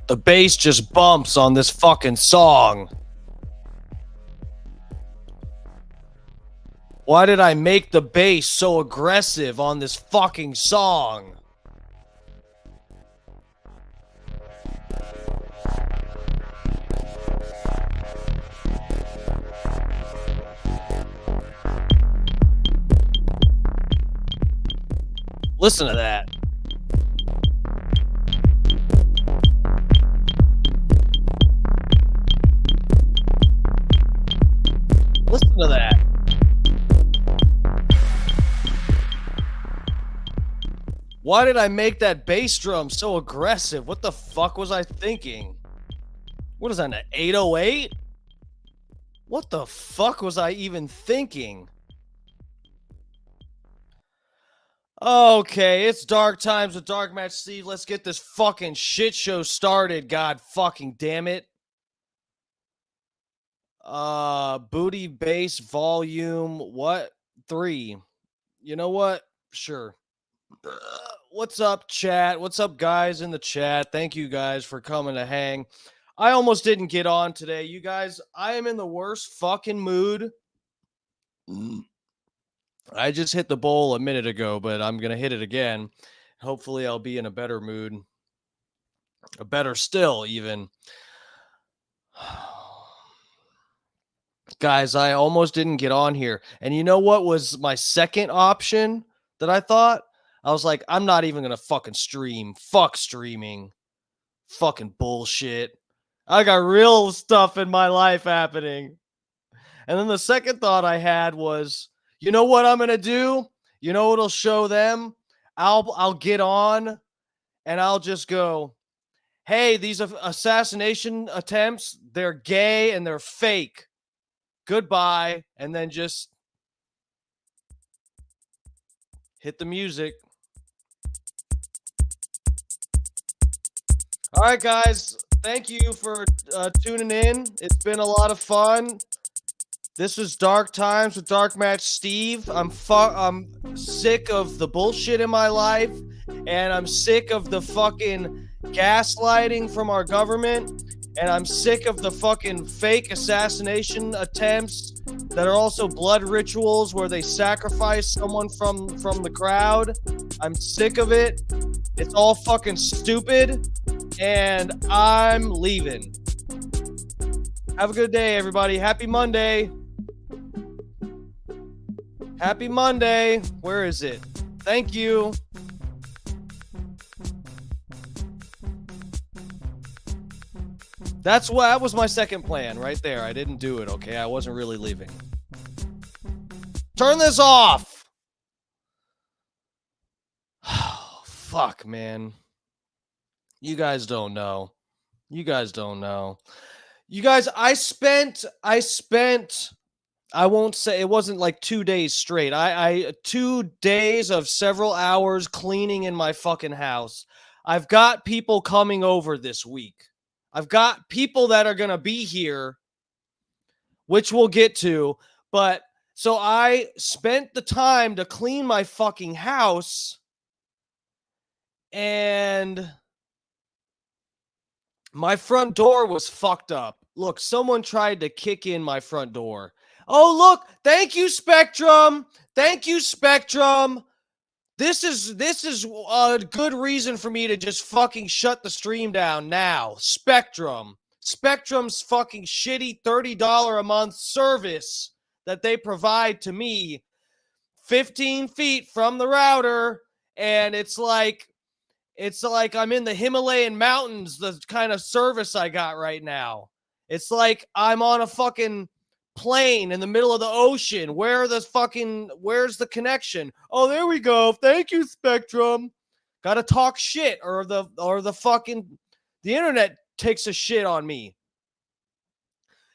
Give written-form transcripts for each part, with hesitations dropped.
The bass just bumps on this fucking song. Why did I make the bass so aggressive on this fucking song? Listen to that. Listen to that. Why did I make that bass drum so aggressive? What the fuck was I thinking? What is that, an 808? What the fuck was I even thinking? Okay, it's Dark Times with Dark Match Steve. Let's get this fucking shit show started. God fucking damn it. Booty bass volume, what? 3. You know what? Sure. What's up, chat? What's up, guys in the chat? Thank you guys for coming to hang. I almost didn't get on today. You guys, I am in the worst fucking mood. I just hit the bowl a minute ago, but I'm going to hit it again. Hopefully, I'll be in a better mood. A better still, even. Guys, I almost didn't get on here. And you know what was my second option that I thought? I was like, I'm not even going to fucking stream. Fuck streaming. Fucking bullshit. I got real stuff in my life happening. And then the second thought I had was, you know what I'm going to do? You know what'll show them? I'll get on and I'll just go, hey, these assassination attempts, they're gay and they're fake. Goodbye. And then just hit the music. All right, guys. Thank you for tuning in. It's been a lot of fun. This is Dark Times with Dark Match Steve. I'm sick of the bullshit in my life, and I'm sick of the fucking gaslighting from our government, and I'm sick of the fucking fake assassination attempts that are also blood rituals where they sacrifice someone from the crowd. I'm sick of it. It's all fucking stupid, and I'm leaving. Have a good day, everybody. Happy Monday. Happy Monday. Where is it? Thank you. That was my second plan right there. I didn't do it, okay? I wasn't really leaving. Turn this off. Oh, fuck, man. You guys don't know. You guys don't know. You guys, I spent I won't say it wasn't like 2 days straight. I 2 days of several hours cleaning in my fucking house. I've got people coming over this week. I've got people that are going to be here, which we'll get to. But so I spent the time to clean my fucking house, and my front door was fucked up. Look, someone tried to kick in my front door. Oh, look. Thank you, Spectrum. Thank you, Spectrum. This is a good reason for me to just fucking shut the stream down now. Spectrum. Spectrum's fucking shitty $30 a month service that they provide to me 15 feet from the router, and it's like I'm in the Himalayan mountains, the kind of service I got right now. It's like I'm on a fucking plane in the middle of the ocean. Where's the connection? Oh, there we go. Thank you, Spectrum. Gotta talk shit or the fucking the internet takes a shit on me.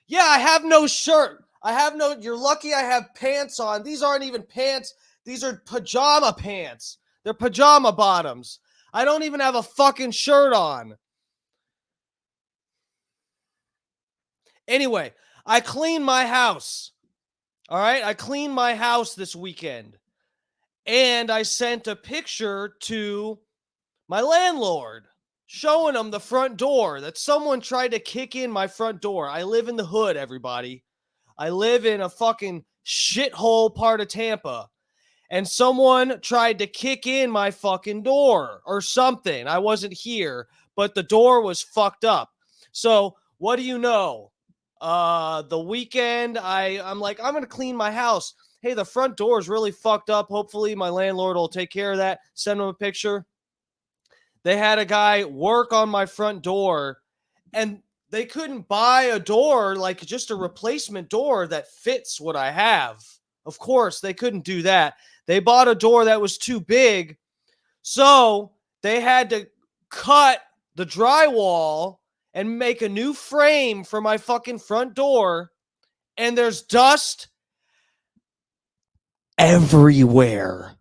Yeah, I have no shirt. You're lucky I have pants on. These aren't even pants. These are pajama pants. They're pajama bottoms. I don't even have a fucking shirt on. Anyway, I cleaned my house. All right? I cleaned my house this weekend. And I sent a picture to my landlord. showing them the front door that someone tried to kick in my front door. I live in the hood, everybody. I live in a fucking shithole part of Tampa. And someone tried to kick in my fucking door or something. I wasn't here, but the door was fucked up. So what do you know? The weekend, I'm like, I'm going to clean my house. Hey, the front door is really fucked up. Hopefully my landlord will take care of that. Send him a picture. They had a guy work on my front door, and they couldn't buy a door, like just a replacement door that fits what I have. Of course, they couldn't do that. They bought a door that was too big. So they had to cut the drywall and make a new frame for my fucking front door. And there's dust everywhere.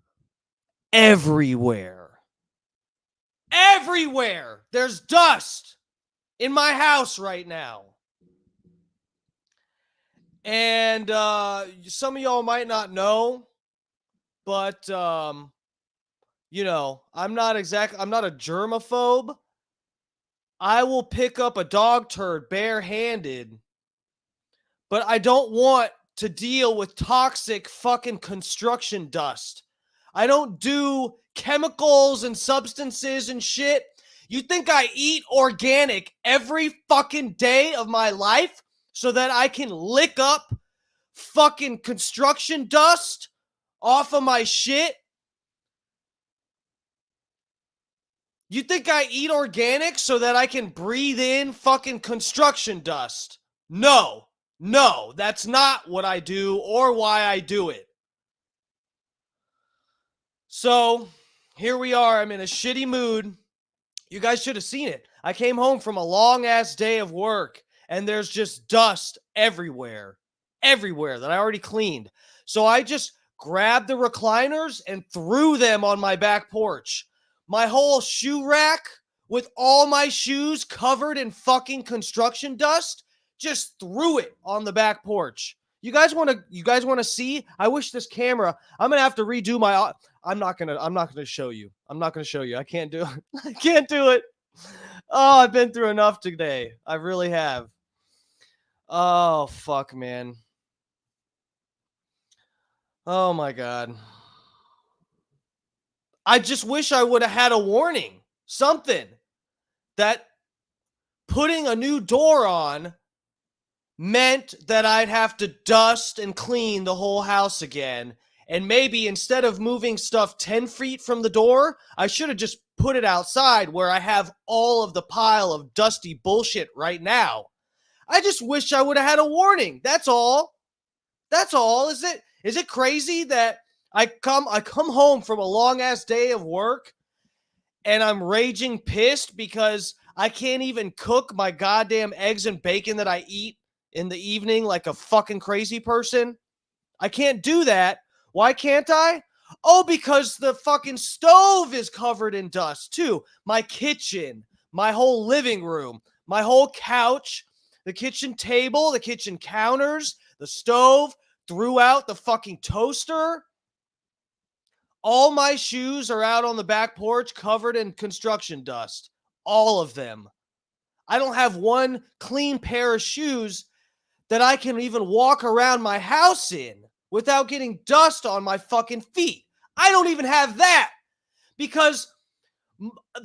Everywhere. Everywhere. There's dust in my house right now. And some of y'all might not know, but you know, I'm not a germaphobe. I will pick up a dog turd barehanded, but I don't want to deal with toxic fucking construction dust. I don't do chemicals and substances and shit. You think I eat organic every fucking day of my life so that I can lick up fucking construction dust off of my shit? You think I eat organic so that I can breathe in fucking construction dust? No, that's not what I do or why I do it. So here we are. I'm in a shitty mood. You guys should have seen it. I came home from a long ass day of work and there's just dust everywhere that I already cleaned. So I just grabbed the recliners and threw them on my back porch. My whole shoe rack with all my shoes covered in fucking construction dust, just threw it on the back porch. You guys want to see? I wish this camera, I'm going to have to redo my, I'm not going to show you. I can't do it. I can't do it. Oh, I've been through enough today. I really have. Oh, fuck, man. Oh my God. I just wish I would have had a warning. Something that putting a new door on meant that I'd have to dust and clean the whole house again. And maybe instead of moving stuff 10 feet from the door, I should have just put it outside where I have all of the pile of dusty bullshit right now. I just wish I would have had a warning. That's all. That's all. Is it crazy that I come home from a long ass day of work and I'm raging pissed because I can't even cook my goddamn eggs and bacon that I eat in the evening like a fucking crazy person? I can't do that. Why can't I? Oh, because the fucking stove is covered in dust too. My kitchen, my whole living room, my whole couch, the kitchen table, the kitchen counters, the stove, throughout the fucking toaster. All my shoes are out on the back porch covered in construction dust. All of them. I don't have one clean pair of shoes that I can even walk around my house in without getting dust on my fucking feet. I don't even have that because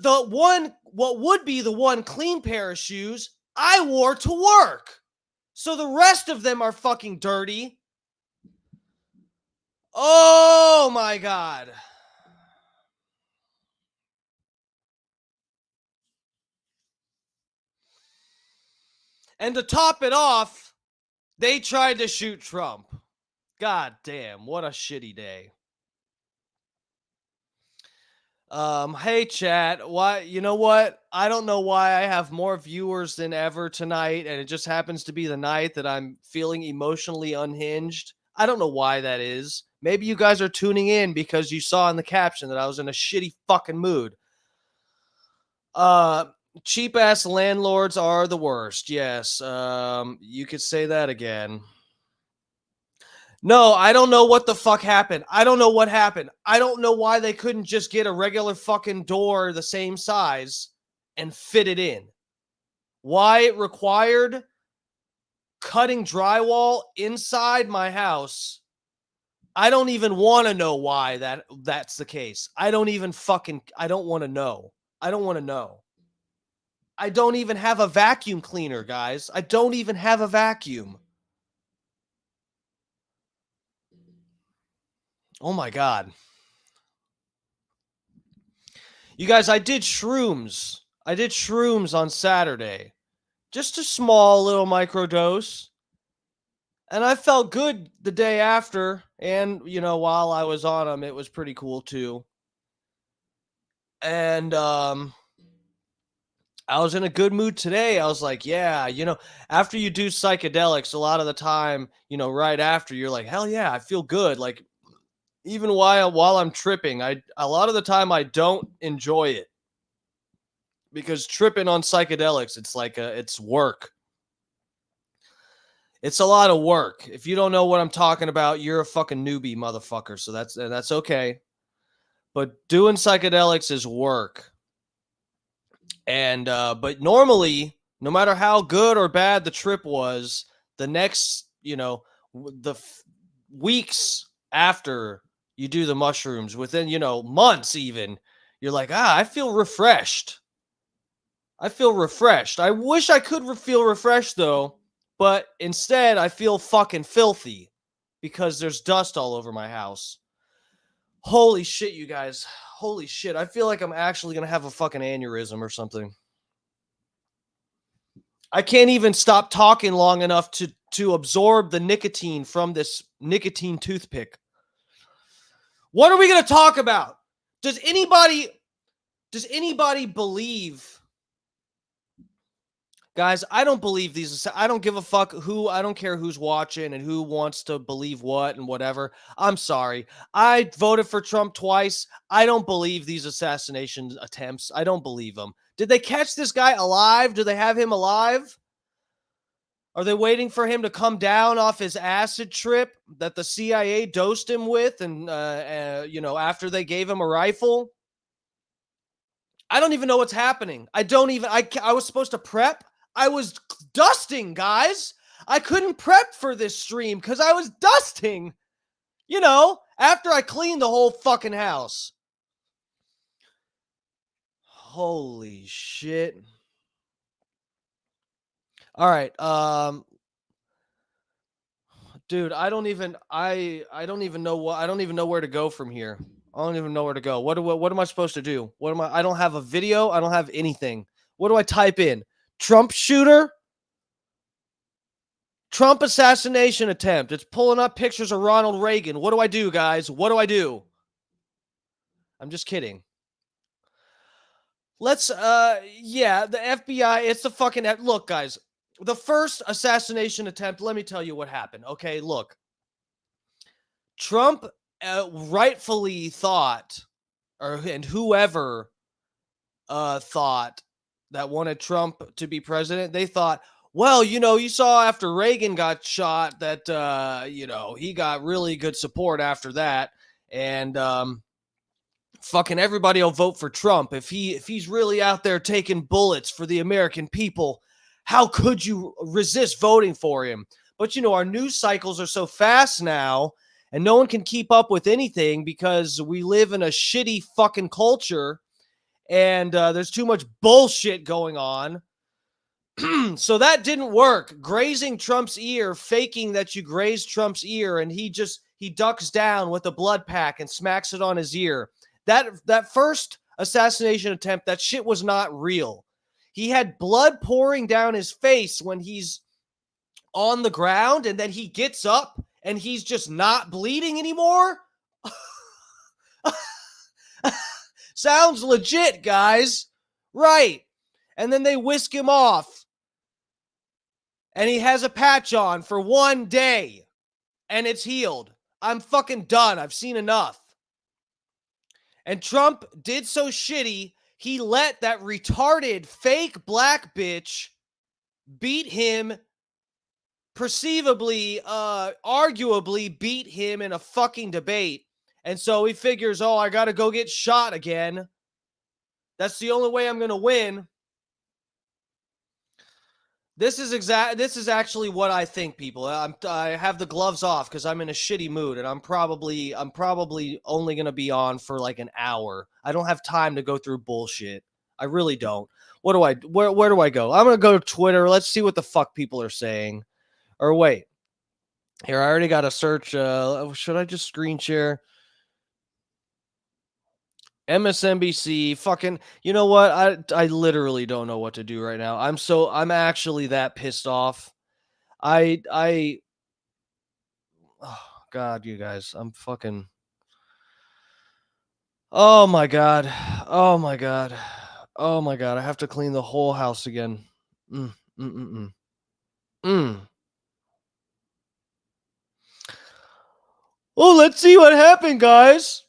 what would be the one clean pair of shoes I wore to work. So the rest of them are fucking dirty. Oh my God. And to top it off, they tried to shoot Trump. God damn, what a shitty day. Hey chat, why, you know what? I don't know why I have more viewers than ever tonight, and it just happens to be the night that I'm feeling emotionally unhinged. I don't know why that is. Maybe you guys are tuning in because you saw in the caption that I was in a shitty fucking mood. Cheap ass landlords are the worst. Yes. You could say that again. No, I don't know what the fuck happened. I don't know what happened. I don't know why they couldn't just get a regular fucking door the same size and fit it in. Why it required cutting drywall inside my house, I don't even want to know why that's the case. I don't want to know. I don't want to know. I don't even have a vacuum cleaner, guys. I don't even have a vacuum. Oh my God. You guys, I did shrooms. I did shrooms on Saturday. Just a small little microdose. And I felt good the day after. And, you know, while I was on them, it was pretty cool too. And I was in a good mood today. I was like, yeah, you know, after you do psychedelics, a lot of the time, you know, right after, you're like, hell yeah, I feel good. Like, even while I'm tripping, a lot of the time I don't enjoy it. Because tripping on psychedelics, it's like it's work. It's a lot of work. If you don't know what I'm talking about, you're a fucking newbie, motherfucker. So that's okay. But doing psychedelics is work. And but normally, no matter how good or bad the trip was, the next, you know, weeks after you do the mushrooms, within, you know, months even, you're like, I feel refreshed. I feel refreshed. I wish I could feel refreshed though, but instead I feel fucking filthy because there's dust all over my house. Holy shit, you guys. Holy shit. I feel like I'm actually going to have a fucking aneurysm or something. I can't even stop talking long enough to absorb the nicotine from this nicotine toothpick. What are we going to talk about? Does anybody believe? Guys, I don't believe these. I don't give a fuck who. I don't care who's watching and who wants to believe what and whatever. I'm sorry. I voted for Trump twice. I don't believe these assassination attempts. I don't believe them. Did they catch this guy alive? Do they have him alive? Are they waiting for him to come down off his acid trip that the CIA dosed him with? And, you know, after they gave him a rifle? I don't even know what's happening. I was supposed to prep. I was dusting, guys. I couldn't prep for this stream because I was dusting. You know, after I cleaned the whole fucking house. Holy shit. All right. Dude, I don't even know where to go from here. I don't even know where to go. What am I supposed to do? I don't have a video. I don't have anything. What do I type in? Trump shooter? Trump assassination attempt. It's pulling up pictures of Ronald Reagan. What do I do, guys? What do I do? I'm just kidding. Let's, yeah, the FBI, it's the fucking, look, guys, the first assassination attempt, let me tell you what happened. Okay, look. Trump rightfully thought, and whoever thought that wanted Trump to be president, they thought, well, you know, you saw after Reagan got shot that, you know, he got really good support after that. And fucking everybody will vote for Trump. If he's really out there taking bullets for the American people, how could you resist voting for him? But, you know, our news cycles are so fast now, and no one can keep up with anything because we live in a shitty fucking culture, and there's too much bullshit going on. So that didn't work. Grazing Trump's ear, faking that you grazed Trump's ear, and he ducks down with a blood pack and smacks it on his ear. That first assassination attempt, that shit was not real. He had blood pouring down his face when he's on the ground, and then he gets up and he's just not bleeding anymore. Sounds legit, guys. Right. And then they whisk him off. And he has a patch on for 1 day. And it's healed. I'm fucking done. I've seen enough. And Trump did so shitty, he let that retarded fake black bitch beat him, perceivably, arguably beat him in a fucking debate. And so he figures, oh, I got to go get shot again. That's the only way I'm going to win. This is actually what I think, people. I have the gloves off because I'm in a shitty mood, and I'm probably only gonna be on for like an hour. I don't have time to go through bullshit. I really don't. Where do I go? I'm gonna go to Twitter. Let's see what the fuck people are saying. Or wait, here, I already got to search. Should I just screen share? MSNBC, fucking, you know what? I literally don't know what to do right now. I'm actually that pissed off. I oh God, you guys, I'm fucking, oh my God. Oh my God. Oh my God. I have to clean the whole house again. Mm, mm, mm, mm. Mm. Oh, let's see what happened, guys.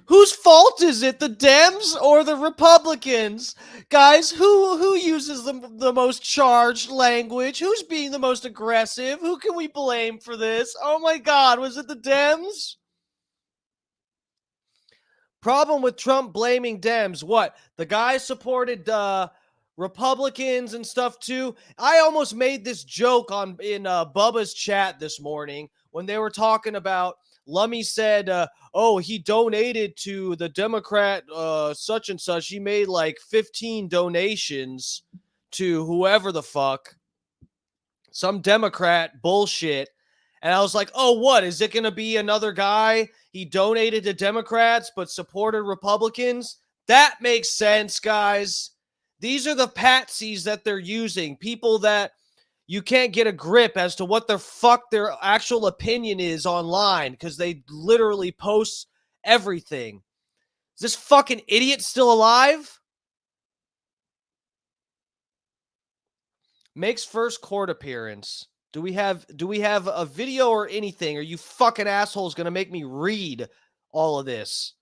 Whose fault is it, the Dems or the Republicans? Guys, who uses the most charged language? Who's being the most aggressive? Who can we blame for this? Oh my God, was it the Dems? Problem with Trump blaming Dems. What? The guy supported Republicans and stuff too. I almost made this joke in Bubba's chat this morning when they were talking about Lummy said, oh, he donated to the Democrat such and such. He made like 15 donations to whoever the fuck. Some Democrat bullshit. And I was like, oh, what? Is it going to be another guy? He donated to Democrats but supported Republicans? That makes sense, guys. These are the patsies that they're using. People that you can't get a grip as to what the fuck their actual opinion is online because they literally post everything. Is this fucking idiot still alive? Makes first court appearance. Do we have a video or anything? Are you fucking assholes gonna make me read all of this?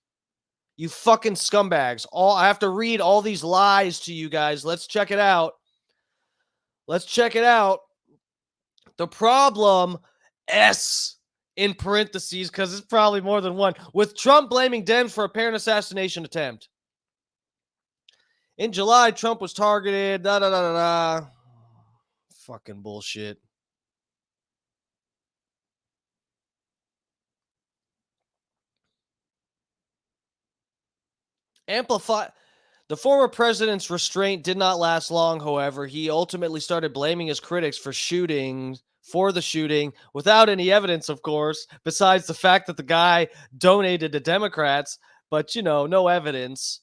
You fucking scumbags. I have to read all these lies to you guys. Let's check it out. Let's check it out. The problem, S in parentheses, because it's probably more than one, with Trump blaming Dems for apparent assassination attempt. In July, Trump was targeted. Da da da da da. Fucking bullshit. Amplify. The former president's restraint did not last long, however. He ultimately started blaming his critics for the shooting, without any evidence, of course, besides the fact that the guy donated to Democrats, but, no evidence.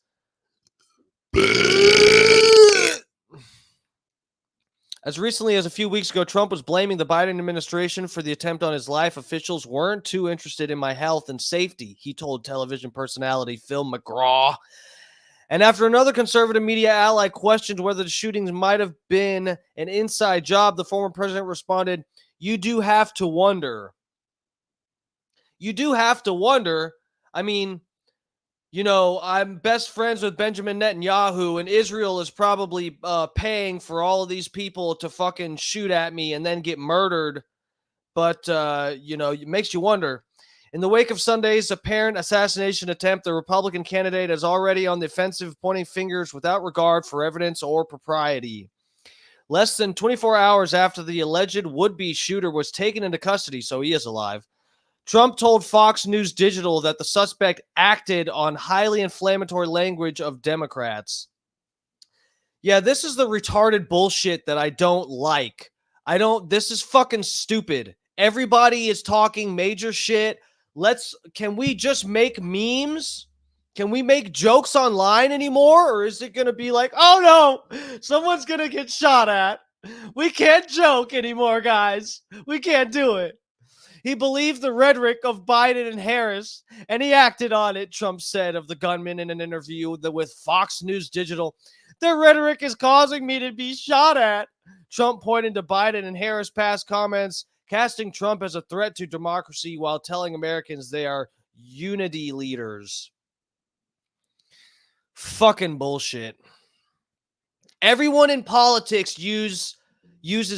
As recently as a few weeks ago, Trump was blaming the Biden administration for the attempt on his life. Officials weren't too interested in my health and safety, he told television personality Phil McGraw. And after another conservative media ally questioned whether the shootings might have been an inside job, the former president responded, you do have to wonder. You do have to wonder. I mean, I'm best friends with Benjamin Netanyahu, and Israel is probably paying for all of these people to fucking shoot at me and then get murdered. But, it makes you wonder. In the wake of Sunday's apparent assassination attempt, the Republican candidate is already on the offensive, pointing fingers without regard for evidence or propriety. Less than 24 hours after the alleged would-be shooter was taken into custody, so he is alive, Trump told Fox News Digital that the suspect acted on highly inflammatory language of Democrats. Yeah, this is the retarded bullshit that I don't like. This is fucking stupid. Everybody is talking major shit. Can we just make memes? Can we make jokes online anymore? Or is it going to be like, oh no, someone's going to get shot at? We can't joke anymore, guys. We can't do it. He believed the rhetoric of Biden and Harris, and he acted on it, Trump said of the gunman in an interview with Fox News Digital. Their rhetoric is causing me to be shot at. Trump pointed to Biden and Harris' past comments, casting Trump as a threat to democracy while telling Americans they are unity leaders. Fucking bullshit. Everyone in politics uses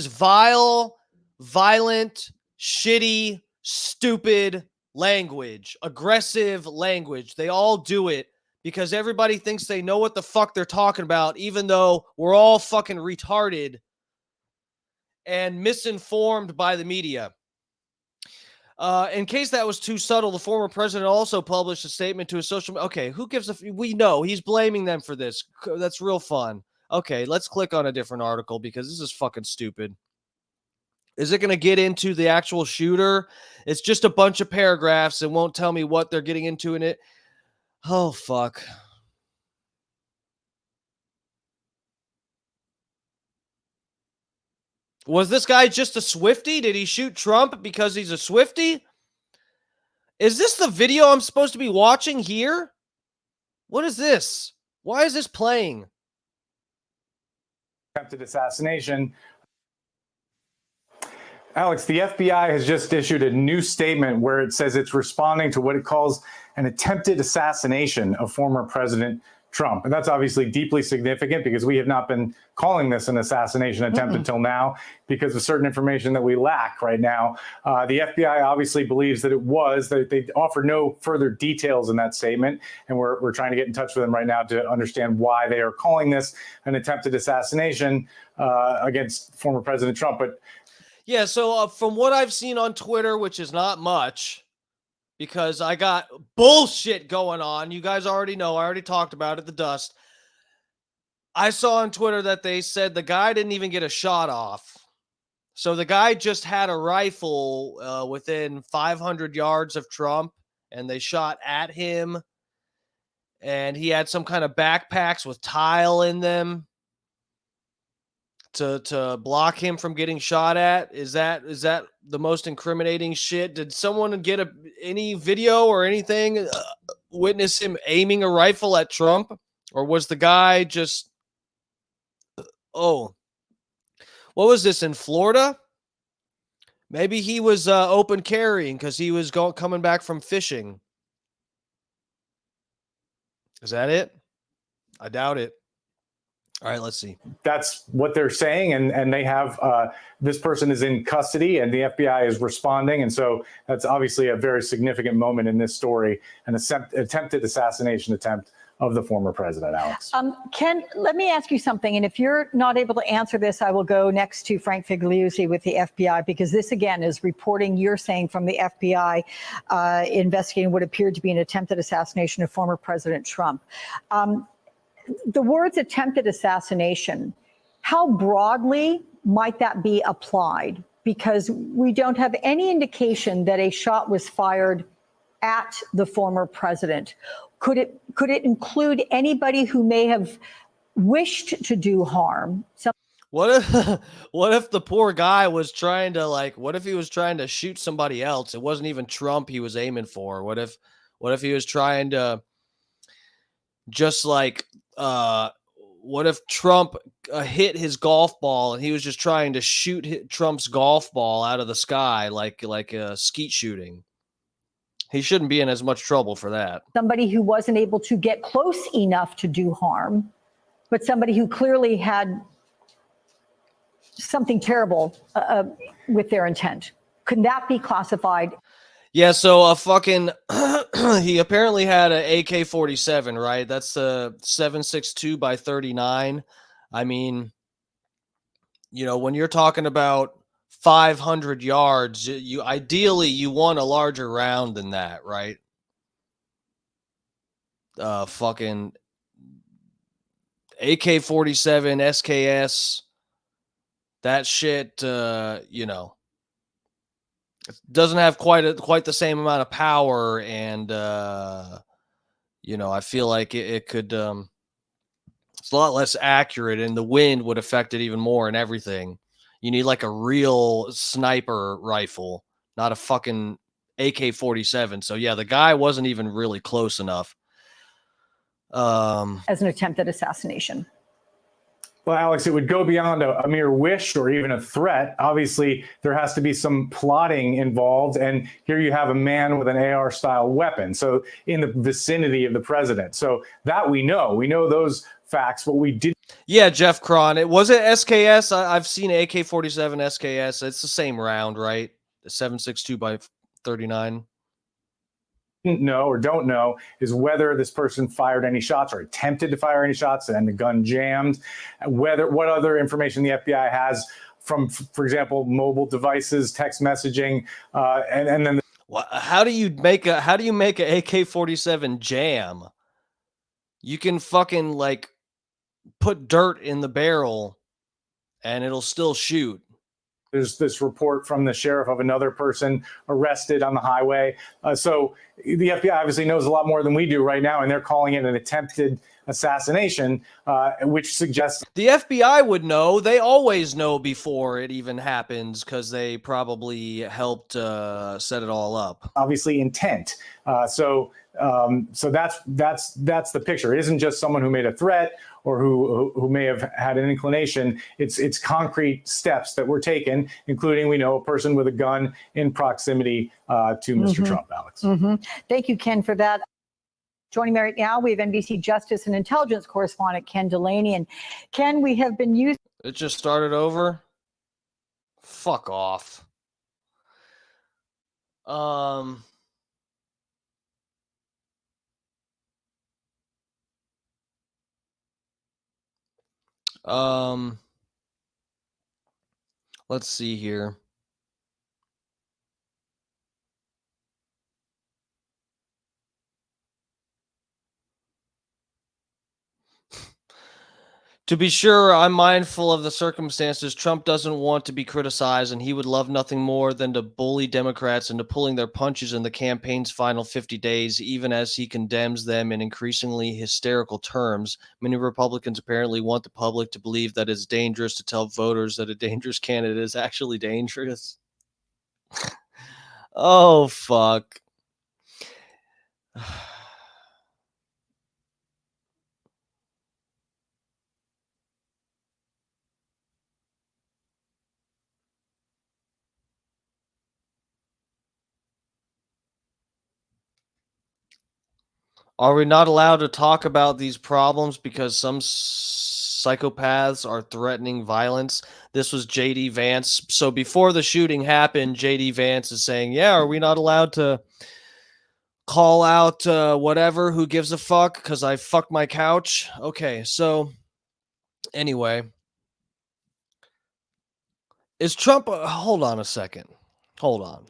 vile, violent, shitty, stupid language, aggressive language. They all do it because everybody thinks they know what the fuck they're talking about, even though we're all fucking retarded. and misinformed by the media. In case that was too subtle, the former president also published a statement to his social media. Okay, who gives a... We know he's blaming them for this. That's real fun. Okay, let's click on a different article because this is fucking stupid. Is it going to get into the actual shooter? It's just a bunch of paragraphs and won't tell me what they're getting into in it. Oh, fuck. Was this guy just a Swiftie? Did he shoot Trump because he's a Swiftie? Is this the video I'm supposed to be watching here? What is this? Why is this playing? Attempted assassination. Alex, the FBI has just issued a new statement where it says it's responding to what it calls an attempted assassination of former President Trump. And that's obviously deeply significant because we have not been calling this an assassination attempt until now because of certain information that we lack right now. The FBI obviously believes that it was. They offer no further details in that statement. And we're trying to get in touch with them right now to understand why they are calling this an attempted assassination against former President Trump. But yeah, so from what I've seen on Twitter, which is not much, because I got bullshit going on. You guys already know. I already talked about it, the dust. I saw on Twitter that they said the guy didn't even get a shot off. So the guy just had a rifle within 500 yards of Trump, and they shot at him. And he had some kind of backpacks with tile in them to block him from getting shot at. Is that the most incriminating shit? Did someone get any video or anything witness him aiming a rifle at Trump, or was the guy just what was this, in Florida? Maybe he was open carrying because he was coming back from fishing. Is that it? I doubt it. All right, let's see. That's what they're saying, and they have this person is in custody, and the FBI is responding, and so that's obviously a very significant moment in this story, an attempted assassination attempt of the former president, Alex. Ken, let me ask you something, and if you're not able to answer this, I will go next to Frank Figliuzzi with the FBI, because this, again, is reporting you're saying from the FBI investigating what appeared to be an attempted assassination of former President Trump. The words attempted assassination, how broadly might that be applied? Because we don't have any indication that a shot was fired at the former president. Could it include anybody who may have wished to do harm? What if the poor guy was trying to, what if he was trying to shoot somebody else? It wasn't even Trump he was aiming for. What if he was trying to just what if Trump hit his golf ball and he was just trying to shoot Trump's golf ball out of the sky like skeet shooting? He shouldn't be in as much trouble for that. Somebody who wasn't able to get close enough to do harm, but somebody who clearly had something terrible with their intent. Could that be classified? Yeah, so he apparently had an AK-47, right? That's a 7.62 by 39. I mean, when you're talking about 500 yards, ideally you want a larger round than that, right? Fucking AK-47, SKS, that shit, it doesn't have quite the same amount of power, and I feel like it could it's a lot less accurate, and the wind would affect it even more and everything. You need like a real sniper rifle, not a fucking AK-47. So yeah, the guy wasn't even really close enough. As an attempted assassination. Well, Alex, it would go beyond a mere wish or even a threat. Obviously, there has to be some plotting involved. And here you have a man with an AR-style weapon, so in the vicinity of the president. So that we know. We know those facts. What we did. Yeah, Jeff Cron. It was it SKS. I've seen AK-47 SKS. It's the same round, right? The 7.62 by 39. Know or don't know is whether this person fired any shots or attempted to fire any shots and the gun jammed. What other information the FBI has from, for example, mobile devices, text messaging, and then how do you make a AK-47 jam? You can fucking like put dirt in the barrel and it'll still shoot. there's this report from the sheriff of another person arrested on the highway. So the FBI obviously knows a lot more than we do right now, and they're calling it an attempted assassination, which suggests the FBI would know. They always know before it even happens because they probably helped set it all up. Obviously intent. So that's the picture. It isn't just someone who made a threat or who may have had an inclination. It's concrete steps that were taken, including, we know, a person with a gun in proximity to Mr. Trump, Alex. Thank you, Ken, for that. Joining me right now, we have NBC Justice and Intelligence correspondent Ken Delaney. And Ken, we have been used. It just started over. Fuck off. Let's see here. To be sure, I'm mindful of the circumstances. Trump doesn't want to be criticized, and he would love nothing more than to bully Democrats into pulling their punches in the campaign's final 50 days, even as he condemns them in increasingly hysterical terms. Many Republicans apparently want the public to believe that it's dangerous to tell voters that a dangerous candidate is actually dangerous. Oh, fuck. Are we not allowed to talk about these problems because some psychopaths are threatening violence? This was J.D. Vance. So before the shooting happened, J.D. Vance is saying, yeah, are we not allowed to call out whatever, who gives a fuck, because I fucked my couch? Okay, so anyway. Is Trump... hold on a second. Hold on.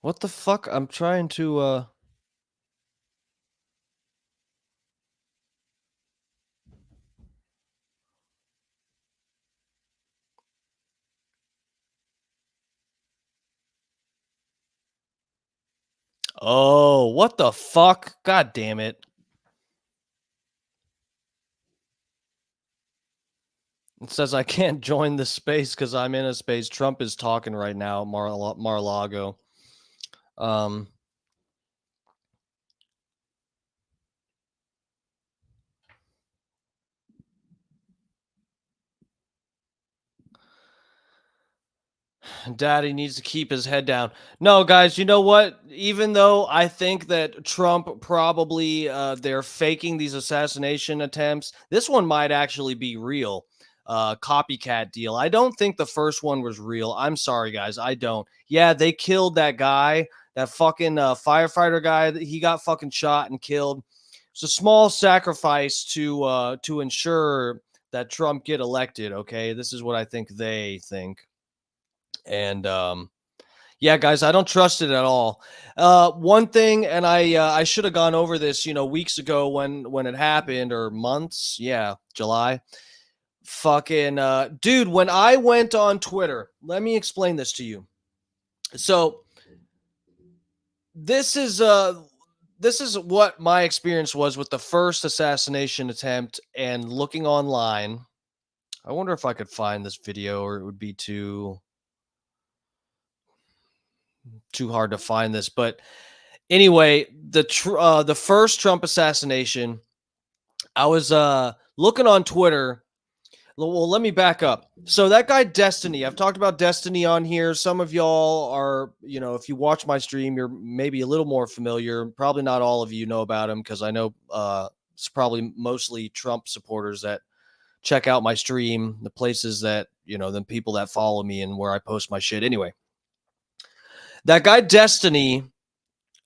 What the fuck? I'm trying to oh, what the fuck? God damn it. It says I can't join this space because I'm in a space. Trump is talking right now, Mar-a-Lago. Daddy needs to keep his head down. No, guys, you know what? Even though I think that Trump probably, they're faking these assassination attempts, this one might actually be real. Copycat deal. I don't think the first one was real. I'm sorry, guys. I don't. Yeah, they killed that guy, that fucking firefighter guy. He got fucking shot and killed. It's a small sacrifice to ensure that Trump get elected. Okay, this is what I think they think. And yeah, guys, I don't trust it at all. One thing, and I should have gone over this, weeks ago when it happened, or months. Yeah, July. Fucking dude, when I went on Twitter, let me explain this to you. So this is what my experience was with the first assassination attempt, and looking online. I wonder if I could find this video, or it would be too too hard to find this, but anyway, the first Trump assassination, I was looking on Twitter. Well, let me back up. So that guy Destiny, I've talked about Destiny on here. Some of y'all are, if you watch my stream, you're maybe a little more familiar. Probably not all of you know about him, because I know it's probably mostly Trump supporters that check out my stream, the places that, the people that follow me and where I post my shit. Anyway, that guy Destiny,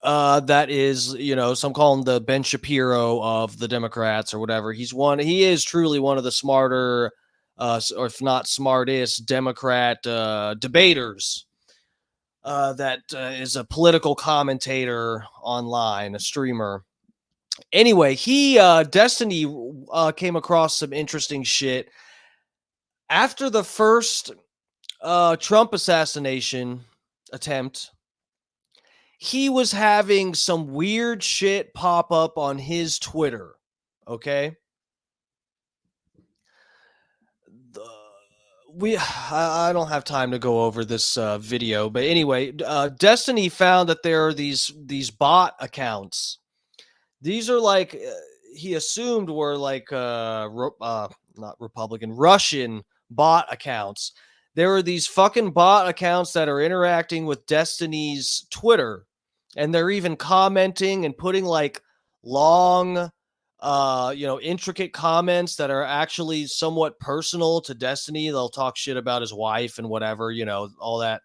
that is, some call him the Ben Shapiro of the Democrats or whatever. He is truly one of the smarter, or if not smartest, Democrat debaters. That is a political commentator online, a streamer. Anyway, Destiny came across some interesting shit after the first Trump assassination attempt. He was having some weird shit pop up on his Twitter. Okay. I don't have time to go over this video, but anyway, Destiny found that there are these bot accounts. These are like, he assumed were like not Republican, Russian bot accounts. There are these fucking bot accounts that are interacting with Destiny's Twitter, and they're even commenting and putting like long, intricate comments that are actually somewhat personal to Destiny. They'll talk shit about his wife and whatever, all that,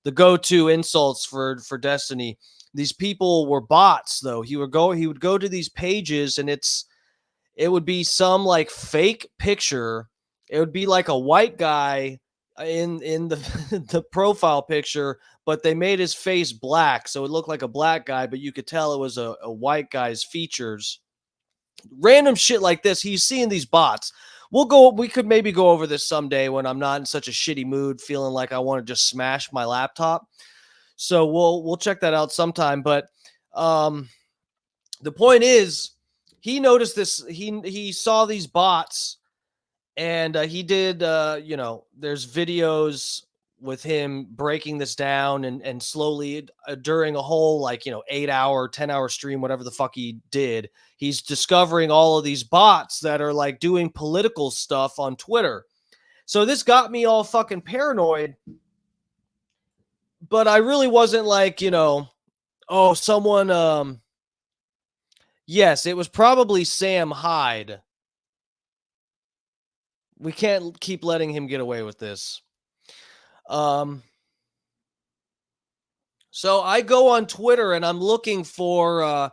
the go-to insults for Destiny. These people were bots, though. He would go to these pages, and it would be some like fake picture. It would be like a white guy in the the profile picture, but they made his face black, so it looked like a black guy, but you could tell it was a white guy's features. Random shit like this. He's seeing these bots. We could maybe go over this someday when I'm not in such a shitty mood, feeling like I want to just smash my laptop. So we'll check that out sometime. But the point is, he noticed this. He saw these bots, and he did. There's videos with him breaking this down and slowly during a whole 8-hour, 10-hour stream, whatever the fuck he did. He's discovering all of these bots that are like doing political stuff on Twitter. So this got me all fucking paranoid. But I really wasn't like, someone, yes, it was probably Sam Hyde. We can't keep letting him get away with this. So I go on Twitter and I'm looking for,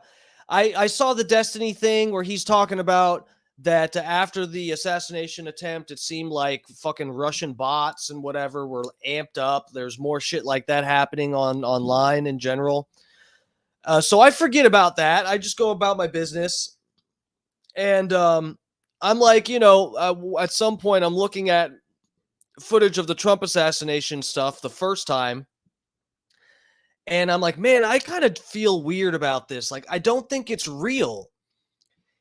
I saw the Destiny thing where he's talking about that after the assassination attempt, it seemed like fucking Russian bots and whatever were amped up. There's more shit like that happening online in general. So I forget about that. I just go about my business. And I'm like, at some point I'm looking at footage of the Trump assassination stuff the first time. And I'm like, man, I kind of feel weird about this. Like, I don't think it's real.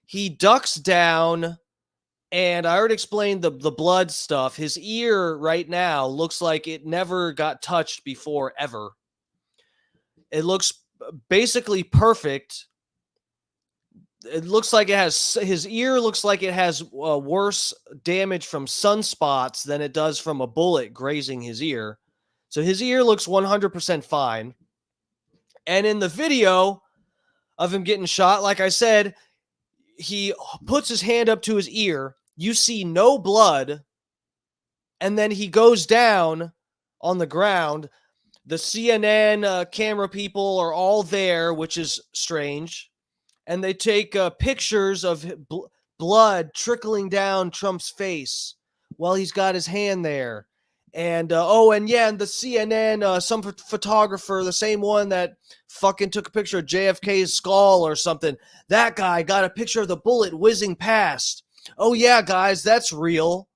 He ducks down, and I already explained the blood stuff. His ear right now looks like it never got touched before, ever. It looks basically perfect. It looks like his ear looks like it has worse damage from sunspots than it does from a bullet grazing his ear. So his ear looks 100% fine. And in the video of him getting shot, like I said, he puts his hand up to his ear. You see no blood. And then he goes down on the ground. The CNN camera people are all there, which is strange. And they take pictures of blood trickling down Trump's face while he's got his hand there. And, and the CNN, some photographer, the same one that fucking took a picture of JFK's skull or something, that guy got a picture of the bullet whizzing past. Oh, yeah, guys, that's real.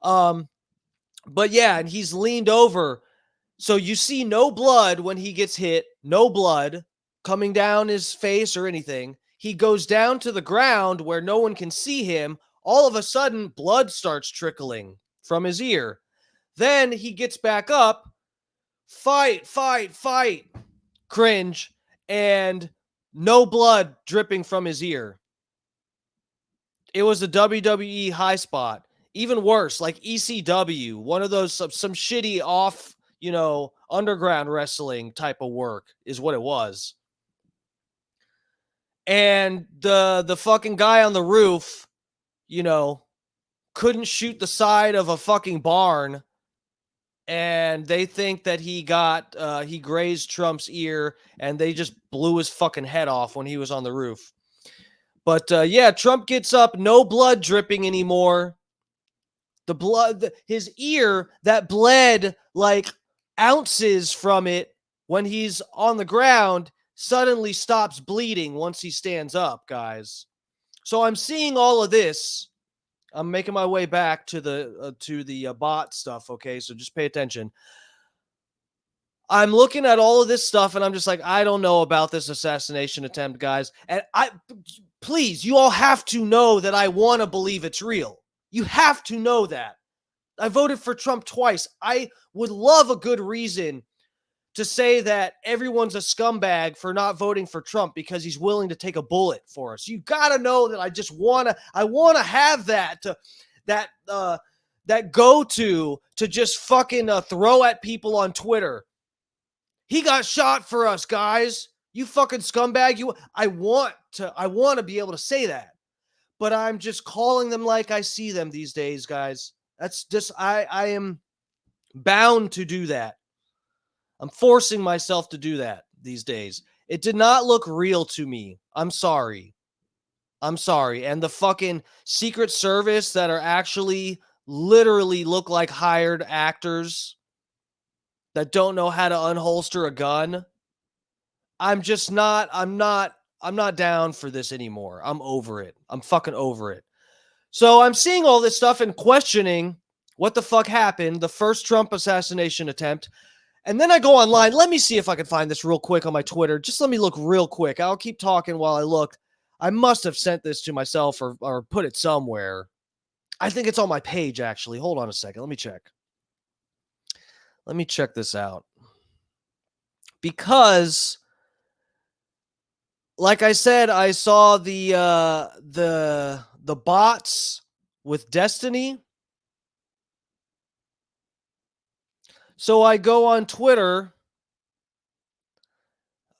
But yeah, and he's leaned over. So you see no blood when he gets hit, no blood coming down his face or anything. He goes down to the ground where no one can see him. All of a sudden, blood starts trickling from his ear. Then he gets back up, fight, fight, fight, cringe, and no blood dripping from his ear. It was a WWE high spot. Even worse, like ECW, one of those some shitty off, underground wrestling type of work is what it was. And the fucking guy on the roof, couldn't shoot the side of a fucking barn, and they think that he grazed Trump's ear, and they just blew his fucking head off when he was on the roof. But yeah, Trump gets up, no blood dripping anymore. The blood, his ear that bled like ounces from it when he's on the ground suddenly stops bleeding once he stands up, guys. So I'm seeing all of this. I'm making my way back to the bot stuff, okay? So just pay attention. I'm looking at all of this stuff, and I'm just like, I don't know about this assassination attempt, guys. And please, you all have to know that I want to believe it's real. You have to know that. I voted for Trump twice. I would love a good reason to say that everyone's a scumbag for not voting for Trump because he's willing to take a bullet for us. You got to know that I want to have that go-to to just fucking throw at people on Twitter. He got shot for us, guys. You fucking scumbag. I want to be able to say that. But I'm just calling them like I see them these days, guys. That's just, I am bound to do that. I'm forcing myself to do that these days. It did not look real to me. I'm sorry. And the fucking Secret Service that are actually literally look like hired actors that don't know how to unholster a gun. I'm not down for this anymore. I'm over it. I'm fucking over it. So I'm seeing all this stuff and questioning what the fuck happened, the first Trump assassination attempt. And then I go online. Let me see if I can find this real quick on my Twitter. Just let me look real quick. I'll keep talking while I look. I must have sent this to myself or put it somewhere. I think it's on my page, actually. Hold on a second. Let me check. Let me check this out. Because, like I said, I saw the bots with Destiny. So I go on Twitter.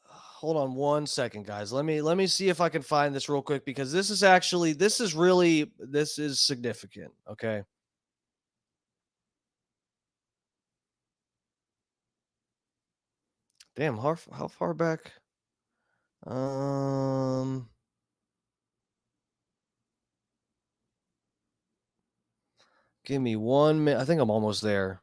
Hold on one second, guys. Let me see if I can find this real quick, because this is significant, okay? Damn, how far back? Give me 1 minute. I think I'm almost there.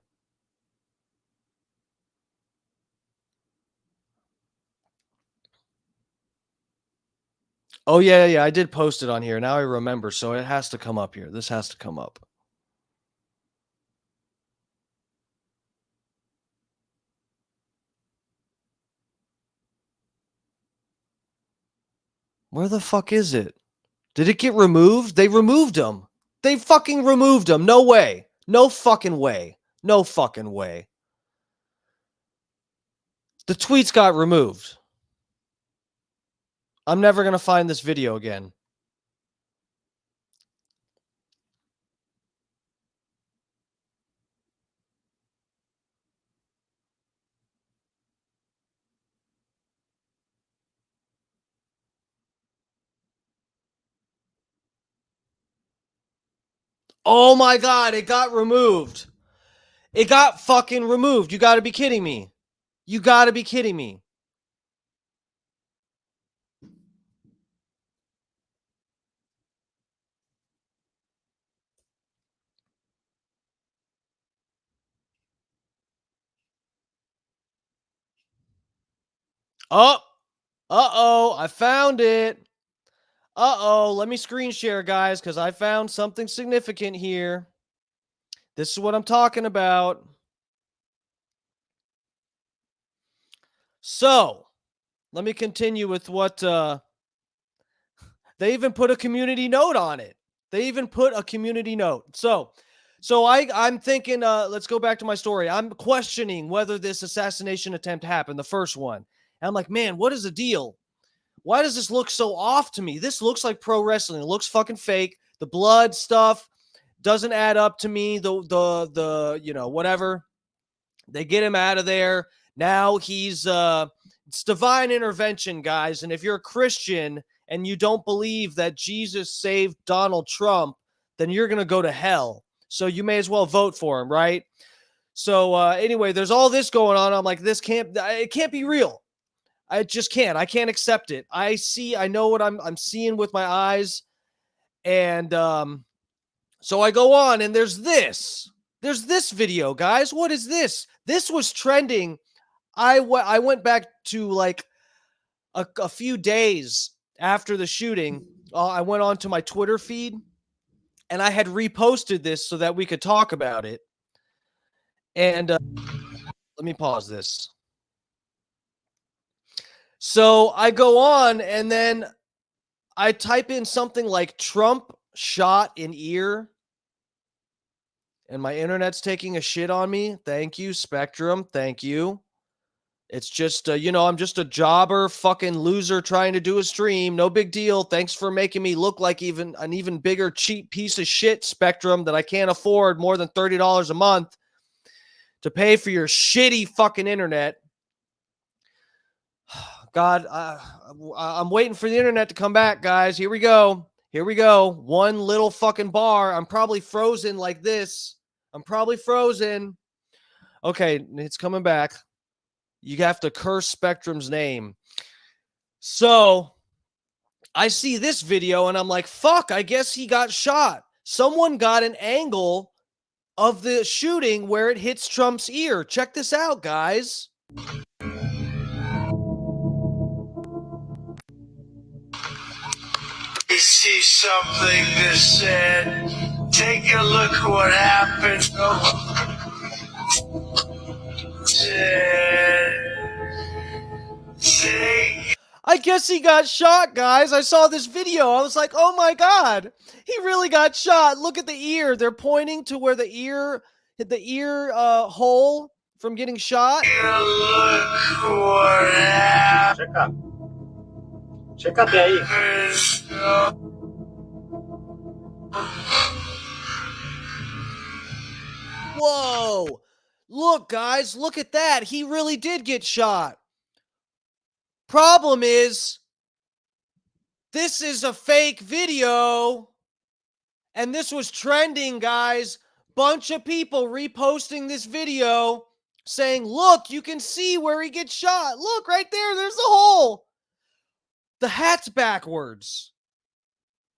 Oh, yeah. I did post it on here. Now I remember. So it has to come up here. This has to come up. Where the fuck is it? Did it get removed? They removed them. They fucking removed them. No way. No fucking way. No fucking way. The tweets got removed. I'm never going to find this video again. Oh my God, it got removed. It got fucking removed. You got to be kidding me. You got to be kidding me. Oh, uh-oh, I found it. Uh-oh, let me screen share, guys, because I found something significant here. This is what I'm talking about. So, let me continue with what they even put a community note on it. They even put a community note. So, So I'm thinking, let's go back to my story. I'm questioning whether this assassination attempt happened, the first one. And I'm like, man, what is the deal? Why does this look so off to me? This looks like pro wrestling. It looks fucking fake. The blood stuff doesn't add up to me. The you know, whatever. They get him out of there. Now he's it's divine intervention, guys. And if you're a Christian and you don't believe that Jesus saved Donald Trump, then you're going to go to hell. So you may as well vote for him, right? So anyway, there's all this going on. I'm like, it can't be real. I just can't. I can't accept it. I know what I'm seeing with my eyes. And so I go on, and there's this video, guys. What is this? This was trending. I went back to like a few days after the shooting. I went on to my Twitter feed, and I had reposted this so that we could talk about it. And let me pause this. So I go on, and then I type in something like Trump shot in ear, and my internet's taking a shit on me. Thank you, Spectrum. Thank you. It's just, I'm just a jobber, fucking loser trying to do a stream. No big deal. Thanks for making me look like an even bigger cheap piece of shit, Spectrum, that I can't afford more than $30 a month to pay for your shitty fucking internet. God, I'm waiting for the internet to come back, guys. Here we go. One little fucking bar. I'm probably frozen like this. I'm probably frozen. Okay, it's coming back. You have to curse Spectrum's name. So I see this video and I'm like, fuck, I guess he got shot. Someone got an angle of the shooting where it hits Trump's ear. Check this out, guys. You see something that said, take a look what happened. I guess he got shot, guys. I saw this video. I was like, oh my God, he really got shot. Look at the ear. They're pointing to where the ear hole from getting shot. Look what happened. Chécate ahí. Whoa. Look, guys, look at that. He really did get shot. Problem is, this is a fake video. And this was trending, guys. Bunch of people reposting this video saying, look, you can see where he gets shot. Look, right there. There's the hole. The hat's backwards.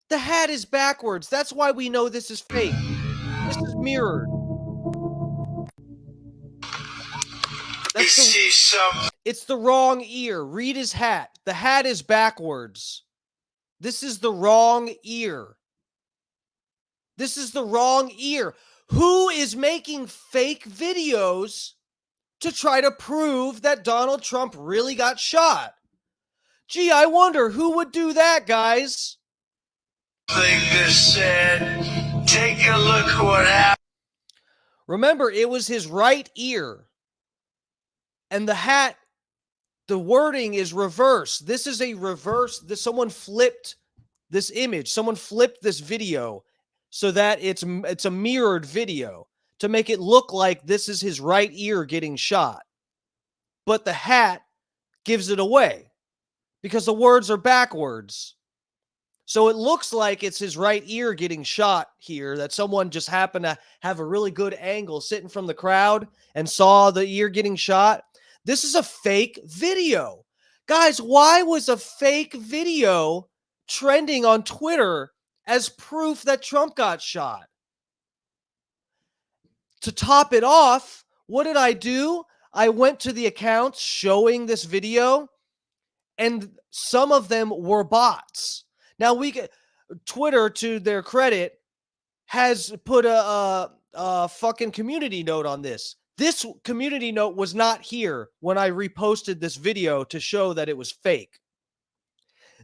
The hat is backwards. That's why we know this is fake. This is mirrored. It's the wrong ear. Read his hat. The hat is backwards. This is the wrong ear. This is the wrong ear. Who is making fake videos to try to prove that Donald Trump really got shot? Gee, I wonder who would do that, guys. Think this said, take a look what happened. Remember, it was his right ear. And the hat, the wording is reverse. This is a reverse. Someone flipped this image. Someone flipped this video so that it's a mirrored video to make it look like this is his right ear getting shot. But the hat gives it away because the words are backwards. So it looks like it's his right ear getting shot here, that someone just happened to have a really good angle sitting from the crowd and saw the ear getting shot. This is a fake video. Guys, why was a fake video trending on Twitter as proof that Trump got shot? To top it off, what did I do? I went to the accounts showing this video, and some of them were bots. Now, Twitter, to their credit, has put a fucking community note on this. This community note was not here when I reposted this video to show that it was fake.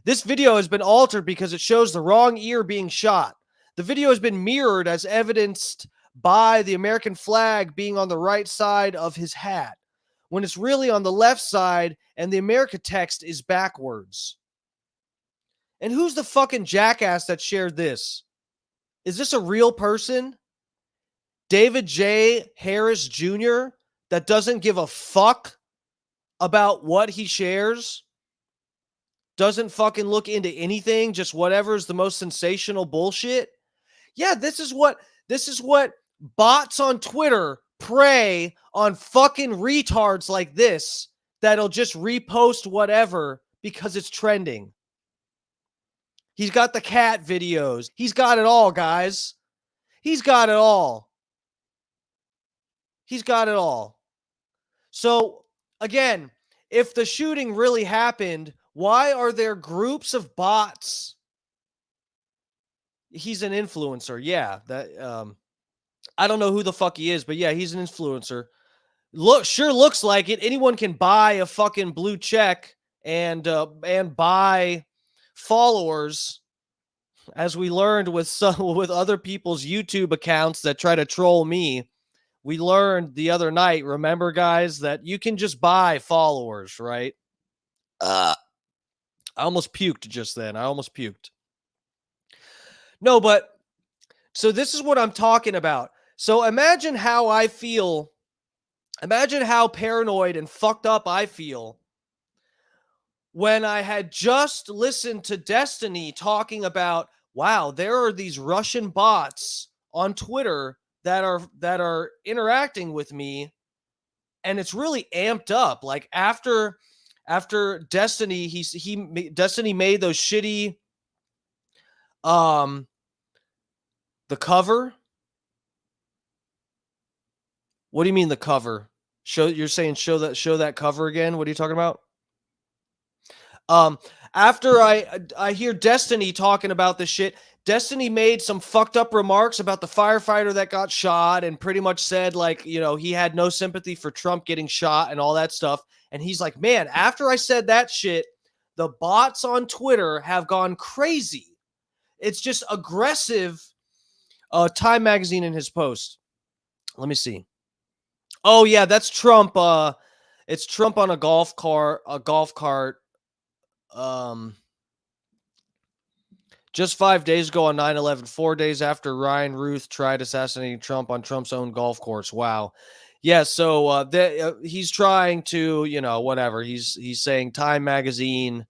This video has been altered because it shows the wrong ear being shot. The video has been mirrored as evidenced by the American flag being on the right side of his hat when it's really on the left side and the America text is backwards. And who's the fucking jackass that shared this? Is this a real person? David J. Harris Jr. that doesn't give a fuck about what he shares? Doesn't fucking look into anything, just whatever is the most sensational bullshit? Yeah, this is what bots on Twitter prey on fucking retards like this that'll just repost whatever because it's trending. He's got the cat videos. He's got it all, guys. He's got it all. He's got it all. So, again, if the shooting really happened, why are there groups of bots? He's an influencer. Yeah, that I don't know who the fuck he is, but yeah, he's an influencer. Sure looks like it. Anyone can buy a fucking blue check and buy followers, as we learned with other people's YouTube accounts that try to troll me. We learned the other night, remember, guys, that you can just buy followers, right? I almost puked just then. I almost puked. No, but so this is what I'm talking about. So imagine how I feel. Imagine how paranoid and fucked up I feel when I had just listened to Destiny talking about, wow, there are these Russian bots on Twitter that are interacting with me, and it's really amped up. Like after Destiny, Destiny made those shitty the cover. What do you mean the cover? You're saying show that cover again? What are you talking about? After I hear Destiny talking about this shit, Destiny made some fucked up remarks about the firefighter that got shot and pretty much said, like, you know, he had no sympathy for Trump getting shot and all that stuff. And he's like, man, after I said that shit, the bots on Twitter have gone crazy. It's just aggressive. Time Magazine in his post. Let me see. Oh yeah, that's Trump. It's Trump on a golf cart. Just 5 days ago on 9/11, 4 days after Ryan Ruth tried assassinating Trump on Trump's own golf course. Wow. Yeah, so he's trying to, you know, whatever. He's saying Time Magazine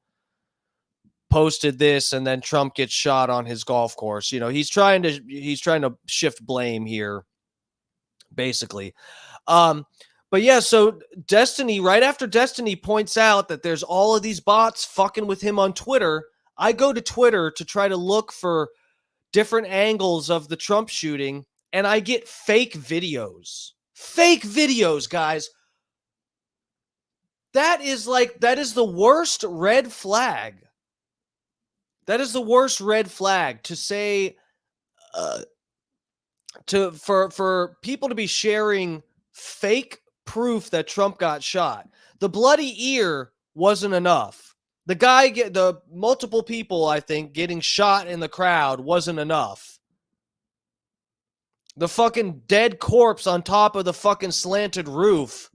posted this, and then Trump gets shot on his golf course. You know, he's trying to shift blame here, basically. But yeah, so Destiny, right after Destiny points out that there's all of these bots fucking with him on Twitter, I go to Twitter to try to look for different angles of the Trump shooting, and I get fake videos. Fake videos, guys. That is the worst red flag. That is the worst red flag to say for people to be sharing fake proof that Trump got shot. The bloody ear wasn't enough. The multiple people, I think, getting shot in the crowd wasn't enough. The fucking dead corpse on top of the fucking slanted roof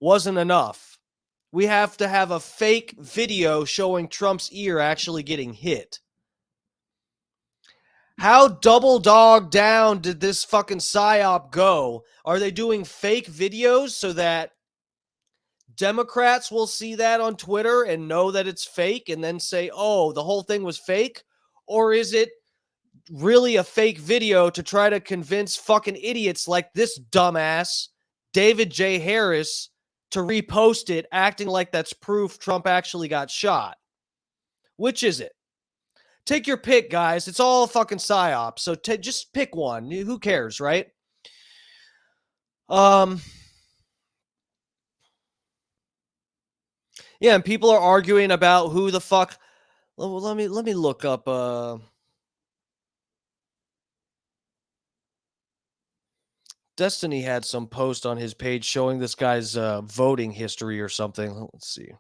wasn't enough. We have to have a fake video showing Trump's ear actually getting hit. How double dog down did this fucking psyop go? Are they doing fake videos so that Democrats will see that on Twitter and know that it's fake and then say, oh, the whole thing was fake? Or is it really a fake video to try to convince fucking idiots like this dumbass, David J. Harris, to repost it, acting like that's proof Trump actually got shot? Which is it? Take your pick, guys. It's all fucking psyop. So just pick one. Who cares, right? Yeah, and people are arguing about who the fuck. Well, let me look up. Destiny had some post on his page showing this guy's voting history or something. Let's see.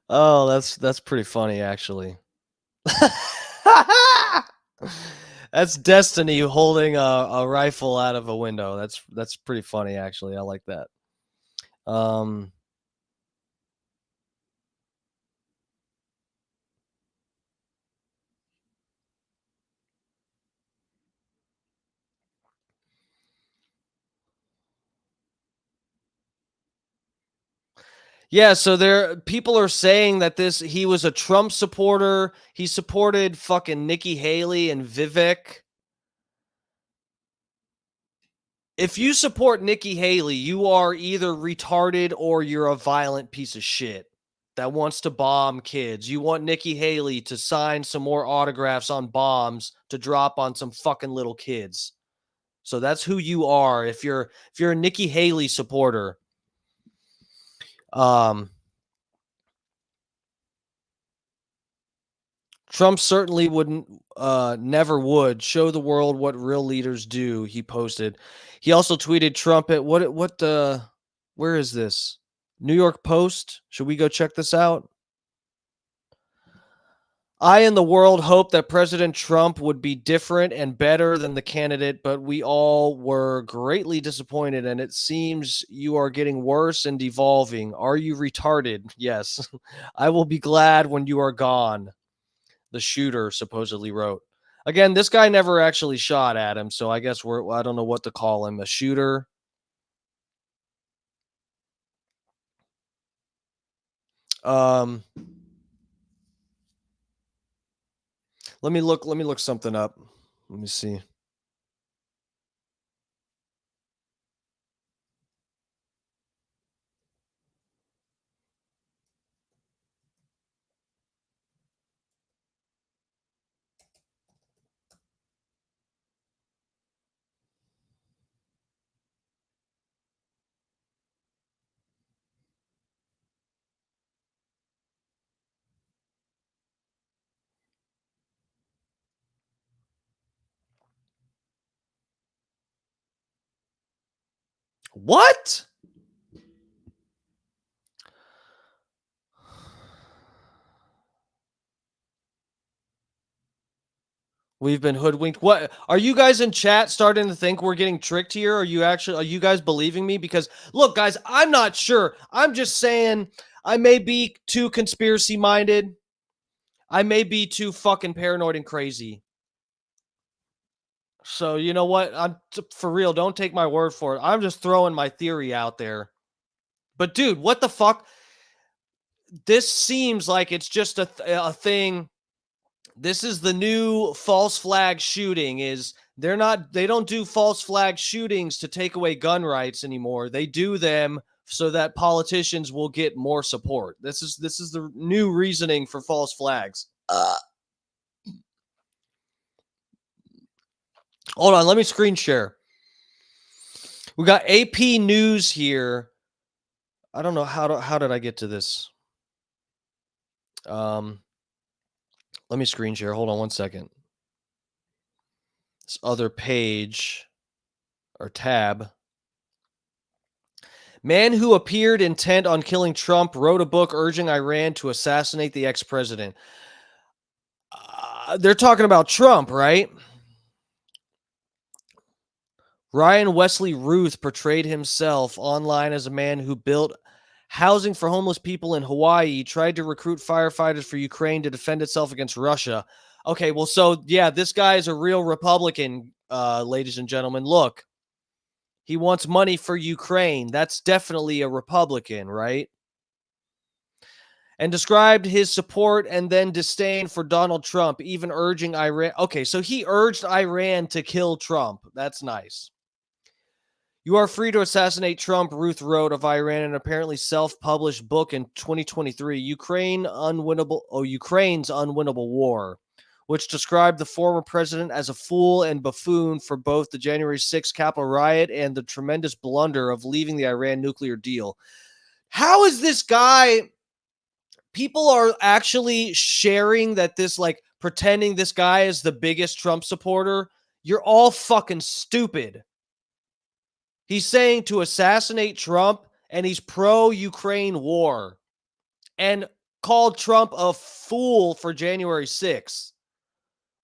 Oh, that's pretty funny, actually. That's Destiny holding a rifle out of a window. That's pretty funny, actually. I like that. Yeah, so people are saying that he was a Trump supporter. He supported fucking Nikki Haley and Vivek. If you support Nikki Haley, you are either retarded or you're a violent piece of shit that wants to bomb kids. You want Nikki Haley to sign some more autographs on bombs to drop on some fucking little kids. So that's who you are if you're a Nikki Haley supporter. Trump certainly wouldn't, never would show the world what real leaders do. He posted. He also tweeted Trump at where is this? New York Post. Should we go check this out? I and the world hoped that President Trump would be different and better than the candidate, but we all were greatly disappointed, and it seems you are getting worse and devolving. Are you retarded? Yes. I will be glad when you are gone, the shooter supposedly wrote. Again, this guy never actually shot at him, so I guess I don't know what to call him, a shooter. Let me look something up. Let me see. What? We've been hoodwinked. What are you guys in chat starting to think we're getting tricked here? Are you guys believing me? Because look, guys, I'm not sure. I'm just saying I may be too conspiracy minded. I may be too fucking paranoid and crazy. So you know what? For real. Don't take my word for it. I'm just throwing my theory out there. But dude, what the fuck? This seems like it's just a thing. This is the new false flag shooting. They don't do false flag shootings to take away gun rights anymore. They do them so that politicians will get more support. This is the new reasoning for false flags. Hold on, let me screen share. We got AP News here. I don't know how did I get to this? Let me screen share. Hold on one second. This other page or tab. Man who appeared intent on killing Trump wrote a book urging Iran to assassinate the ex-president. They're talking about Trump, right? Ryan Wesley Ruth portrayed himself online as a man who built housing for homeless people in Hawaii, tried to recruit firefighters for Ukraine to defend itself against Russia. Okay, well, so yeah, this guy is a real Republican, ladies and gentlemen. Look, he wants money for Ukraine. That's definitely a Republican, right? And described his support and then disdain for Donald Trump, even urging Iran. Okay, so he urged Iran to kill Trump. That's nice. You are free to assassinate Trump, Ruth wrote of Iran in an apparently self-published book in 2023, Ukraine's Unwinnable War, which described the former president as a fool and buffoon for both the January 6th Capitol riot and the tremendous blunder of leaving the Iran nuclear deal. How is this guy... People are actually sharing that pretending this guy is the biggest Trump supporter. You're all fucking stupid. He's saying to assassinate Trump and he's pro-Ukraine war and called Trump a fool for January 6th.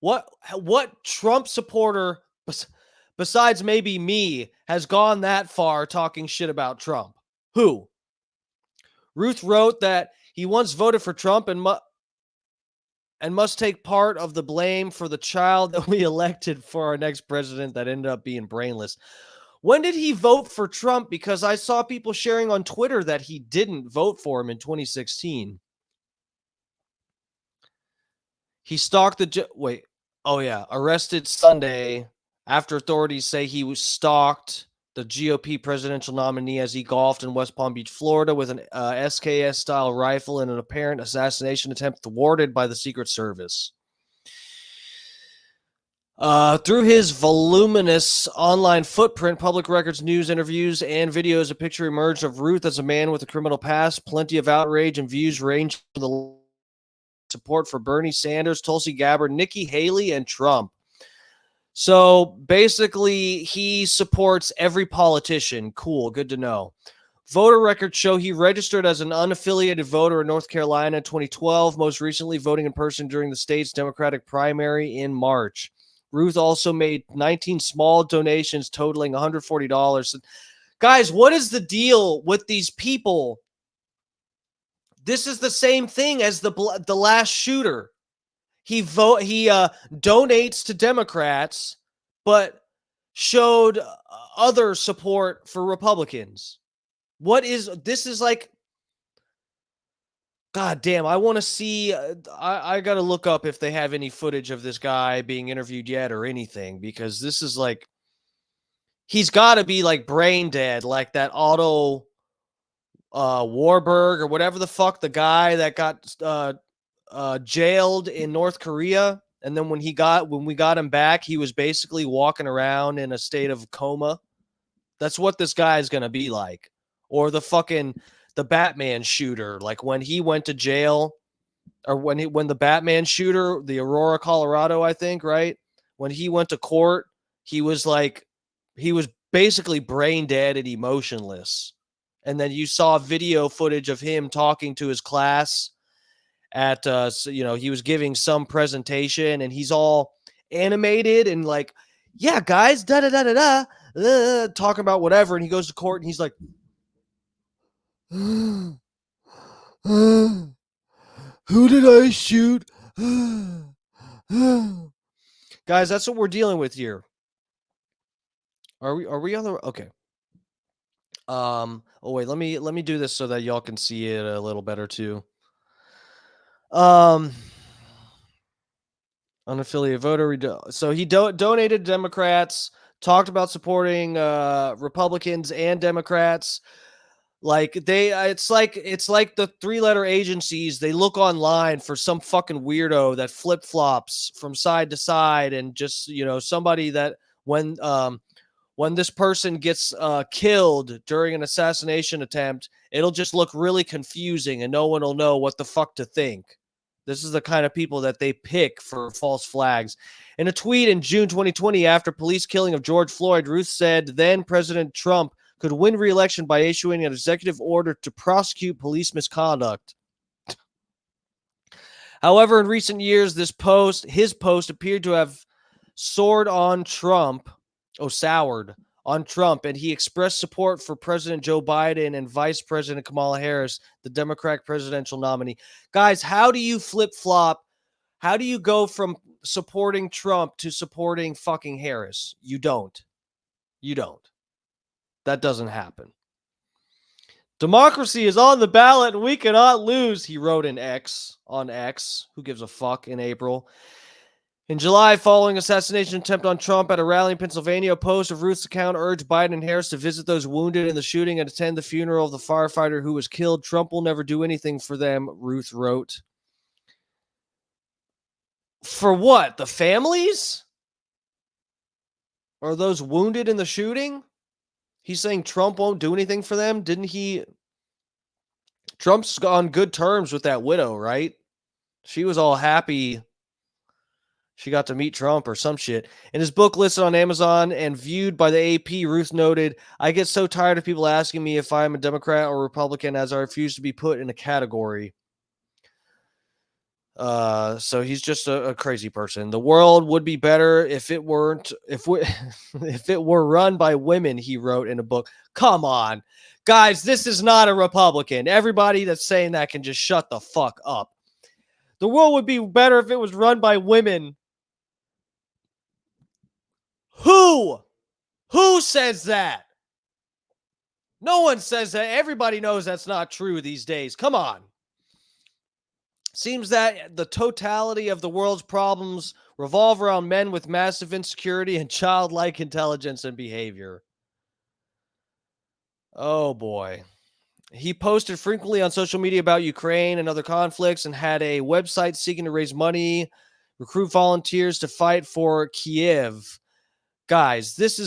What Trump supporter, besides maybe me, has gone that far talking shit about Trump? Who? Ruth wrote that he once voted for Trump and must take part of the blame for the child that we elected for our next president that ended up being brainless. When did he vote for Trump? Because I saw people sharing on Twitter that he didn't vote for him in 2016. He stalked the... arrested Sunday after authorities say he was stalked the GOP presidential nominee as he golfed in West Palm Beach, Florida with an SKS-style rifle in an apparent assassination attempt thwarted by the Secret Service. Through his voluminous online footprint, public records, news, interviews, and videos, a picture emerged of Ruth as a man with a criminal past. Plenty of outrage and views range from the support for Bernie Sanders, Tulsi Gabbard, Nikki Haley, and Trump. So basically, he supports every politician. Cool, good to know. Voter records show he registered as an unaffiliated voter in North Carolina in 2012, most recently voting in person during the state's Democratic primary in March. Ruth also made 19 small donations totaling $140. Guys, what is the deal with these people? This is the same thing as the last shooter. He donates to Democrats, but showed other support for Republicans. This is like, God damn, I want to see, I got to look up if they have any footage of this guy being interviewed yet or anything, because this is like, he's got to be like brain dead, like that Otto Warburg or whatever the fuck, the guy that got jailed in North Korea, and then when we got him back, he was basically walking around in a state of coma. That's what this guy is gonna be like. Or the Batman shooter, like when he went to jail, or when the Batman shooter, the Aurora, Colorado, I think, right? When he went to court, he was basically brain dead and emotionless. And then you saw video footage of him talking to his class at, he was giving some presentation, and he's all animated and like, yeah, guys, talking about whatever. And he goes to court and he's like, who did I shoot? Guys, that's what we're dealing with here. Are we on the okay? Wait, let me do this so that y'all can see it a little better too. Unaffiliated voter. So he donated to Democrats, talked about supporting Republicans and Democrats. Like it's like the 3-letter agencies. They look online for some fucking weirdo that flip-flops from side to side, and just, somebody that when this person gets killed during an assassination attempt, it'll just look really confusing and no one will know what the fuck to think. This is the kind of people that they pick for false flags. In a tweet in June 2020, after police killing of George Floyd, Ruth said then President Trump could win re-election by issuing an executive order to prosecute police misconduct. However, in recent years, his post appeared to have soured on Trump, and he expressed support for President Joe Biden and Vice President Kamala Harris, the Democratic presidential nominee. Guys, how do you flip-flop? How do you go from supporting Trump to supporting fucking Harris? You don't. That doesn't happen. Democracy is on the ballot and we cannot lose, he wrote on X. Who gives a fuck, in April. In July, following assassination attempt on Trump at a rally in Pennsylvania, a post of Ruth's account urged Biden and Harris to visit those wounded in the shooting and attend the funeral of the firefighter who was killed. Trump will never do anything for them, Ruth wrote. For what? The families? Or those wounded in the shooting? He's saying Trump won't do anything for them? Didn't he? Trump's on good terms with that widow, right? She was all happy. She got to meet Trump or some shit. In his book listed on Amazon and viewed by the AP, Ruth noted, I get so tired of people asking me if I am a Democrat or Republican as I refuse to be put in a category. So he's just a crazy person. The world would be better if it weren't, if it were run by women, he wrote in a book. Come on, guys, this is not a Republican. Everybody that's saying that can just shut the fuck up. The world would be better if it was run by women. Who says that? No one says that. Everybody knows that's not true these days. Come on. Seems that the totality of the world's problems revolve around men with massive insecurity and childlike intelligence and behavior. Oh boy. He posted frequently on social media about Ukraine and other conflicts and had a website seeking to raise money, recruit volunteers to fight for Kiev. Guys, this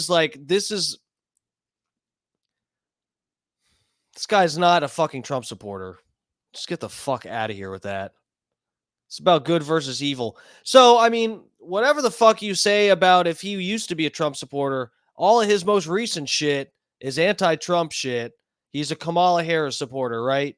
guy's not a fucking Trump supporter. Just get the fuck out of here with that. It's about good versus evil. So, I mean, whatever the fuck you say about if he used to be a Trump supporter, all of his most recent shit is anti-Trump shit. He's a Kamala Harris supporter, right?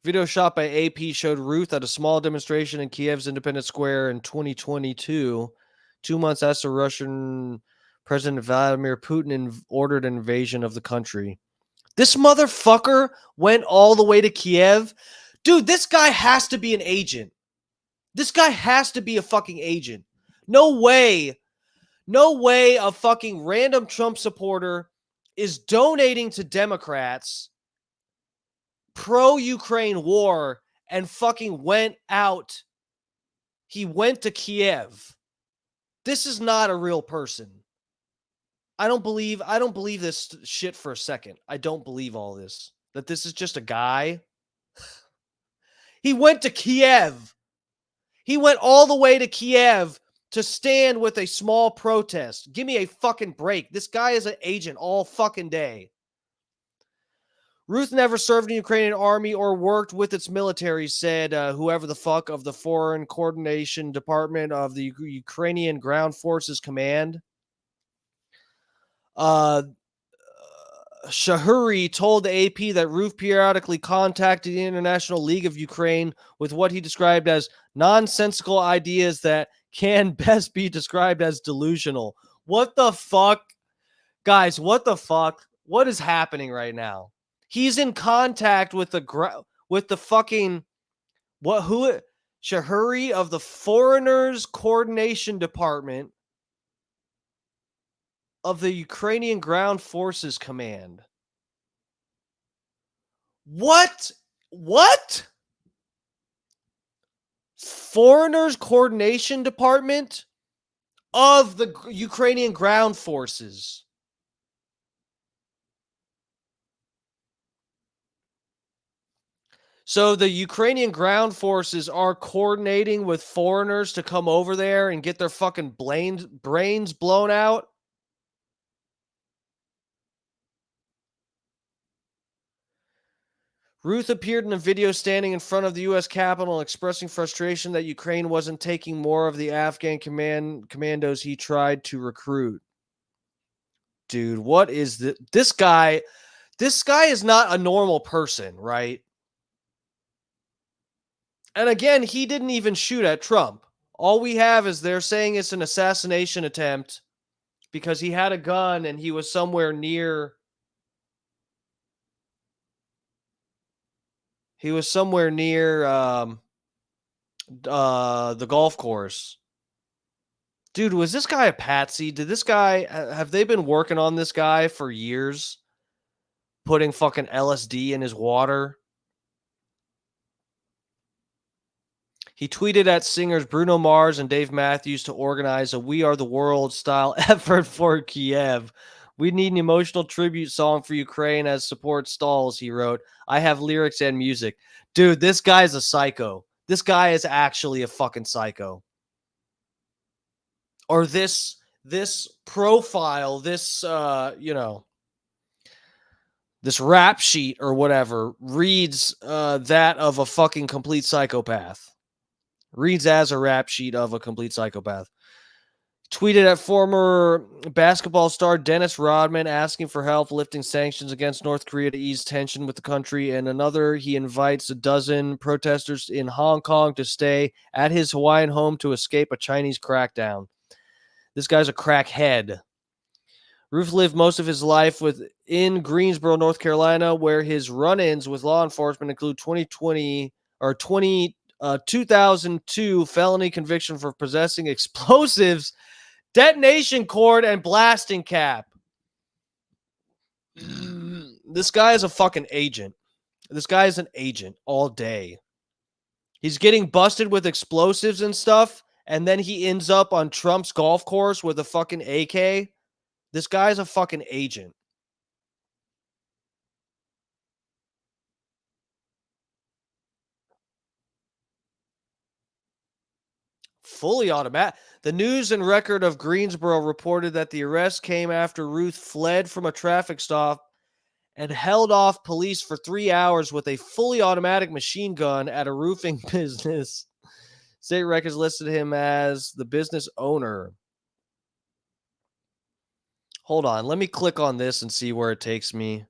Video shot by AP showed Ruth at a small demonstration in Kiev's Independence Square in 2022, 2 months after Russian President Vladimir Putin ordered an invasion of the country. This motherfucker went all the way to Kiev. Dude, this guy has to be an agent. This guy has to be a fucking agent. No way a fucking random Trump supporter is donating to Democrats pro-Ukraine war and fucking went out. He went to Kiev. This is not a real person. I don't believe this shit for a second. I don't believe all this. That this is just a guy. He went to Kiev. He went all the way to Kiev to stand with a small protest. Give me a fucking break. This guy is an agent all fucking day. Ruth never served in the Ukrainian army or worked with its military, said whoever the fuck of the Foreign Coordination Department of the Ukrainian Ground Forces Command. Shahuri told the AP that Ruth periodically contacted the International League of Ukraine with what he described as nonsensical ideas that can best be described as delusional. What the fuck? Guys, what the fuck? What is happening right now? He's in contact with the fucking Shahuri of the Foreigners Coordination Department of the Ukrainian Ground Forces Command. What? Foreigners Coordination Department of the Ukrainian Ground Forces. So the Ukrainian ground forces are coordinating with foreigners to come over there and get their fucking brains blown out. Ruth appeared in a video standing in front of the U.S. Capitol expressing frustration that Ukraine wasn't taking more of the Afghan commandos he tried to recruit. Dude, what is this? This guy is not a normal person, right? And again, he didn't even shoot at Trump. All we have is they're saying it's an assassination attempt because he had a gun and he was somewhere near. He was somewhere near the golf course. Dude, was this guy a patsy? Have they been working on this guy for years? Putting fucking LSD in his water? He tweeted at singers Bruno Mars and Dave Matthews to organize a We Are the World style effort for Kiev. We need an emotional tribute song for Ukraine as support stalls, he wrote. I have lyrics and music. Dude, this guy's a psycho. This guy is actually a fucking psycho. Or this profile, this, This rap sheet or whatever reads that of a fucking complete psychopath. Reads as a rap sheet of a complete psychopath. Tweeted at former basketball star Dennis Rodman asking for help lifting sanctions against North Korea to ease tension with the country. And another, he invites a dozen protesters in Hong Kong to stay at his Hawaiian home to escape a Chinese crackdown. This guy's a crackhead. Ruth lived most of his life in Greensboro, North Carolina, where his run-ins with law enforcement include 2002 felony conviction for possessing explosives, detonation cord, and blasting cap. This guy is a fucking agent. This guy is an agent all day. He's getting busted with explosives and stuff, and then he ends up on Trump's golf course with a fucking AK. This guy's a fucking agent. Fully automatic. The News and Record of Greensboro reported that the arrest came after Ruth fled from a traffic stop and held off police for 3 hours with a fully automatic machine gun at a roofing business. State records listed him as the business owner. Hold on. Let me click on this and see where it takes me.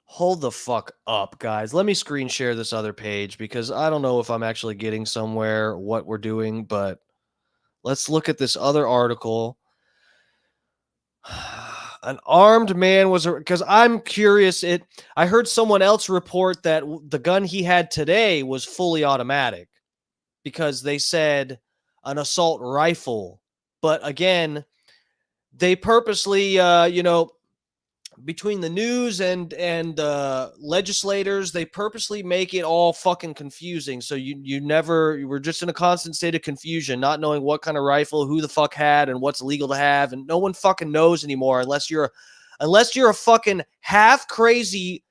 Hold the fuck up, guys. Let me screen share this other page because I don't know if I'm actually getting somewhere what we're doing, but let's look at this other article. An armed man was, because I'm curious. I heard someone else report that the gun he had today was fully automatic because they said an assault rifle. But again, they purposely, between the news and legislators, they purposely make it all fucking confusing. So you were just in a constant state of confusion, not knowing what kind of rifle, who the fuck had, and what's legal to have, and no one fucking knows anymore unless you're a fucking half crazy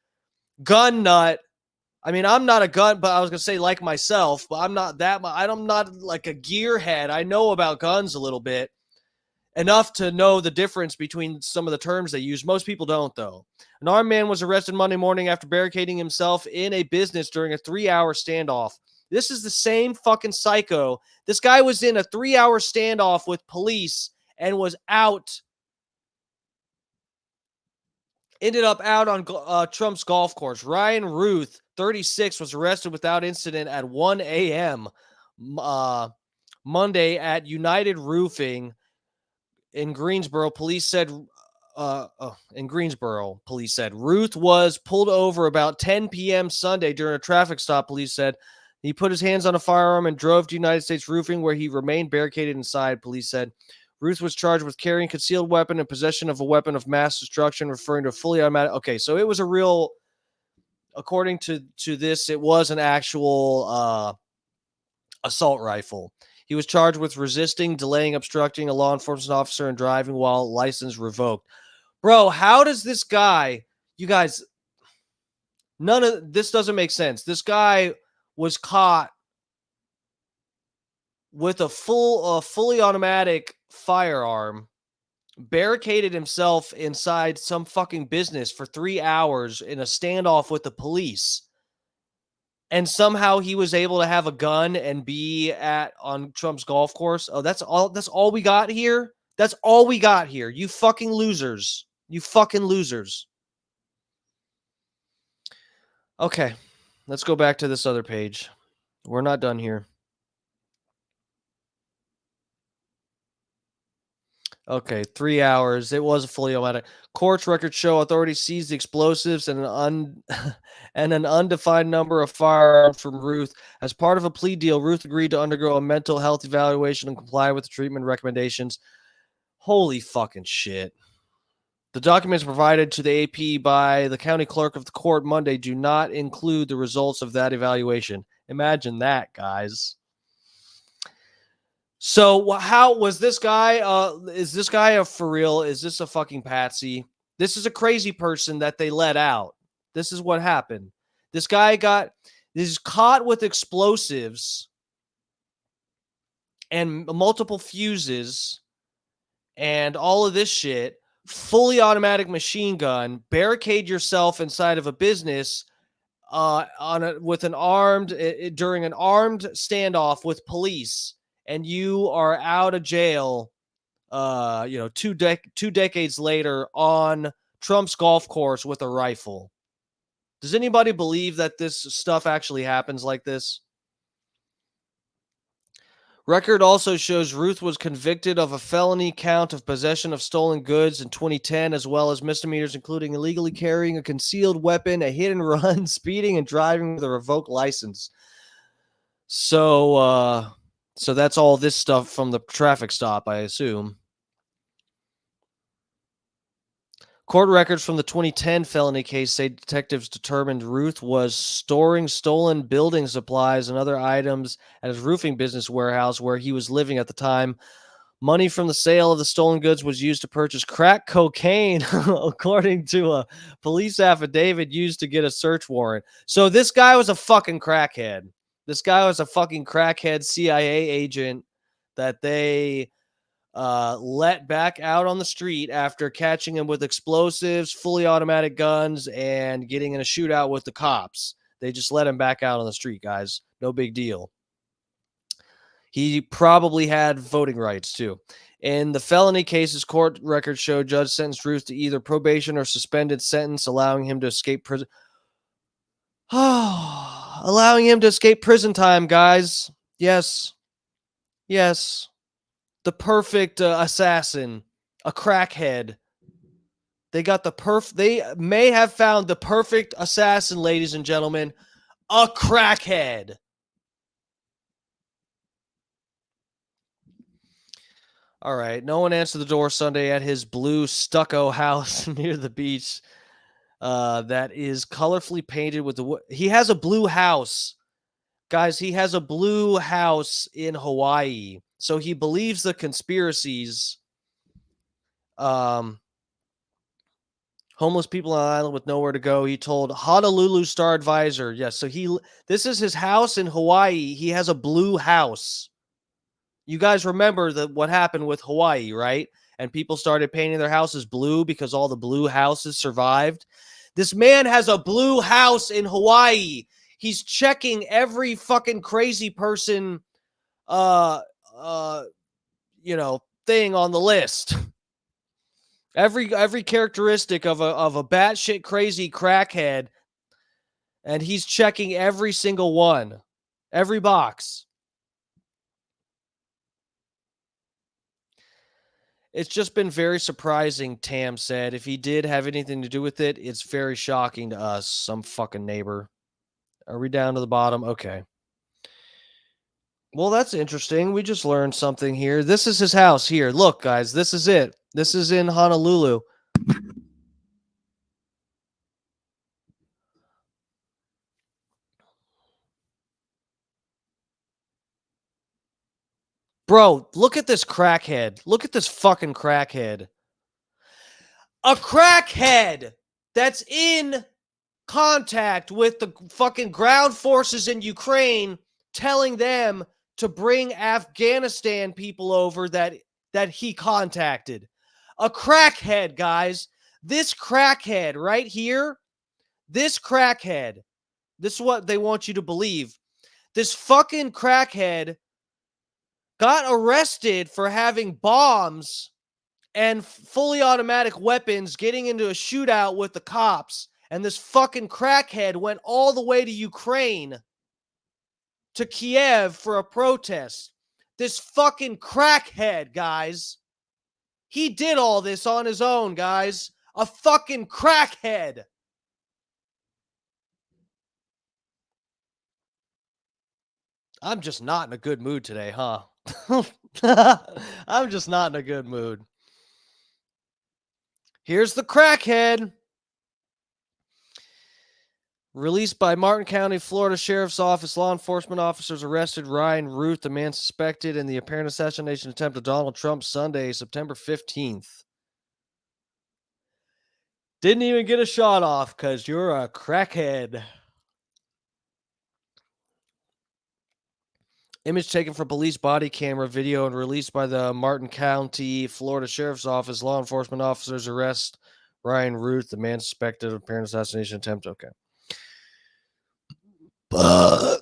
gun nut. I mean, I'm not a gun, but I was gonna say like myself, but I'm not that. I'm not like a gearhead. I know about guns a little bit. Enough to know the difference between some of the terms they use. Most people don't, though. An armed man was arrested Monday morning after barricading himself in a business during a 3-hour standoff. This is the same fucking psycho. This guy was in a 3-hour standoff with police and was out. Ended up out on Trump's golf course. Ryan Ruth, 36, was arrested without incident at 1 a.m. Monday at United Roofing. In Greensboro, police said Ruth was pulled over about 10 p.m. Sunday during a traffic stop. Police said he put his hands on a firearm and drove to United States Roofing, where he remained barricaded inside. Police said Ruth was charged with carrying a concealed weapon and possession of a weapon of mass destruction, referring to a fully automatic. Okay, so it was a real, according to this, it was an actual assault rifle. He was charged with resisting, delaying, obstructing a law enforcement officer, and driving while license revoked. Bro, how does this guy, you guys, none of this doesn't make sense. This guy was caught with a fully automatic firearm, barricaded himself inside some fucking business for 3 hours in a standoff with the police. And somehow he was able to have a gun and be on Trump's golf course. Oh, that's all we got here? That's all we got here. You fucking losers. You fucking losers. Okay. Let's go back to this other page. We're not done here. Okay, 3 hours. It was a fully automatic. Courts records show authorities seized the explosives and an undefined number of firearms from Ruth. As part of a plea deal, Ruth agreed to undergo a mental health evaluation and comply with the treatment recommendations. Holy fucking shit. The documents provided to the AP by the county clerk of the court Monday do not include the results of that evaluation. Imagine that, guys. So how was this guy? Is this guy for real? Is this a fucking patsy? This is a crazy person that they let out. This is what happened. This guy is caught with explosives and multiple fuses and all of this shit, fully automatic machine gun, barricade yourself inside of a business with an armed during an armed standoff with police, and you are out of jail 2 decades later on Trump's golf course with a rifle. Does anybody believe that this stuff actually happens like this? Record also shows Ruth was convicted of a felony count of possession of stolen goods in 2010, as well as misdemeanors including illegally carrying a concealed weapon, a hit and run, speeding, and driving with a revoked license. So that's all this stuff from the traffic stop, I assume. Court records from the 2010 felony case say detectives determined Ruth was storing stolen building supplies and other items at his roofing business warehouse where he was living at the time. Money from the sale of the stolen goods was used to purchase crack cocaine, according to a police affidavit used to get a search warrant. So this guy was a fucking crackhead. This guy was a fucking crackhead CIA agent that they let back out on the street after catching him with explosives, fully automatic guns, and getting in a shootout with the cops. They just let him back out on the street, guys. No big deal. He probably had voting rights, too. In the felony cases, court records show judge sentenced Ruth to either probation or suspended sentence, allowing him to escape prison. Allowing him to escape prison time, guys. Yes. Yes. The perfect assassin, a crackhead. They got they may have found the perfect assassin, ladies and gentlemen, a crackhead. All right. No one answered the door Sunday at his blue stucco house near the beach. That is colorfully painted with he has a blue house. Guys, he has a blue house in Hawaii. So he believes the conspiracies. Homeless people on an island with nowhere to go. He told Honolulu Star Advisor. Yes, so this is his house in Hawaii. He has a blue house. You guys remember what happened with Hawaii, right? And people started painting their houses blue because all the blue houses survived. This man has a blue house in Hawaii. He's checking every fucking crazy person thing on the list. Every characteristic of a batshit crazy crackhead, and he's checking every single one, every box. It's just been very surprising, Tam said. If he did have anything to do with it, it's very shocking to us, some fucking neighbor. Are we down to the bottom? Okay. Well, that's interesting. We just learned something here. This is his house here. Look, guys, this is it. This is in Honolulu. Bro, look at this crackhead. Look at this fucking crackhead. A crackhead that's in contact with the fucking ground forces in Ukraine, telling them to bring Afghanistan people over that he contacted. A crackhead, guys. This crackhead right here, this crackhead, this is what they want you to believe. This fucking crackhead got arrested for having bombs and fully automatic weapons, getting into a shootout with the cops. And this fucking crackhead went all the way to Ukraine, to Kiev for a protest. This fucking crackhead, guys. He did all this on his own, guys. A fucking crackhead. I'm just not in a good mood today, huh? I'm just not in a good mood. Here's the crackhead. Released by Martin County, Florida Sheriff's Office, law enforcement officers arrested Ryan Ruth, the man suspected in the apparent assassination attempt of Donald Trump Sunday, September 15th. Didn't even get a shot off because you're a crackhead. Image taken from police body camera video and released by the Martin County, Florida Sheriff's Office. Law enforcement officers arrest Ryan Ruth, the man suspected of apparent assassination attempt. Okay.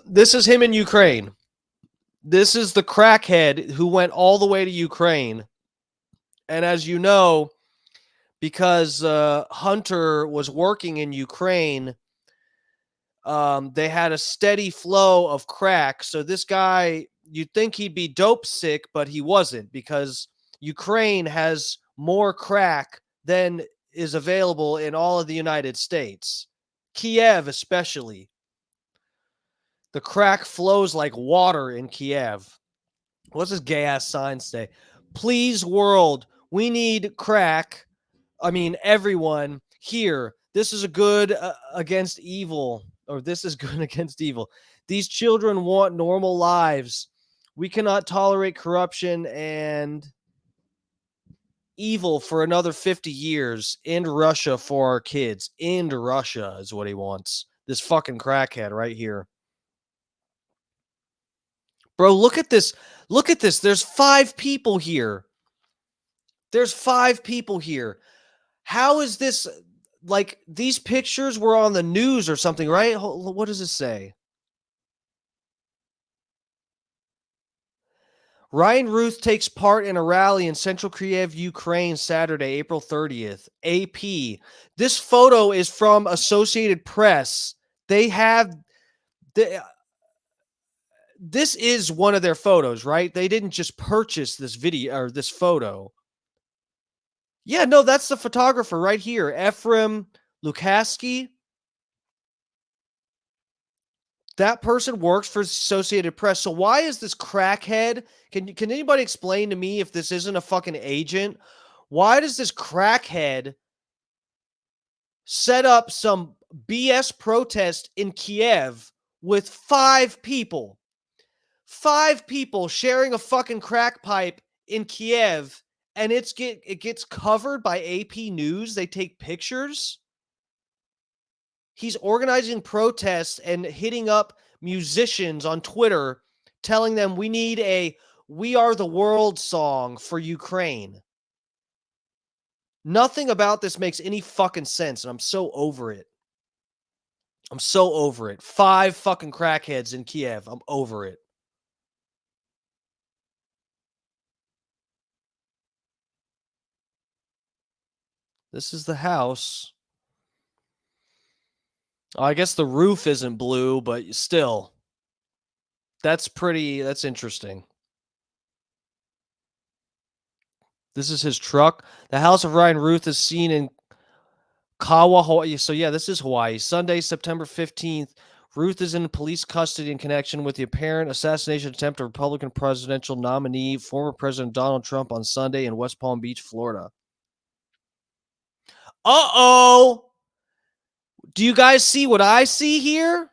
This is him in Ukraine. This is the crackhead who went all the way to Ukraine. And as you know, because Hunter was working in Ukraine, they had a steady flow of crack. So this guy, you'd think he'd be dope sick, but he wasn't, because Ukraine has more crack than is available in all of the United States. Kiev especially. The crack flows like water in Kiev. What's this gay ass sign say? Please, world, we need crack. I mean, everyone here. This is a good against evil, or this is good against evil. These children want normal lives. We cannot tolerate corruption and evil for another 50 years. End Russia for our kids. End Russia is what he wants. This fucking crackhead right here. Bro, look at this. Look at this. There's 5 people here. There's 5 people here. How is this? Like, these pictures were on the news or something, right? What does it say? Ryan Ruth takes part in a rally in central Kiev, Ukraine, Saturday, April 30th. AP. This photo is from Associated Press. They have... This is one of their photos, right? They didn't just purchase this video or this photo. Yeah, no, that's the photographer right here, Ephraim Lukaski. That person works for Associated Press. So why is this crackhead? Can anybody explain to me if this isn't a fucking agent? Why does this crackhead set up some BS protest in Kiev with 5 people? 5 people sharing a fucking crack pipe in Kiev, and it gets covered by AP News. They take pictures. He's organizing protests and hitting up musicians on Twitter, telling them we need a "We Are the World" song for Ukraine. Nothing about this makes any fucking sense, and I'm so over it. I'm so over it. 5 fucking crackheads in Kiev. I'm over it. This is the house. Oh, I guess the roof isn't blue, but still. That's interesting. This is his truck. The house of Ryan Ruth is seen in Kawa, Hawaii. So yeah, this is Hawaii. Sunday, September 15th. Ruth is in police custody in connection with the apparent assassination attempt of Republican presidential nominee, former President Donald Trump, on Sunday in West Palm Beach, Florida. Uh-oh. Do you guys see what I see here?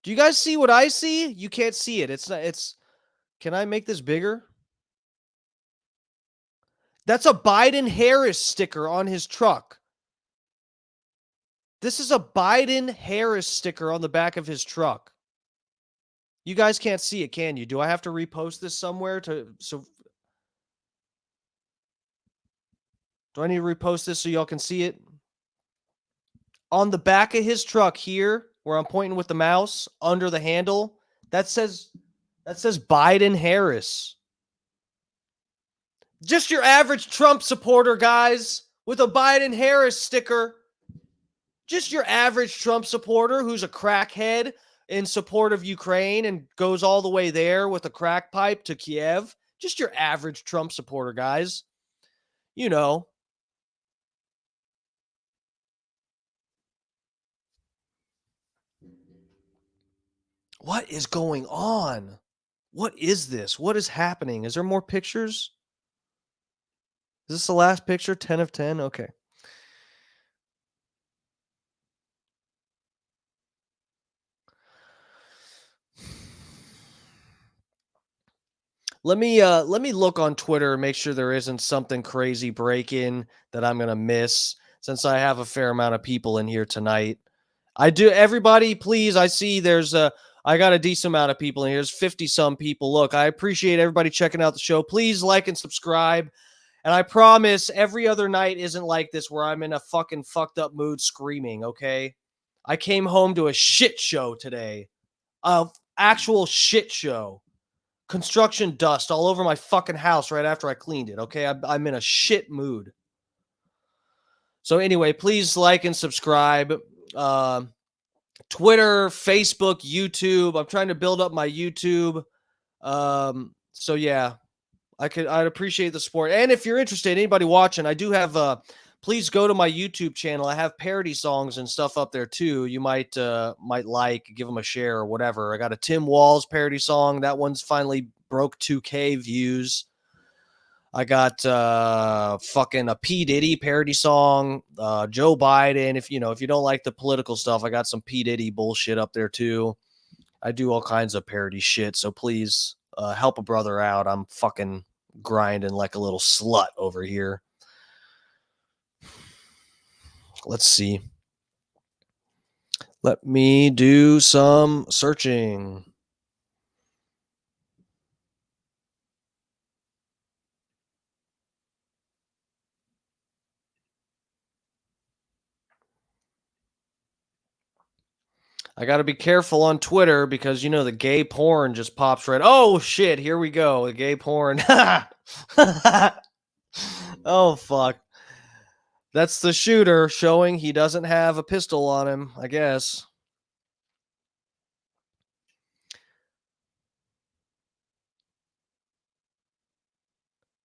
Do you guys see what I see? You can't see it. Can I make this bigger? That's a Biden-Harris sticker on his truck. This is a Biden-Harris sticker on the back of his truck. You guys can't see it, can you? Do I have to repost this somewhere do I need to repost this so y'all can see it? On the back of his truck here, where I'm pointing with the mouse, under the handle, that says Biden-Harris. Just your average Trump supporter, guys, with a Biden-Harris sticker. Just your average Trump supporter who's a crackhead in support of Ukraine and goes all the way there with a crack pipe to Kiev. Just your average Trump supporter, guys. You know. What is going on? What is this? What is happening? Is there more pictures? Is this the last picture? 10 of 10? Okay. Let me look on Twitter and make sure there isn't something crazy breaking that I'm going to miss, since I have a fair amount of people in here tonight. I do. Everybody, please. I see there's I got a decent amount of people in here. There's 50-some people. Look, I appreciate everybody checking out the show. Please like and subscribe. And I promise every other night isn't like this where I'm in a fucking fucked up mood screaming, okay? I came home to a shit show today. A actual shit show. Construction dust all over my fucking house right after I cleaned it, okay? I'm in a shit mood. So anyway, please like and subscribe. Twitter, Facebook, YouTube. I'm trying to build up my YouTube. So yeah, I'd appreciate the support. And if you're interested, anybody watching, I do have please go to my YouTube channel. I have parody songs and stuff up there too. You might like, give them a share or whatever. I got a Tim Walz parody song. That one's finally broke 2K views. I got fucking a P. Diddy parody song, Joe Biden. If you don't like the political stuff, I got some P. Diddy bullshit up there too. I do all kinds of parody shit, so please help a brother out. I'm fucking grinding like a little slut over here. Let's see. Let me do some searching. I got to be careful on Twitter because, the gay porn just pops right. Oh, shit. Here we go. The gay porn. Oh, fuck. That's the shooter showing he doesn't have a pistol on him, I guess.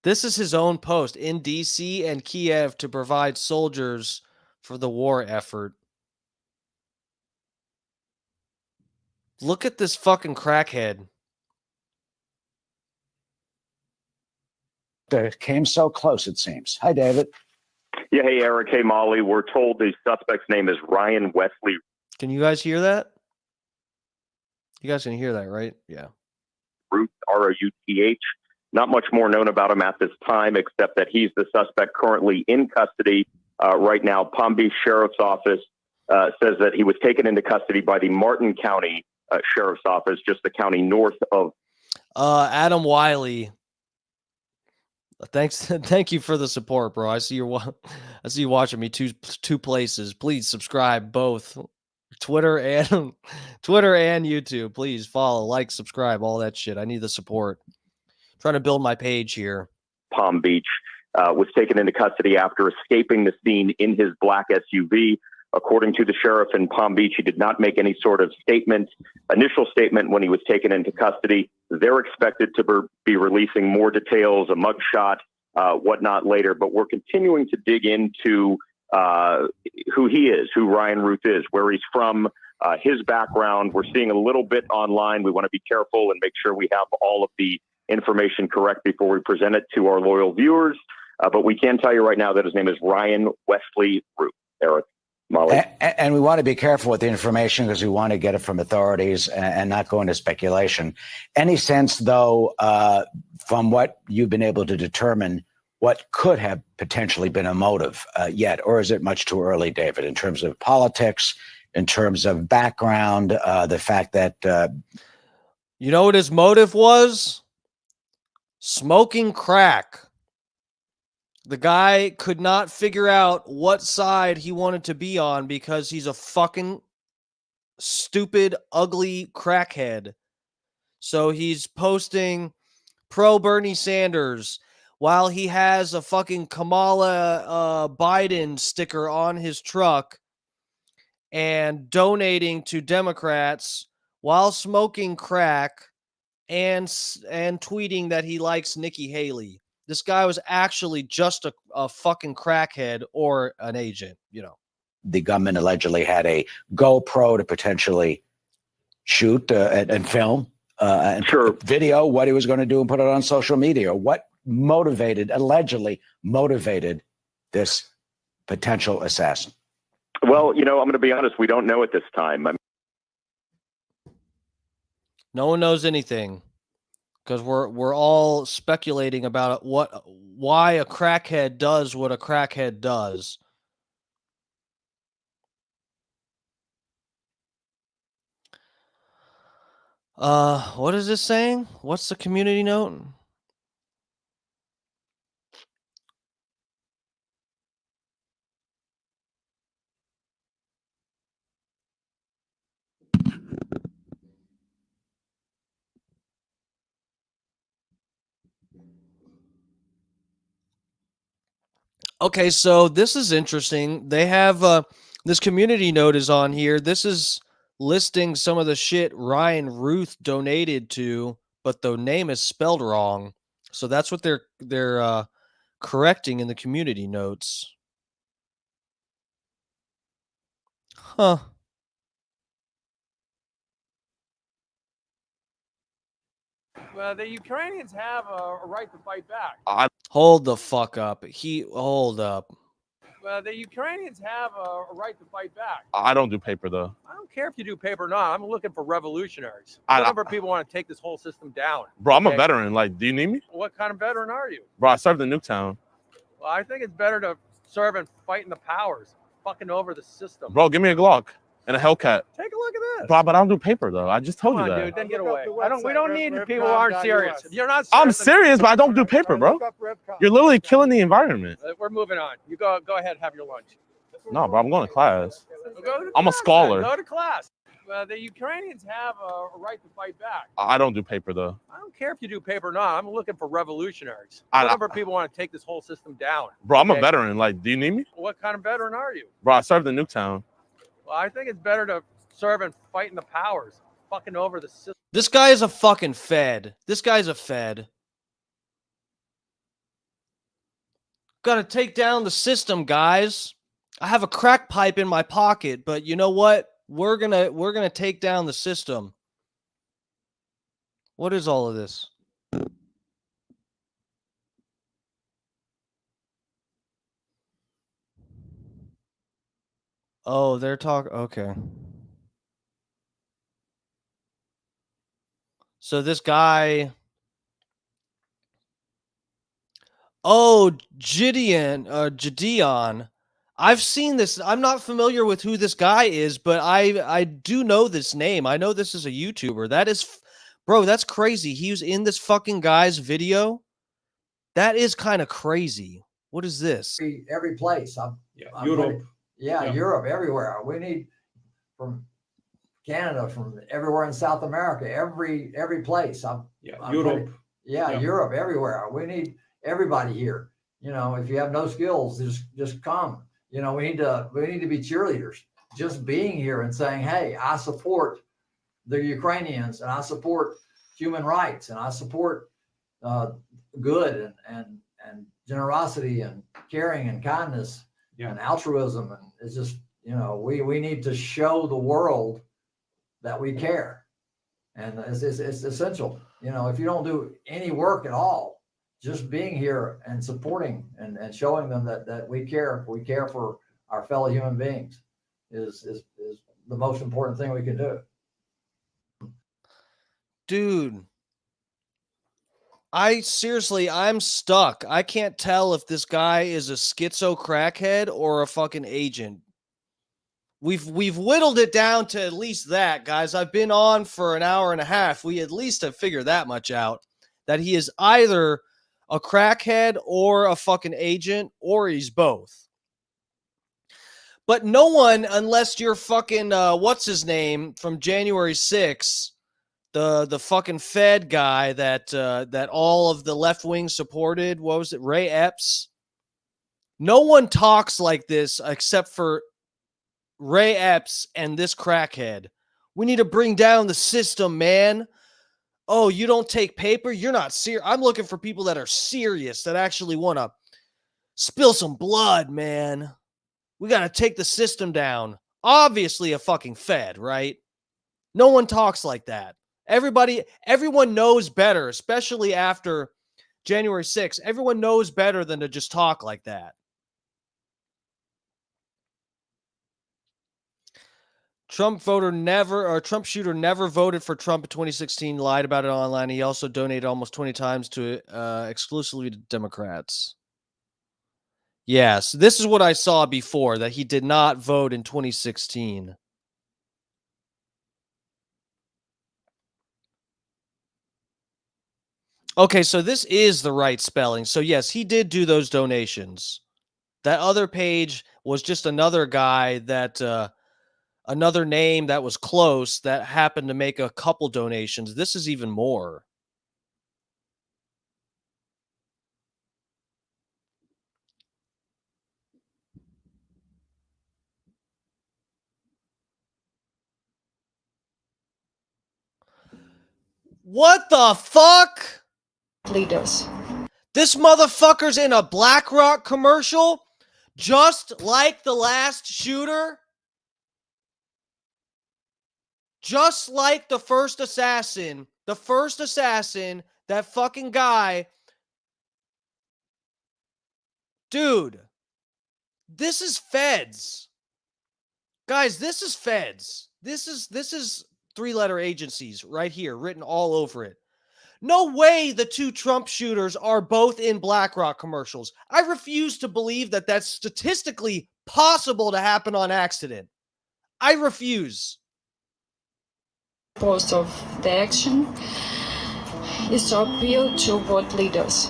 This is his own post in DC and Kiev to provide soldiers for the war effort. Look at this fucking crackhead. They came so close, it seems. Hi, David. Yeah, hey, Eric. Hey, Molly. We're told the suspect's name is Ryan Wesley. Can you guys hear that? You guys can hear that, right? Yeah. Ruth, R-O-U-T-H. Not much more known about him at this time, except that he's the suspect currently in custody right now. Palm Beach Sheriff's Office says that he was taken into custody by the Martin County Sheriff's Office, just the county north of. Adam Wiley. Thank you for the support, bro. I see you watching me two places. Please subscribe both Twitter and YouTube. Please follow, like, subscribe, all that shit. I need the support. I'm trying to build my page here. Palm Beach was taken into custody after escaping the scene in his black SUV. According to the sheriff in Palm Beach, he did not make any sort of initial statement when he was taken into custody. They're expected to be releasing more details, a mugshot, whatnot later. But we're continuing to dig into who he is, who Ryan Ruth is, where he's from, his background. We're seeing a little bit online. We want to be careful and make sure we have all of the information correct before we present it to our loyal viewers. But we can tell you right now that his name is Ryan Wesley Ruth. Eric. Molly. And we want to be careful with the information because we want to get it from authorities and not go into speculation. Any sense, though, from what you've been able to determine, what could have potentially been a motive yet? Or is it much too early, David, in terms of politics, in terms of background, the fact that... You know what his motive was? Smoking crack. The guy could not figure out what side he wanted to be on because he's a fucking stupid, ugly crackhead. So he's posting pro Bernie Sanders while he has a fucking Kamala Biden sticker on his truck and donating to Democrats while smoking crack and tweeting that he likes Nikki Haley. This guy was actually just a fucking crackhead or an agent, The gunman allegedly had a GoPro to potentially shoot and film and video what he was going to do and put it on social media. What allegedly motivated this potential assassin? Well, I'm going to be honest. We don't know at this time. No one knows anything. Because we're all speculating about why a crackhead does what a crackhead does. What is this saying? What's the community note? Okay, so this is interesting. They have this community note is on here. This is listing some of the shit Ryan Ruth donated to, but the name is spelled wrong. So that's what they're correcting in the community notes. Huh. The Ukrainians have a right to fight back. Hold the fuck up. Hold up. The Ukrainians have a right to fight back. I don't do paper though. I don't care if you do paper or not. I'm looking for revolutionaries. I- I'm looking for people who want to take this whole system down. Bro, I'm a Okay? veteran. Like, do you need me? What kind of veteran are you? Bro, I served in Nuketown. Well, I think it's better to serve and fight in the powers, fucking over the system. Bro, give me a Glock and a Hellcat. Take a look at this. Bro, but I don't do paper though. I just told Come you on, that. dude, then get away. Look up the We don't website, need Revcom.us. people who aren't serious. If you're not serious, I'm then- serious, but I don't do paper, bro. Look up Revcom. You're literally killing the environment. We're moving on. You go ahead, have your lunch. No, bro, I'm going to class. Go to I'm a class, scholar. then. Go to class. The Ukrainians have a right to fight back. I don't do paper though. I don't care if you do paper or not. I'm looking for revolutionaries. I- I'm looking for people who want to take this whole system down. Bro, I'm a Okay? veteran. Like, do you need me? What kind of veteran are you? Bro, I served in Nuketown. Well, I think it's better to serve and fight in the powers, fucking over the system. This guy is a fucking fed. This guy's a fed. Gotta take down the system, guys. I have a crack pipe in my pocket, but you know what? We're gonna take down the system. What is all of this? Oh, they're talking. Okay. So this guy. Oh, Gideon. I've seen this. I'm not familiar with who this guy is, but I do know this name. I know this is a YouTuber. That is, bro, that's crazy. He was in this fucking guy's video. That is kind of crazy. What is this? Every place. I'm Europe. ready- Yeah, Yeah. Europe, everywhere. We need from Canada, from everywhere in South America, every place. I'm Europe. ready- Yeah, Yeah. Europe, everywhere. We need everybody here. You know, if you have no skills, just come. You know, we need to be cheerleaders. Just being here and saying, "Hey, I support the Ukrainians, and I support human rights, and I support good and generosity and caring and kindness Yeah. and altruism." And it's just, you know, we need to show the world that we care, and it's essential. You know, if you don't do any work at all, just being here and supporting and showing them that we care for our fellow human beings is the most important thing we can do. Dude, I'm stuck. I can't tell if this guy is a schizo crackhead or a fucking agent. We've whittled it down to at least that, guys. I've been on for an hour and a half. We at least have figured that much out, that he is either a crackhead or a fucking agent, or he's both. But no one, unless you're fucking what's his name from January 6th, the fucking Fed guy that all of the left wing supported. What was it, Ray Epps? No one talks like this except for Ray Epps and this crackhead. We need to bring down the system, man. Oh, you don't take paper? You're not serious. I'm looking for people that are serious, that actually want to spill some blood, man. We got to take the system down. Obviously a fucking Fed, right? No one talks like that. Everyone knows better, especially after January 6th. Everyone knows better than to just talk like that. Trump shooter never voted for Trump in 2016, lied about it online. He also donated almost 20 times to exclusively to Democrats. Yes, this is what I saw before, that he did not vote in 2016. Okay, so this is the right spelling. So yes, he did do those donations. That other page was just another guy that another name that was close that happened to make a couple donations. This is even more. What the fuck? Leaders. This motherfucker's in a BlackRock commercial, just like the last shooter. Just like the first assassin. The first assassin, that fucking guy. Dude, this is feds. Guys, this is feds. This is three-letter agencies right here, written all over it. No way the two Trump shooters are both in BlackRock commercials. I refuse to believe that that's statistically possible to happen on accident. I refuse. Purpose of the action is to appeal to what leaders?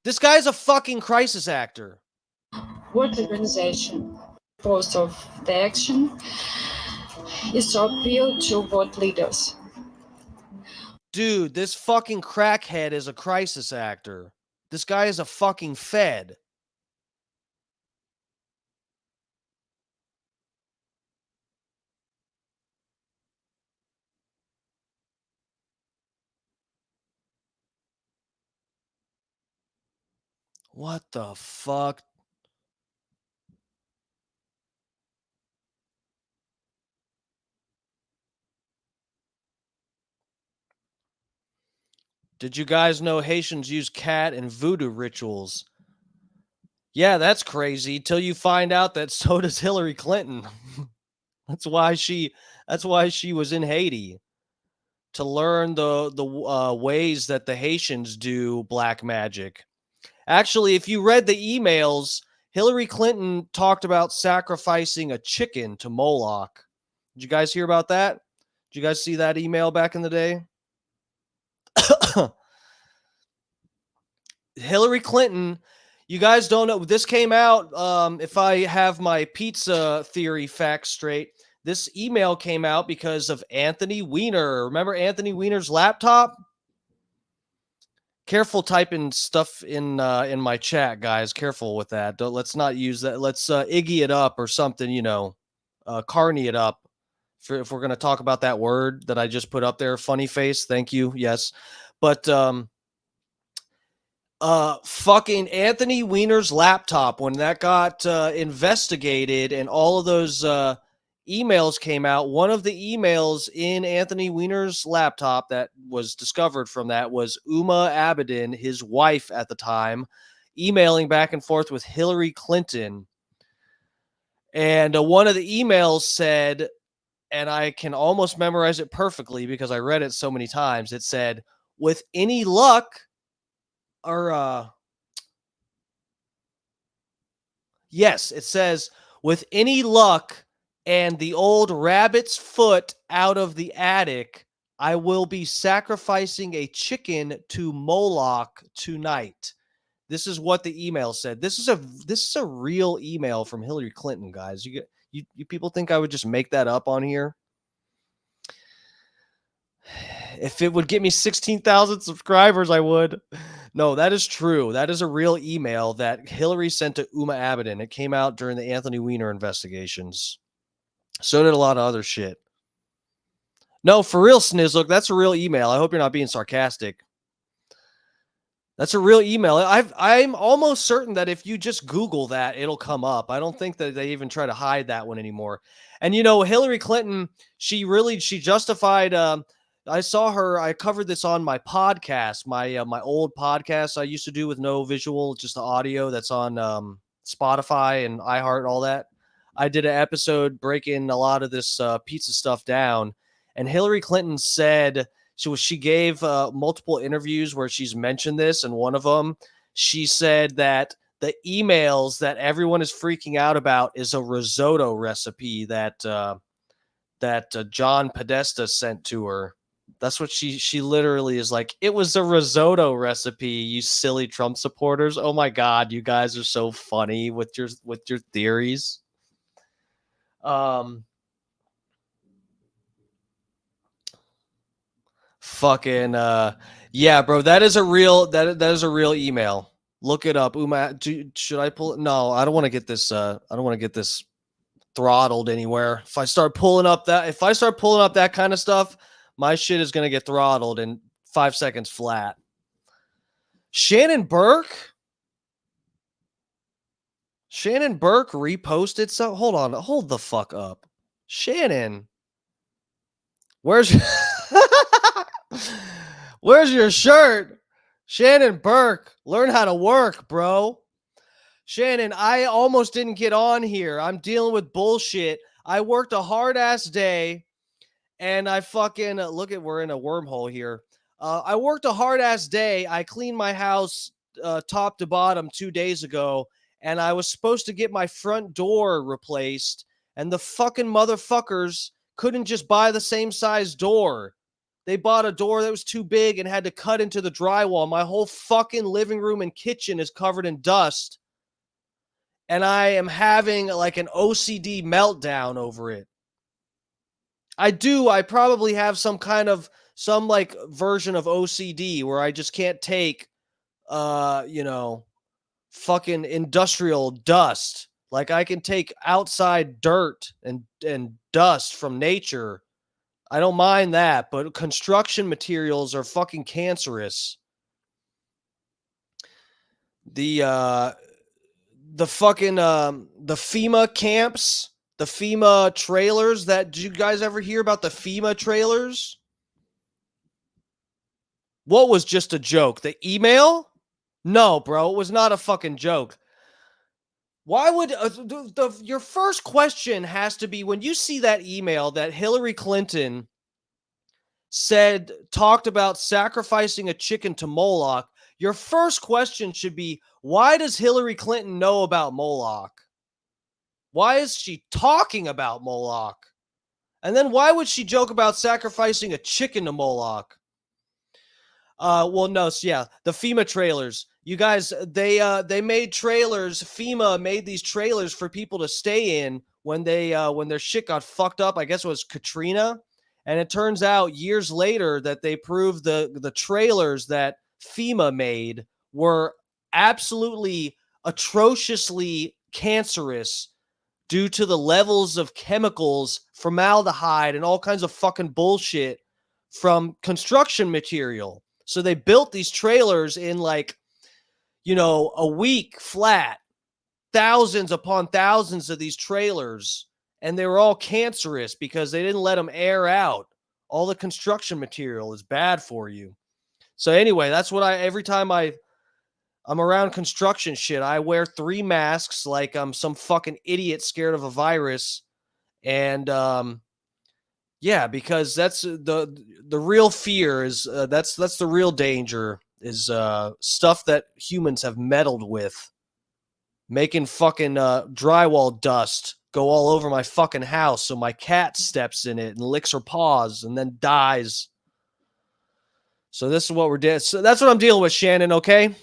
This guy's a fucking crisis actor. What organization? Purpose of the action is to appeal to what leaders? Dude, this fucking crackhead is a crisis actor. This guy is a fucking fed. What the fuck? Did you guys know Haitians use cat and voodoo rituals? Yeah, that's crazy. Till you find out that so does Hillary Clinton. That's why she was in Haiti, to learn the ways that the Haitians do black magic. Actually, if you read the emails, Hillary Clinton talked about sacrificing a chicken to Moloch. Did you guys hear about that? Did you guys see that email back in the day? Hillary Clinton, you guys don't know. This came out, if I have my pizza theory facts straight, this email came out because of Anthony Weiner. Remember Anthony Weiner's laptop? Careful typing stuff in my chat, guys. Careful with that. Let's not use that. Let's Iggy it up or something, Carney it up. If we're going to talk about that word that I just put up there, funny face. Thank you. Yes. But fucking Anthony Weiner's laptop, when that got investigated and all of those emails came out, one of the emails in Anthony Weiner's laptop that was discovered from that was Uma Abedin, his wife at the time, emailing back and forth with Hillary Clinton. And one of the emails said, and I can almost memorize it perfectly because I read it so many times, it said, with any luck, or yes, it says, with any luck and the old rabbit's foot out of the attic, I will be sacrificing a chicken to Moloch tonight. This is what the email said. This is a real email from Hillary Clinton, guys. You people think I would just make that up on here? If it would get me 16,000 subscribers, I would. No, that is true. That is a real email that Hillary sent to Uma Abedin. It came out during the Anthony Weiner investigations. So did a lot of other shit. No, for real, Snizzlook, that's a real email. I hope you're not being sarcastic. That's a real email. I'm almost certain that if you just Google that, it'll come up. I don't think that they even try to hide that one anymore. And, Hillary Clinton, she justified... I saw her. I covered this on my podcast, my old podcast I used to do with no visual, just the audio that's on Spotify and iHeart and all that. I did an episode breaking a lot of this pizza stuff down, and Hillary Clinton said she gave multiple interviews where she's mentioned this, and one of them she said that the emails that everyone is freaking out about is a risotto recipe that John Podesta sent to her. That's what she literally is like. It was a risotto recipe, you silly Trump supporters. Oh my God, you guys are so funny with your theories. Fucking yeah, bro. That is a real that is a real email. Look it up. Uma, should I pull it? No, I don't want to get this I don't want to get this throttled anywhere. If I start pulling up that kind of stuff, my shit is going to get throttled in 5 seconds flat. Shannon Burke reposted so hold on, hold the fuck up. Shannon, where's where's your shirt? Shannon Burke, learn how to work, bro. Shannon, I almost didn't get on here. I'm dealing with bullshit. I worked a hard ass day and I fucking look at, we're in a wormhole here. I worked a hard ass day. I cleaned my house top to bottom 2 days ago, and I was supposed to get my front door replaced, and the fucking motherfuckers couldn't just buy the same size door. They bought a door that was too big and had to cut into the drywall. My whole fucking living room and kitchen is covered in dust. And I am having like an OCD meltdown over it. I probably have some like version of OCD where I just can't take, fucking industrial dust. Like I can take outside dirt and dust from nature. I don't mind that, but construction materials are fucking cancerous. The fucking the FEMA camps, the FEMA trailers, did you guys ever hear about the FEMA trailers? What was just a joke? The email? No, bro, it was not a fucking joke. Why would your first question has to be when you see that email that Hillary Clinton talked about sacrificing a chicken to Moloch? Your first question should be, why does Hillary Clinton know about Moloch? Why is she talking about Moloch? And then why would she joke about sacrificing a chicken to Moloch? Well, no, so yeah, the FEMA trailers. You guys, they made trailers. FEMA made these trailers for people to stay in when their shit got fucked up. I guess it was Katrina. And it turns out years later that they proved the trailers that FEMA made were absolutely atrociously cancerous due to the levels of chemicals, formaldehyde, and all kinds of fucking bullshit from construction material. So they built these trailers in a week flat, thousands upon thousands of these trailers, and they were all cancerous because they didn't let them air out. All the construction material is bad for you. So anyway, that's what every time I'm around construction shit, I wear 3 masks like I'm some fucking idiot scared of a virus. And yeah, because that's the real fear is that's the real danger is stuff that humans have meddled with, making fucking drywall dust go all over my fucking house so my cat steps in it and licks her paws and then dies. So this is what we're doing. So that's what I'm dealing with, Shannon, okay?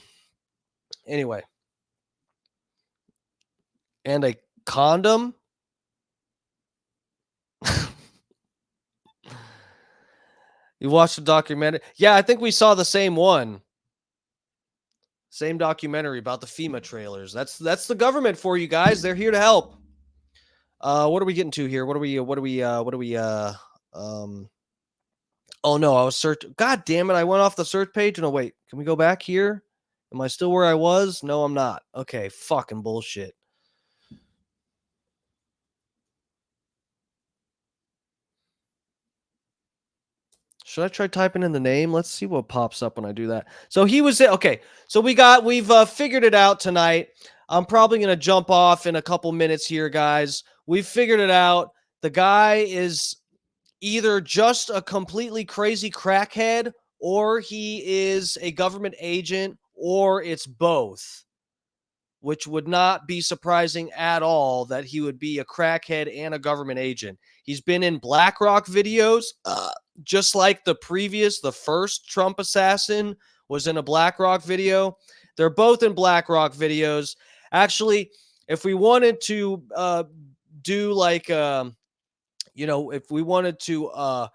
Anyway. And a condom? You watched the documentary? Yeah, I think we saw the same one. Same documentary about the FEMA trailers. That's the government for you guys. They're here to help. What are we getting to here? Oh no, I was searching. God damn it, I went off the search page. No, wait. Can we go back here? Am I still where I was? No, I'm not. Okay, fucking bullshit. Should I try typing in the name? Let's see what pops up when I do that. So he was okay. So we've figured it out tonight. I'm probably going to jump off in a couple minutes here, guys. We've figured it out. The guy is either just a completely crazy crackhead, or he is a government agent, or it's both, which would not be surprising at all that he would be a crackhead and a government agent. He's been in BlackRock videos. just like the first Trump assassin was in a BlackRock video. They're both in BlackRock videos. Actually, if we wanted to do like, if we wanted to,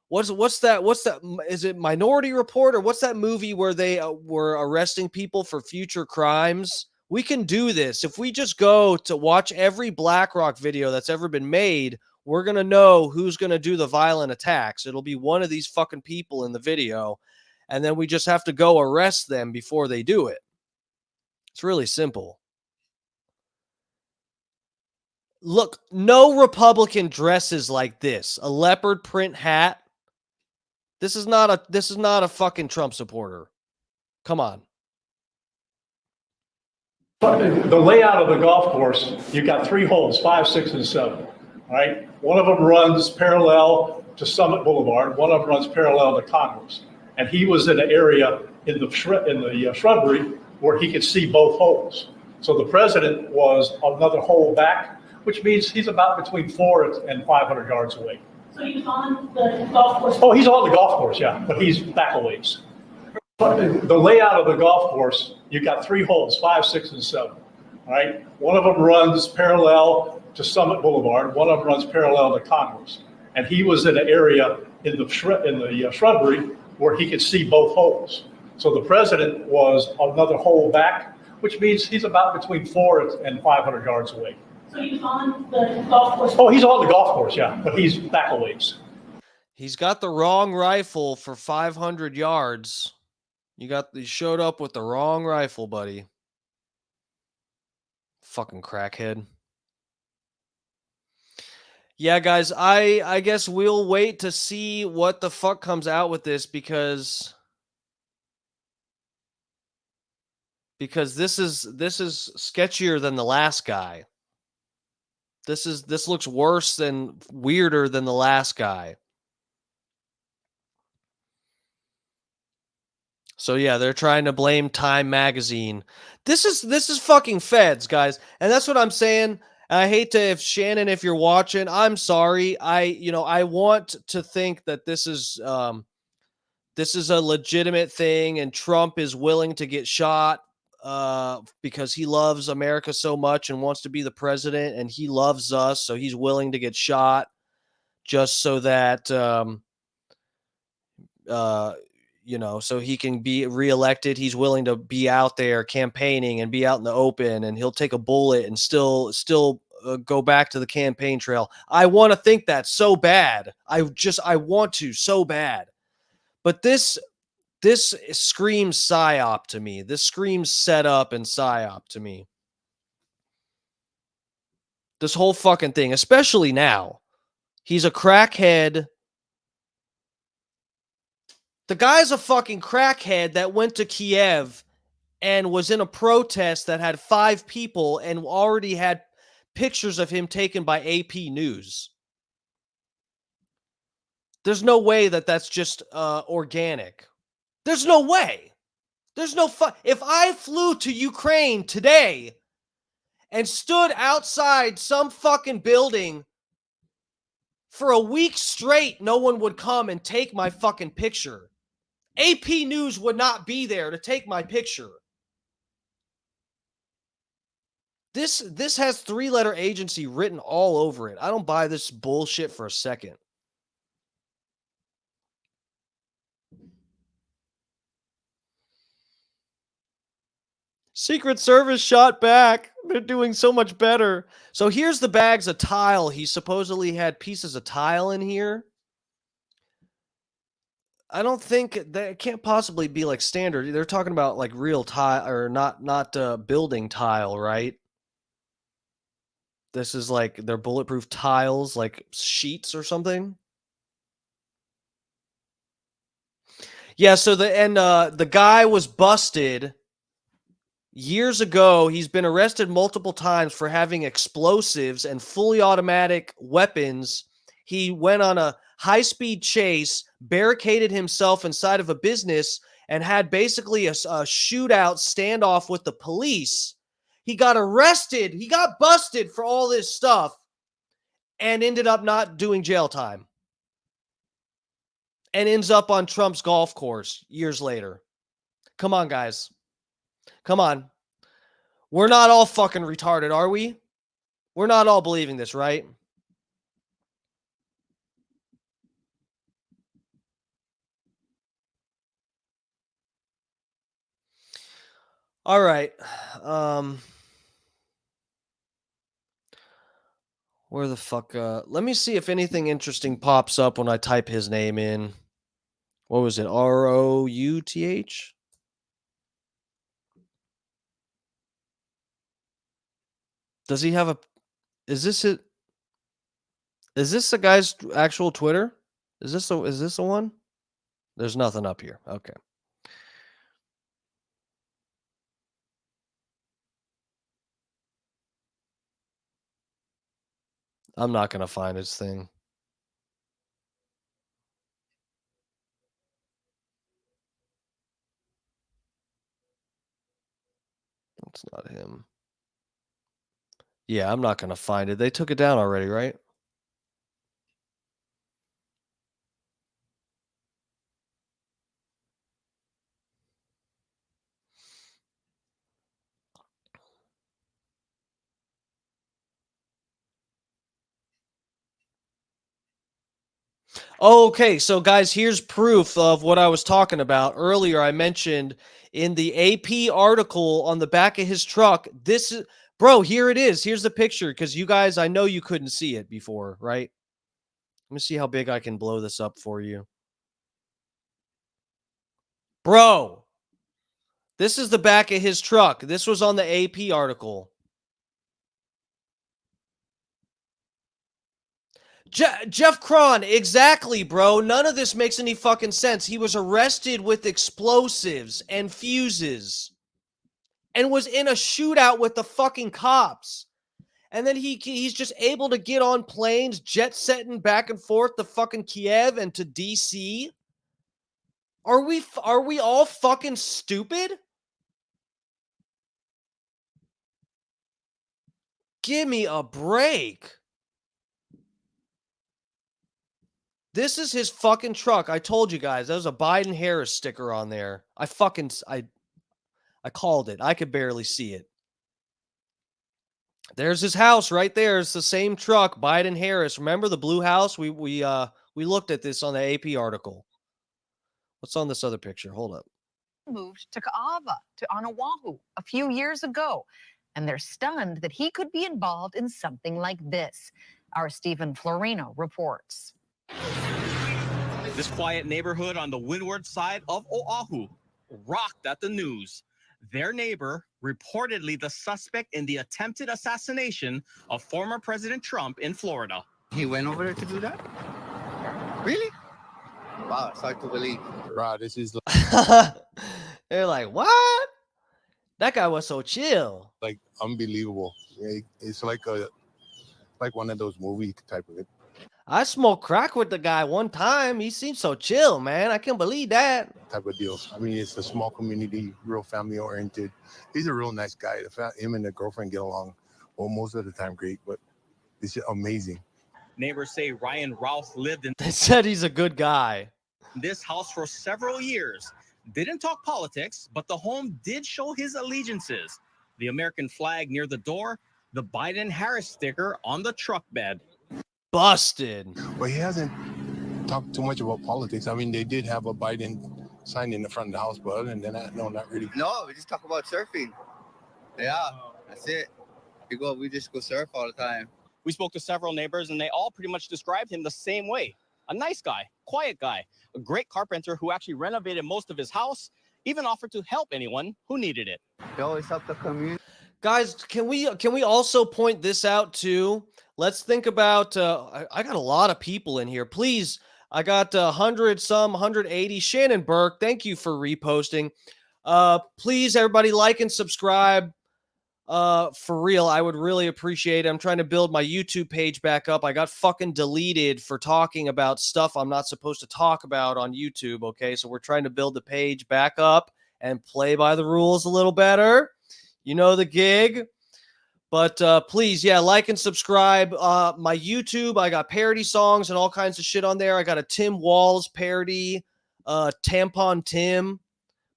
what's that? Is it Minority Report, or what's that movie where they were arresting people for future crimes? We can do this. If we just go to watch every BlackRock video that's ever been made, we're going to know who's going to do the violent attacks. It'll be one of these fucking people in the video, and then we just have to go arrest them before they do it. It's really simple. Look, no Republican dresses like this. A leopard print hat. This is not a fucking Trump supporter. Come on. The layout of the golf course, you've got 3 holes, 5, 6, and 7. All right. One of them runs parallel to Summit Boulevard. One of them runs parallel to Congress. And he was in an area in the shrubbery where he could see both holes. So the president was another hole back, which means he's about between 400 and 500 yards away. So he's on the golf course? Oh, he's on the golf course, yeah, but he's back a ways. The layout of the golf course, you've got 3 holes, 5, 6, and 7. All right. One of them runs parallel to Summit Boulevard. One of them runs parallel to Congress. And he was in an area in the shrubbery where he could see both holes. So the president was another hole back, which means he's about between 400 and 500 yards away. So he's on the golf course? Oh, he's on the golf course, yeah, but he's back a ways. He's got the wrong rifle for 500 you showed up with the wrong rifle, buddy. Fucking crackhead. Yeah, guys, I guess we'll wait to see what the fuck comes out with this, because this is sketchier than the last guy. This looks worse and weirder than the last guy. So yeah, they're trying to blame Time Magazine. This is fucking feds, guys. And that's what I'm saying. I hate to, if Shannon, if you're watching, I'm sorry. I want to think that this is a legitimate thing, and Trump is willing to get shot because he loves America so much and wants to be the president, and he loves us, so he's willing to get shot just so that so he can be reelected. He's willing to be out there campaigning and be out in the open, and he'll take a bullet and still go back to the campaign trail. I want to think that so bad. I want to so bad. But this screams psyop to me. This screams setup and psyop to me. This whole fucking thing, especially now. He's a crackhead. The guy's a fucking crackhead that went to Kiev and was in a protest that had 5 people and already had pictures of him taken by AP News. There's no way that that's just organic. There's no way. There's no if I flew to Ukraine today and stood outside some fucking building for a week straight, no one would come and take my fucking picture. AP News would not be there to take my picture. This has 3-letter agency written all over it. I don't buy this bullshit for a second. Secret Service shot back. They're doing so much better. So here's the bags of tile. He supposedly had pieces of tile in here. I don't think that it can't possibly be like standard. They're talking about like real tile, or not building tile, right? This is like their bulletproof tiles, like sheets or something. Yeah, so the guy was busted years ago. He's been arrested multiple times for having explosives and fully automatic weapons. He went on a high-speed chase, barricaded himself inside of a business, and had basically a shootout standoff with the police. He got arrested. He got busted for all this stuff and ended up not doing jail time. and ends up on Trump's golf course years later. Come on, guys. Come on. We're not all fucking retarded, are we? We're not all believing this, right? All right. Where the fuck? Let me see if anything interesting pops up when I type his name in. What was it? Routh? Does he have a? Is this it? Is this the guy's actual Twitter? Is this the one? There's nothing up here. Okay. I'm not gonna find his thing. It's not him. Yeah, I'm not gonna find it. They took it down already, right? Okay, so guys, here's proof of what I was talking about earlier. I mentioned in the AP article on the back of his truck. This is, bro, here it is. Here's the picture because you guys, I know you couldn't see it before, right? Let me see how big I can blow this up for you. Bro, this is the back of his truck. This was on the AP article. Jeff Cron, exactly, bro. None of this makes any fucking sense. He was arrested with explosives and fuses and was in a shootout with the fucking cops. And then he's just able to get on planes, jet setting back and forth to fucking Kiev and to DC. Are we all fucking stupid? Give me a break. This is his fucking truck. I told you guys, there's a Biden Harris sticker on there. I called it. I could barely see it. There's his house right there. It's the same truck, Biden Harris. Remember the blue house? We looked at this on the AP article. What's on this other picture? Hold up. Moved to Kaava, on Oahu, a few years ago, and they're stunned that he could be involved in something like this. Our Stephen Florino reports. This quiet neighborhood on the windward side of Oahu rocked at the news. Their neighbor, reportedly the suspect in the attempted assassination of former President Trump in Florida. He went over there to do that? Really? Wow, it's hard to believe. Wow, this is They're like, what? That guy was so chill. Like unbelievable. It's like one of those movie type of it. I smoked crack with the guy one time. He seemed so chill, man. I can't believe that. Type of deal. I mean, it's a small community, real family oriented. He's a real nice guy. Him and the girlfriend get along, well, most of the time great, but it's amazing. Neighbors say Ryan Routh lived in They said he's a good guy. this house for several years. Didn't talk politics, but the home did show his allegiances. The American flag near the door, the Biden-Harris sticker on the truck bed. Busted. But he hasn't talked too much about politics. I mean, they did have a Biden sign in the front of the house, but other than that, no, not really. No, we just talk about surfing. Yeah, that's it. We just go surf all the time. We spoke to several neighbors, and they all pretty much described him the same way. A nice guy, quiet guy, a great carpenter who actually renovated most of his house, even offered to help anyone who needed it. They always help the community. Guys, can we also point this out too? Let's think about, I got a lot of people in here. Please, I got 180. Shannon Burke, thank you for reposting. Please, everybody, like and subscribe. For real, I would really appreciate it. I'm trying to build my YouTube page back up. I got fucking deleted for talking about stuff I'm not supposed to talk about on YouTube, okay? So we're trying to build the page back up and play by the rules a little better. You know the gig. But please, yeah, like and subscribe. My YouTube, I got parody songs and all kinds of shit on there. I got a Tim Walls parody, Tampon Tim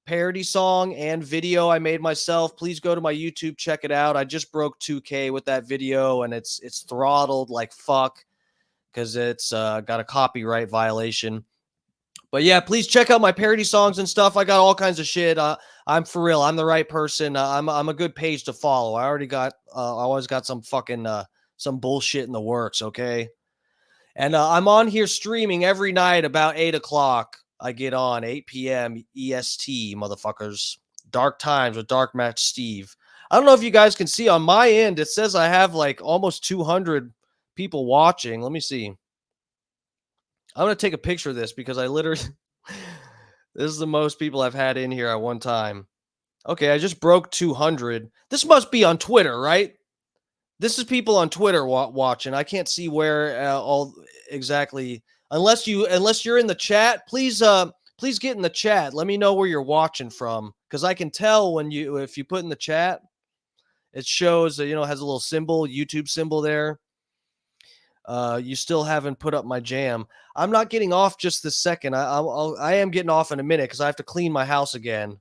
parody song and video I made myself. Please go to my YouTube, check it out. I just broke 2K with that video, and it's throttled like fuck because it's got a copyright violation. But yeah, please check out my parody songs and stuff. I got all kinds of shit. I'm for real. I'm the right person. I'm a good page to follow. I already got I always got some fucking some bullshit in the works, okay? And I'm on here streaming every night about 8 o'clock. I get on 8 p.m. EST, motherfuckers. Dark Times with Dark Match Steve. I don't know if you guys can see on my end. It says I have like almost 200 people watching. Let me see. I'm going to take a picture of this because I literally, this is the most people I've had in here at one time. Okay, I just broke 200. This must be on Twitter, right? This is people on Twitter watching. I can't see where all exactly, unless you're in the chat. Please get in the chat. Let me know where you're watching from, because I can tell if you put in the chat, it shows that, has a little symbol, YouTube symbol there. You still haven't put up my jam. I'm not getting off just this second. I am getting off in a minute because I have to clean my house again.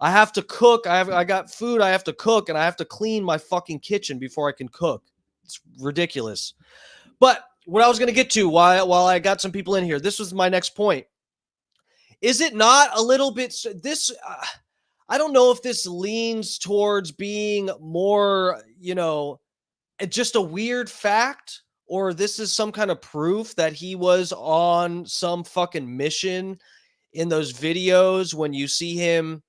I have to cook. I got food I have to cook, and I have to clean my fucking kitchen before I can cook. It's ridiculous. But what I was going to get to while I got some people in here, this was my next point. Is it not a little bit this? I don't know if this leans towards being more, just a weird fact, or this is some kind of proof that he was on some fucking mission in those videos when you see him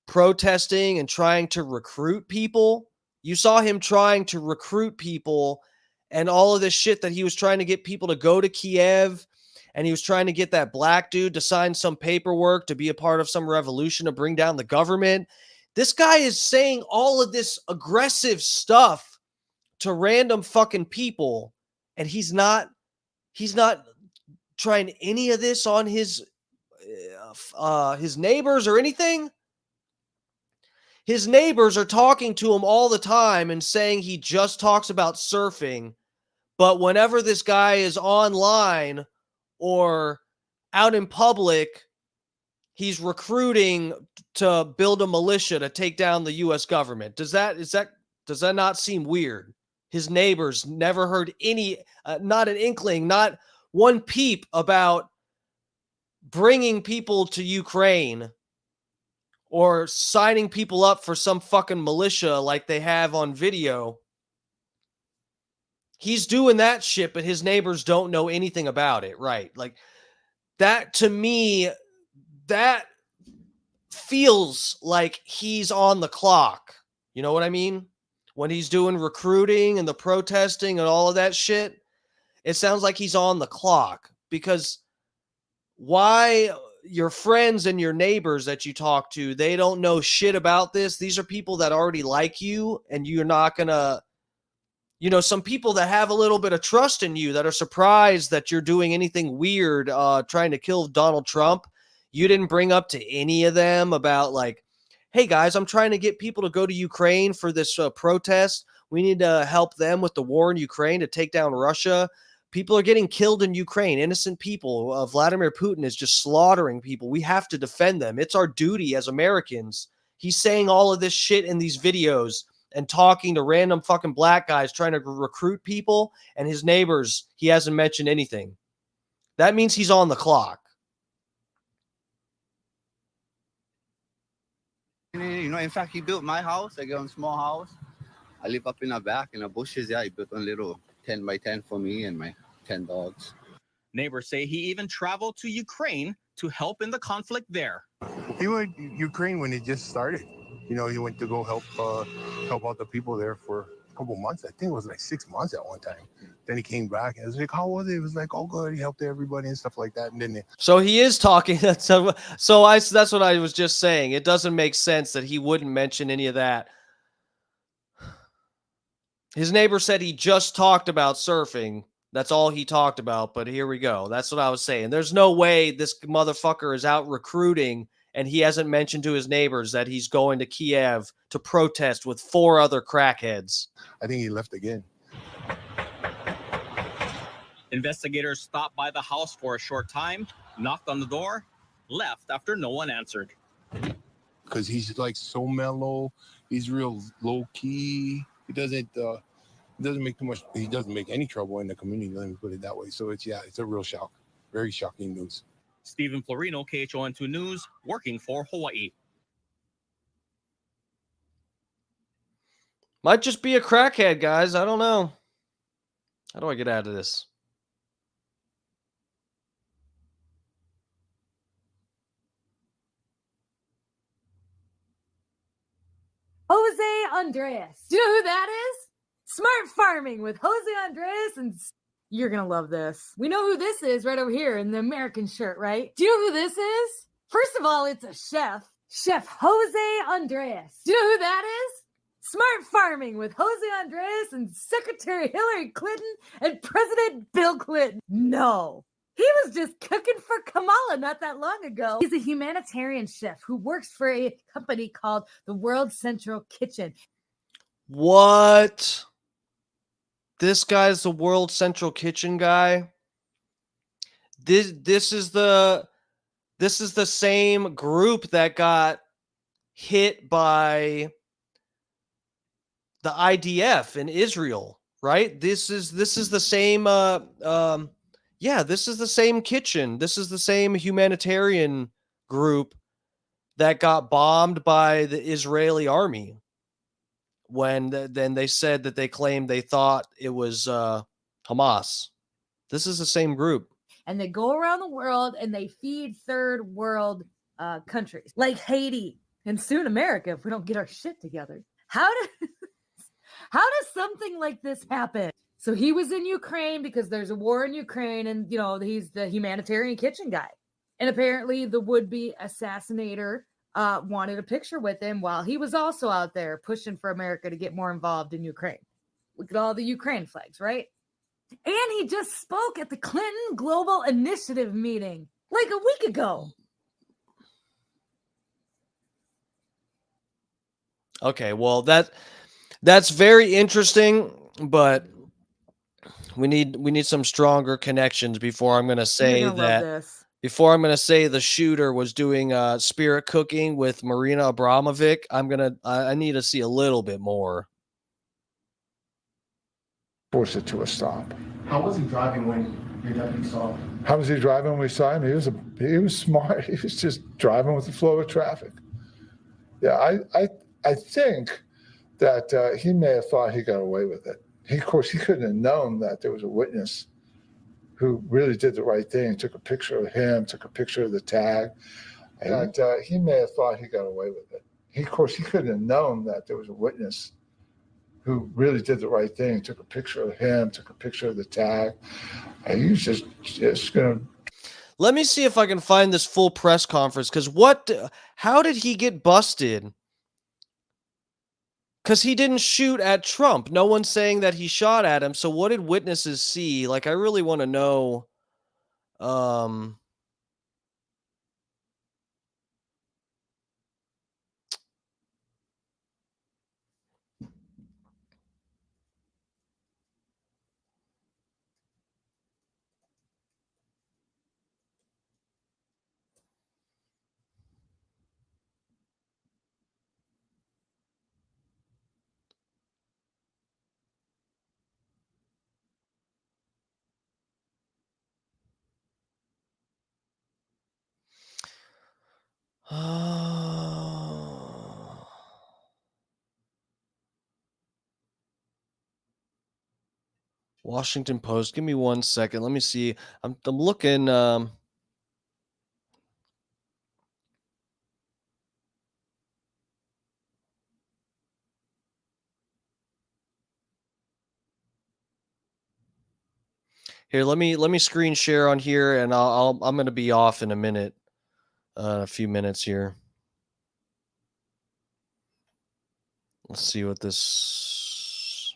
protesting and trying to recruit people. You saw him trying to recruit people and all of this shit that he was trying to get people to go to Kiev, and he was trying to get that black dude to sign some paperwork to be a part of some revolution to bring down the government. This guy is saying all of this aggressive stuff to random fucking people, and he's not trying any of this on his neighbors or anything. His neighbors are talking to him all the time and saying he just talks about surfing. But whenever this guy is online or out in public, he's recruiting to build a militia to take down the U.S. government. Does that not seem weird? His neighbors never heard any, not an inkling, not one peep about bringing people to Ukraine or signing people up for some fucking militia like they have on video. He's doing that shit, but his neighbors don't know anything about it, right? Like, that to me, that feels like he's on the clock. You know what I mean? When he's doing recruiting and the protesting and all of that shit, it sounds like he's on the clock. Because why your friends and your neighbors that you talk to, they don't know shit about this. These are people that already like you, and you're not gonna, some people that have a little bit of trust in you that are surprised that you're doing anything weird, trying to kill Donald Trump. You didn't bring up to any of them about like, hey guys, I'm trying to get people to go to Ukraine for this protest. We need to help them with the war in Ukraine to take down Russia. People are getting killed in Ukraine, innocent people. Vladimir Putin is just slaughtering people. We have to defend them. It's our duty as Americans. He's saying all of this shit in these videos and talking to random fucking black guys trying to recruit people, and his neighbors, he hasn't mentioned anything. That means he's on the clock. In fact, he built my house. I got a small house. I live up in the back in the bushes. Yeah, he built a little 10 by 10 for me and my 10 dogs. Neighbors say he even traveled to Ukraine to help in the conflict there. He went to Ukraine when it just started. He went to go help out the people there for a couple months. I think it was like 6 months at one time. Then he came back and I was like, how was it? It was like, oh, good. He helped everybody and stuff like that. And then so he is talking. That's what I was just saying. It doesn't make sense that he wouldn't mention any of that. His neighbor said he just talked about surfing. That's all he talked about. But here we go. That's what I was saying. There's no way this motherfucker is out recruiting and he hasn't mentioned to his neighbors that he's going to Kiev to protest with 4 other crackheads. I think he left again. Investigators stopped by the house for a short time, knocked on the door, left after no one answered. Because he's like so mellow. He's real low key. He doesn't make too much. He doesn't make any trouble in the community. Let me put it that way. So it's a real shock. Very shocking news. Stephen Florino, KHON2 News, working for Hawaii. Might just be a crackhead, guys. I don't know. How do I get out of this? Jose Andres. Do you know who that is? Smart Farming with Jose Andres, and you're going to love this. We know who this is right over here in the American shirt, right? Do you know who this is? First of all, it's a chef, Chef Jose Andres. Do you know who that is? Smart Farming with Jose Andres and Secretary Hillary Clinton and President Bill Clinton. No. He was just cooking for Kamala not that long ago. He's a humanitarian chef who works for a company called the World Central Kitchen. What? This guy's the World Central Kitchen guy? This is the same group that got hit by the IDF in Israel, right? This is the same yeah, this is the same kitchen. This is the same humanitarian group that got bombed by the Israeli army. When then they said that they claimed they thought it was Hamas. This is the same group. And they go around the world and they feed third world countries like Haiti and soon America if we don't get our shit together. How does something like this happen? So he was in Ukraine because there's a war in Ukraine, and he's the humanitarian kitchen guy. And apparently the would-be assassinator wanted a picture with him while he was also out there pushing for America to get more involved in Ukraine. Look at all the Ukraine flags, right? And he just spoke at the Clinton Global Initiative meeting like a week ago. Okay, well that's very interesting, but we need some stronger connections before I'm going to say that. Before I'm going to say the shooter was doing spirit cooking with Marina Abramovic, I need to see a little bit more. Force it to a stop. How was he driving when your deputy saw him? How was he driving when we saw him? He was smart. He was just driving with the flow of traffic. Yeah, I think that he may have thought he got away with it. Of course, he couldn't have known that there was a witness who really did the right thing, took a picture of him, took a picture of the tag. And he may have thought he got away with it. Of course, he couldn't have known that there was a witness who really did the right thing, took a picture of him, took a picture of the tag. And he was just going to. Let me see if I can find this full press conference, because how did he get busted? Because he didn't shoot at Trump. No one's saying that he shot at him. So what did witnesses see? Like, I really want to know. Washington Post. Give me 1 second. Let me see. I'm looking. Here, let me screen share on here, and I'm going to be off in a minute, a few minutes here. Let's see what this.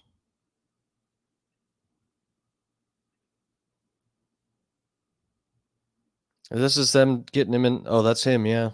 This is them getting him in. Oh, that's him. Yeah.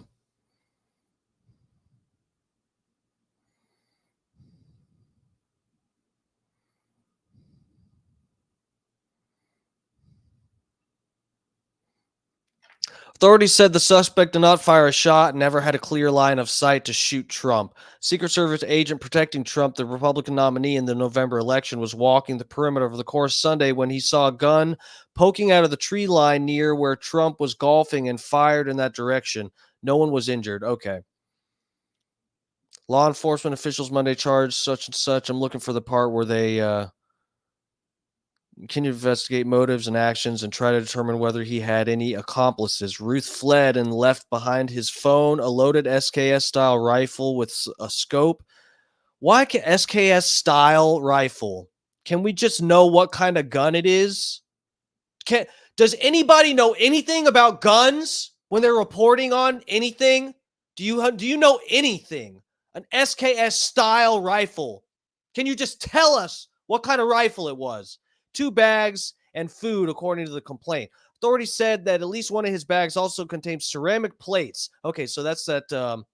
Authorities said the suspect did not fire a shot and never had a clear line of sight to shoot Trump. Secret Service agent protecting Trump, the Republican nominee in the November election, was walking the perimeter of the course Sunday when he saw a gun poking out of the tree line near where Trump was golfing and fired in that direction. No one was injured. Okay. Law enforcement officials Monday charged such and such. I'm looking for the part where they can investigate motives and actions and try to determine whether he had any accomplices. Ruth fled and left behind his phone, a loaded SKS-style rifle with a scope. Why can SKS-style rifle? Can we just know what kind of gun it is? Does anybody know anything about guns when they're reporting on anything? Do you know anything? An SKS-style rifle. Can you just tell us what kind of rifle it was? 2 bags and food, according to the complaint. Authorities said that at least one of his bags also contained ceramic plates. Okay, so that's that,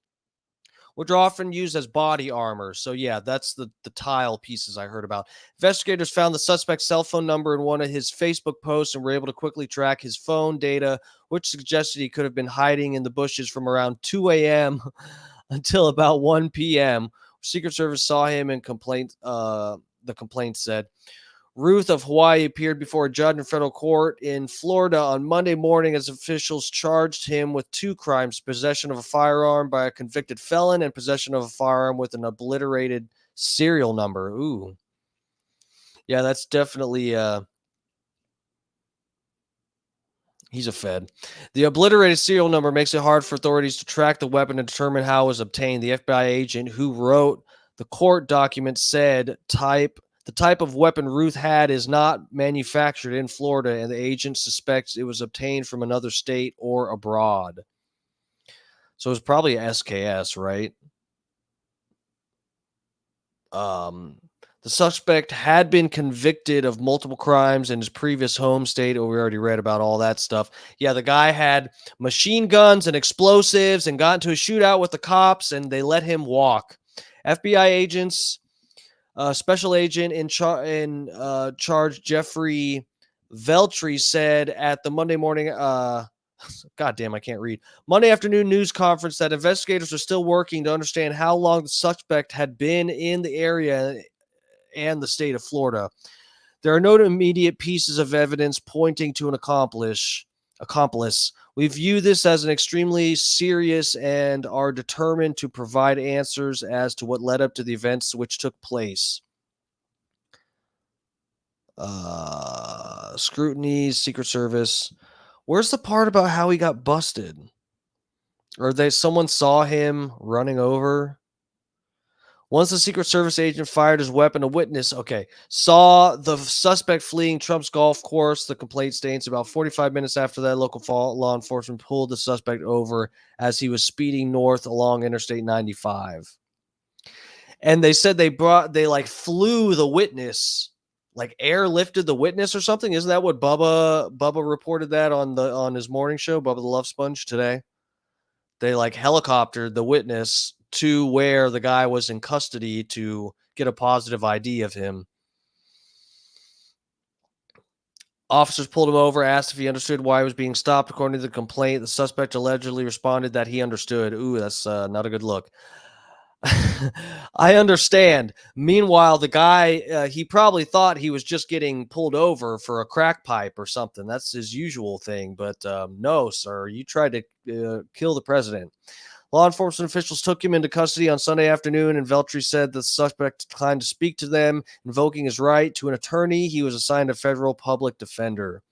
which are often used as body armor. So yeah, that's the tile pieces I heard about. Investigators found the suspect's cell phone number in one of his Facebook posts and were able to quickly track his phone data, which suggested he could have been hiding in the bushes from around 2 a.m. until about 1 p.m. Secret Service saw him and the complaint said. Ruth of Hawaii appeared before a judge in federal court in Florida on Monday morning as officials charged him with 2 crimes, possession of a firearm by a convicted felon and possession of a firearm with an obliterated serial number. Ooh. Yeah, that's definitely, he's a Fed. The obliterated serial number makes it hard for authorities to track the weapon and determine how it was obtained. The FBI agent who wrote the court document said the type of weapon Ruth had is not manufactured in Florida, and the agent suspects it was obtained from another state or abroad. So it's probably a SKS, right? The suspect had been convicted of multiple crimes in his previous home state. Oh, we already read about all that stuff. Yeah, the guy had machine guns and explosives and got into a shootout with the cops, and they let him walk. FBI agents... Special agent in charge Jeffrey Veltri said at the Monday morning, goddamn, I can't read. Monday afternoon news conference that investigators are still working to understand how long the suspect had been in the area and the state of Florida. There are no immediate pieces of evidence pointing to an accomplice. We view this as an extremely serious and are determined to provide answers as to what led up to the events which took place. Scrutiny, Secret Service. Where's the part about how he got busted? Or someone saw him running over? Once the Secret Service agent fired his weapon, a witness, saw the suspect fleeing Trump's golf course. The complaint states about 45 minutes after that, local law enforcement pulled the suspect over as he was speeding north along Interstate 95. And they said they flew the witness, like airlifted the witness or something. Isn't that what Bubba reported that on his morning show, Bubba the Love Sponge today? They helicoptered the witness to where the guy was in custody to get a positive ID of him. Officers pulled him over, asked if he understood why he was being stopped. According to the complaint, the suspect allegedly responded that he understood. Ooh, that's not a good look. I understand. Meanwhile, the guy, he probably thought he was just getting pulled over for a crack pipe or something. That's his usual thing. But no, sir, you tried to kill the president. Law enforcement officials took him into custody on Sunday afternoon, and Veltri said the suspect declined to speak to them, invoking his right to an attorney. He was assigned a federal public defender.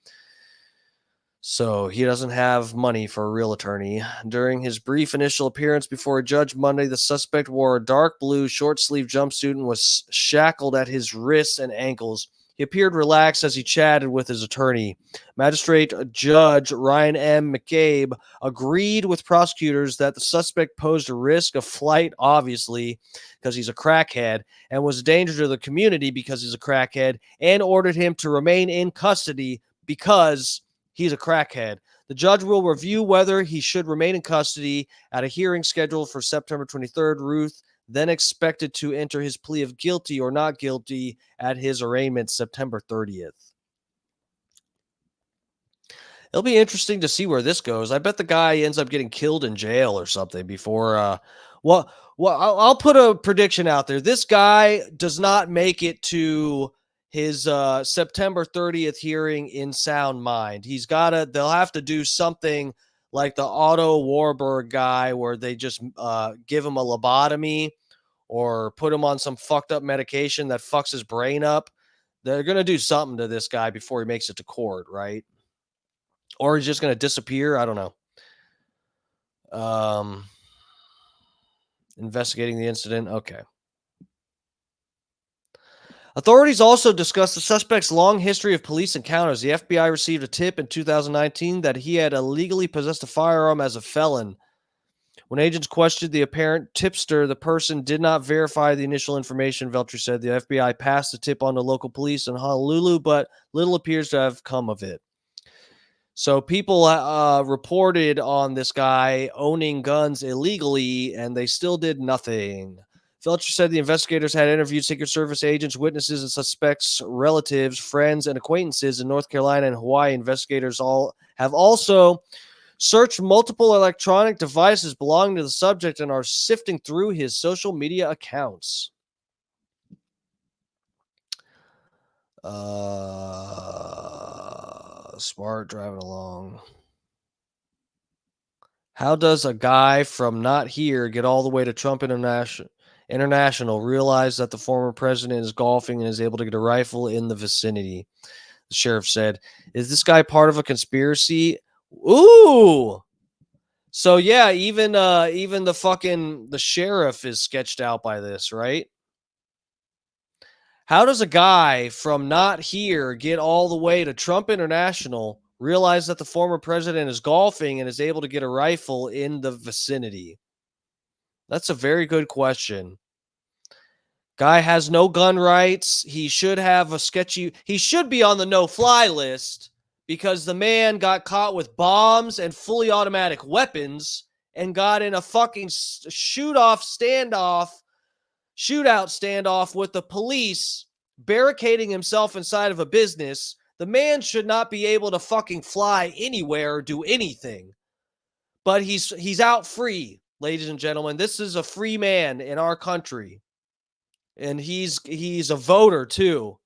So he doesn't have money for a real attorney. During his brief initial appearance before a judge Monday, the suspect wore a dark blue short-sleeve jumpsuit and was shackled at his wrists and ankles. He appeared relaxed as he chatted with his attorney. Magistrate Judge Ryan M. McCabe agreed with prosecutors that the suspect posed a risk of flight, obviously, because he's a crackhead, and was a danger to the community because he's a crackhead, and ordered him to remain in custody because he's a crackhead. The judge will review whether he should remain in custody at a hearing scheduled for September 23rd. Ruth then expected to enter his plea of guilty or not guilty at his arraignment September 30th. It'll be interesting to see where this goes. I bet the guy ends up getting killed in jail or something before. Well, I'll put a prediction out there. This guy does not make it to his September 30th hearing in sound mind. They'll have to do something like the Otto Warburg guy where they just give him a lobotomy or put him on some fucked up medication that fucks his brain up. They're going to do something to this guy before he makes it to court, right? Or he's just going to disappear. I don't know. Investigating the incident. Okay. Authorities also discussed the suspect's long history of police encounters. The FBI received a tip in 2019 that he had illegally possessed a firearm as a felon. When agents questioned the apparent tipster, the person did not verify the initial information, Veltri said. The FBI passed the tip on to local police in Honolulu, but little appears to have come of it. So people reported on this guy owning guns illegally, and they still did nothing. Felcher said the investigators had interviewed Secret Service agents, witnesses, and suspects' relatives, friends, and acquaintances in North Carolina and Hawaii. Investigators have also searched multiple electronic devices belonging to the subject and are sifting through his social media accounts. Smart driving along. How does a guy from not here get all the way to Trump International realize that the former president is golfing and is able to get a rifle in the vicinity? The sheriff said, is this guy part of a conspiracy? Ooh. So yeah, even the sheriff is sketched out by this, right? How does a guy from not here get all the way to Trump International, realize that the former president is golfing and is able to get a rifle in the vicinity? That's a very good question. Guy has no gun rights. He should have he should be on the no-fly list because the man got caught with bombs and fully automatic weapons and got in a fucking shootout standoff with the police, barricading himself inside of a business. The man should not be able to fucking fly anywhere or do anything. But he's out free, ladies and gentlemen. This is a free man in our country. And he's a voter too.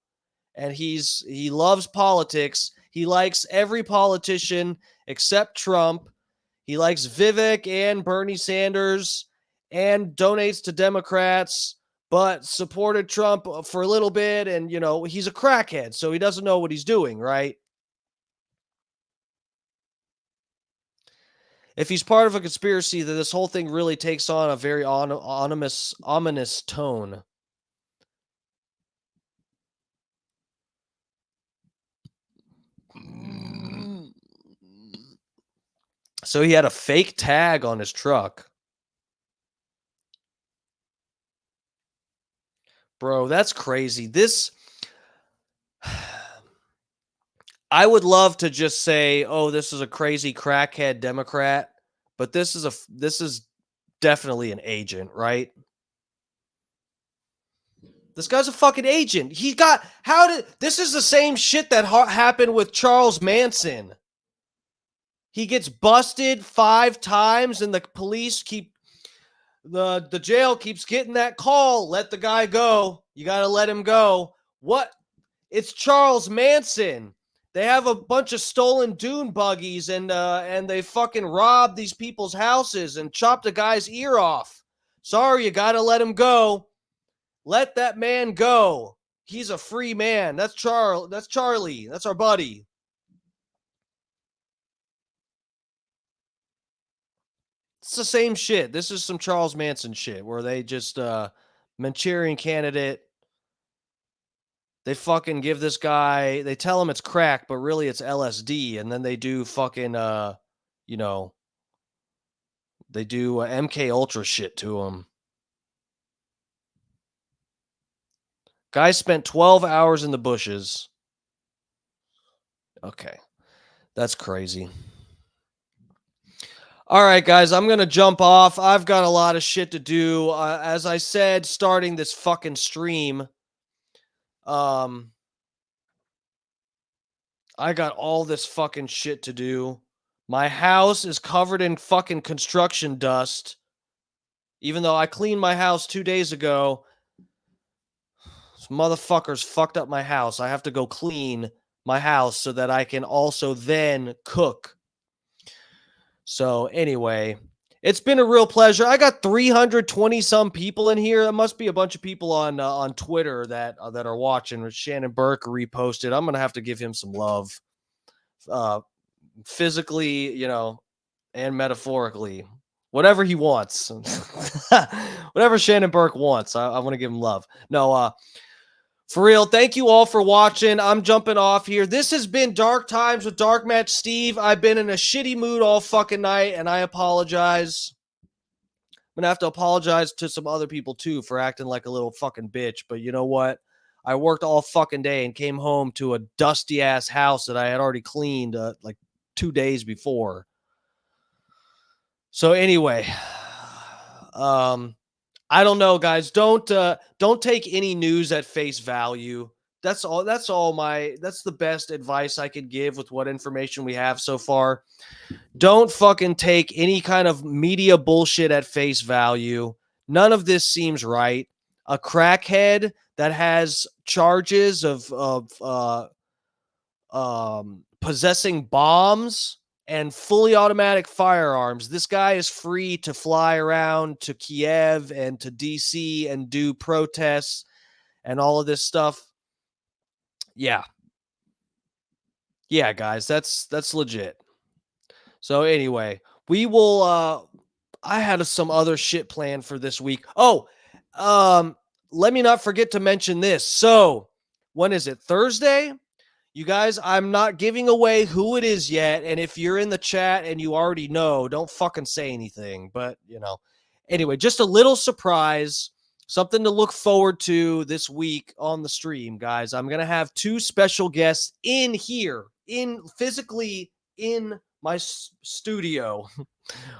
And he loves politics. He likes every politician except Trump. He likes Vivek and Bernie Sanders and donates to Democrats, but supported Trump for a little bit. And, you know, he's a crackhead, so he doesn't know what he's doing, right? If he's part of a conspiracy, then this whole thing really takes on a very ominous tone. So he had a fake tag on his truck. Bro, that's crazy. I would love to just say, oh, this is a crazy crackhead Democrat, but this is definitely an agent, right? This guy's a fucking agent. This is the same shit that happened with Charles Manson. He gets busted 5 times and the police the jail keeps getting that call. Let the guy go. You got to let him go. What? It's Charles Manson. They have a bunch of stolen dune buggies and they fucking robbed these people's houses and chopped a guy's ear off. Sorry, you got to let him go. Let that man go. He's a free man. That's Charlie. That's our buddy. It's the same shit. This is some Charles Manson shit where they just Manchurian Candidate. They fucking give this guy, they tell him it's crack, but really it's LSD. And then they do fucking, they do MK Ultra shit to him. Guy spent 12 hours in the bushes. Okay. That's crazy. All right, guys, I'm going to jump off. I've got a lot of shit to do. As I said, starting this fucking stream, I I got all this fucking shit to do. My house is covered in fucking construction dust. Even though I cleaned my house 2 days ago, this motherfuckers fucked up my house. I have to go clean my house so that I can also then cook. So anyway, it's been a real pleasure. I got 320 some people in here. There must be a bunch of people on Twitter that are watching. Shannon Burke reposted. I'm gonna have to give him some love, physically, and metaphorically, whatever he wants, whatever Shannon Burke wants. I want to give him love. No, for real. Thank you all for watching. I'm jumping off here. This has been Dark Times with Dark Match Steve. I've been in a shitty mood all fucking night, and I apologize. I'm gonna have to apologize to some other people too for acting like a little fucking bitch. But you know what? I worked all fucking day and came home to a dusty ass house that I had already cleaned like 2 days before. So anyway, I don't know, guys. Don't take any news at face value. That's all. That's the best advice I could give with what information we have so far. Don't fucking take any kind of media bullshit at face value. None of this seems right. A crackhead that has charges of possessing bombs and fully automatic firearms. This guy is free to fly around to Kiev and to DC and do protests and all of this stuff. Yeah. Yeah, guys, that's legit. So anyway, we will I had some other shit planned for this week. Oh, let me not forget to mention this. So, when is it? Thursday? You guys, I'm not giving away who it is yet. And if you're in the chat and you already know, don't fucking say anything. But, anyway, just a little surprise, something to look forward to this week on the stream, guys. I'm going to have 2 special guests in here, physically in my studio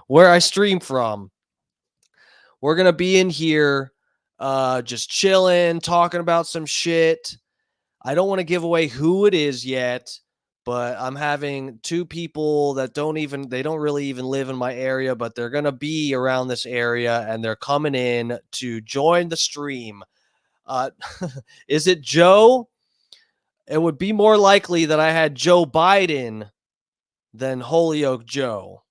where I stream from. We're going to be in here just chilling, talking about some shit. I don't want to give away who it is yet, but I'm having 2 people that don't really even live in my area, but they're going to be around this area and they're coming in to join the stream. Is it Joe? It would be more likely that I had Joe Biden than Holyoke Joe.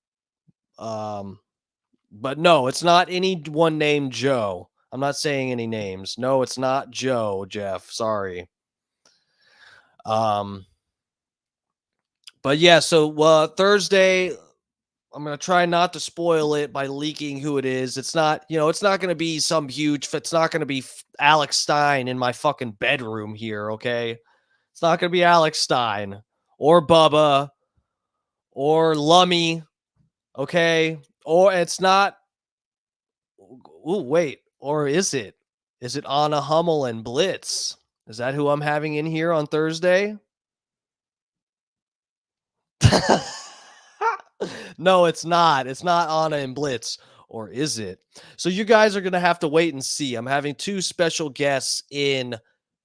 But no, it's not anyone named Joe. I'm not saying any names. No, it's not Joe, Jeff. Sorry. But yeah, so Thursday, I'm going to try not to spoil it by leaking who it is. It's not, it's not going to be some huge, it's not going to be Alex Stein in my fucking bedroom here, okay? It's not going to be Alex Stein or Bubba or Lummy, okay? Or it's not, or is it? Is it Anna Hummel and Blitz? Is that who I'm having in here on Thursday? No, it's not. It's not Anna and Blitz. Or is it? So you guys are going to have to wait and see. I'm having 2 special guests in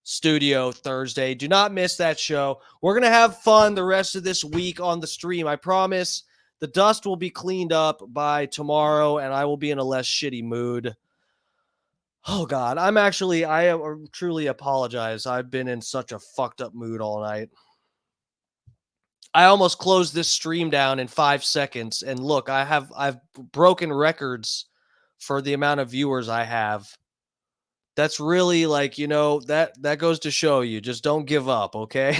studio Thursday. Do not miss that show. We're going to have fun the rest of this week on the stream. I promise the dust will be cleaned up by tomorrow and I will be in a less shitty mood. Oh God, I truly apologize. I've been in such a fucked up mood all night. I almost closed this stream down in 5 seconds. And look, I've broken records for the amount of viewers I have. That's really that goes to show you, just don't give up. Okay.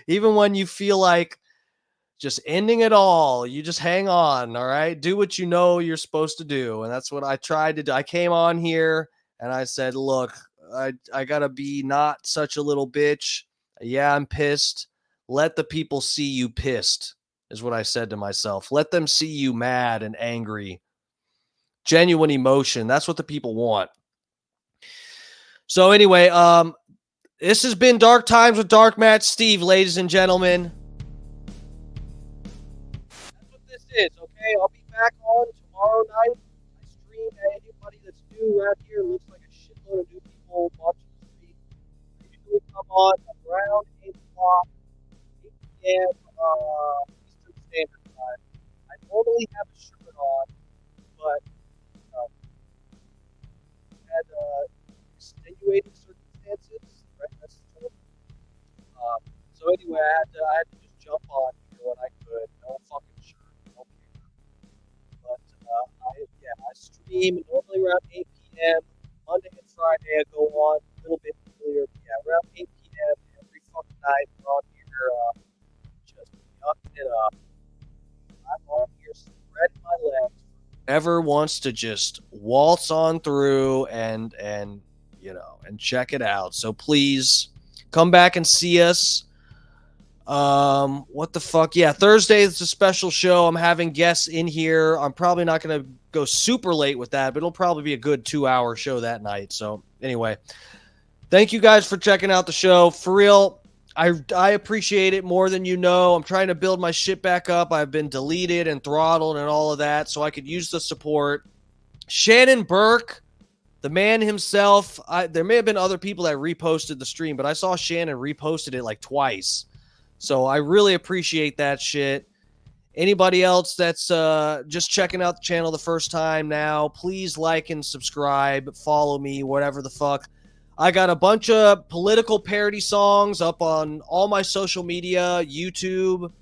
Even when you feel like just ending it all, you just hang on. All right. Do what you know you're supposed to do. And that's what I tried to do. I came on here and I said, look, I gotta be not such a little bitch. Yeah, I'm pissed. Let the people see you pissed, is what I said to myself. Let them see you mad and angry. Genuine emotion. That's what the people want. So anyway, this has been Dark Times with Dark Match Steve, ladies and gentlemen. That's what this is, okay? I'll be back on tomorrow night. I stream at anybody that's new around here. Looks like a shitload of new people watching the stream. I usually come on around 8 o'clock. p.m. Eastern Standard Time. I normally have a shirt on, but had extenuating circumstances, right? That's the term. So anyway, I had to just jump on here when I could. No fucking shirt, no care. But I stream normally around 8 p.m. Monday and Friday I go on a little bit earlier. Yeah, around 8 p.m. every fucking night. We're on here just yucking it up. I'm on here spreading my legs. Whoever wants to just waltz on through and check it out. So please come back and see us. What the fuck? Yeah, Thursday is a special show. I'm having guests in here. I'm probably not going to go super late with that, but it'll probably be a good 2-hour show that night. So anyway, thank you guys for checking out the show. For real, I appreciate it more than you know. I'm trying to build my shit back up. I've been deleted and throttled and all of that, so I could use the support. Shannon Burke, the man himself. There may have been other people that reposted the stream, but I saw Shannon reposted it like twice. So I really appreciate that shit. Anybody else that's just checking out the channel the first time now, please like and subscribe, follow me, whatever the fuck. I got a bunch of political parody songs up on all my social media, YouTube.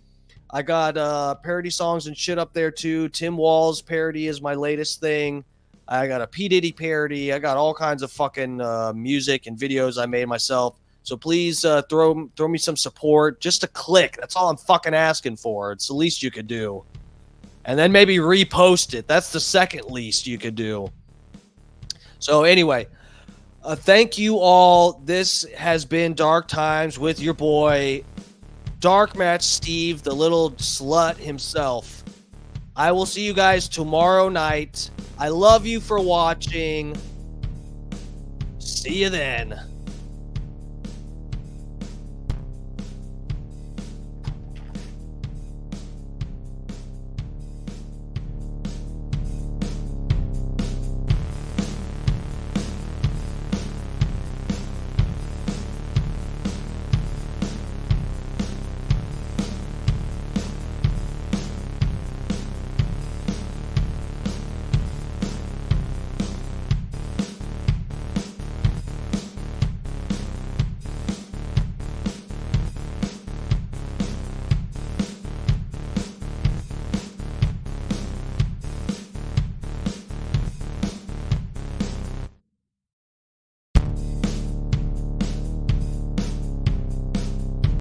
I got parody songs and shit up there too. Tim Wall's parody is my latest thing. I got a P. Diddy parody. I got all kinds of fucking music and videos I made myself. So please throw me some support. Just a click. That's all I'm fucking asking for. It's the least you could do. And then maybe repost it. That's the second least you could do. So anyway, thank you all. This has been Dark Times with your boy, Dark Match Steve, the little slut himself. I will see you guys tomorrow night. I love you for watching. See you then.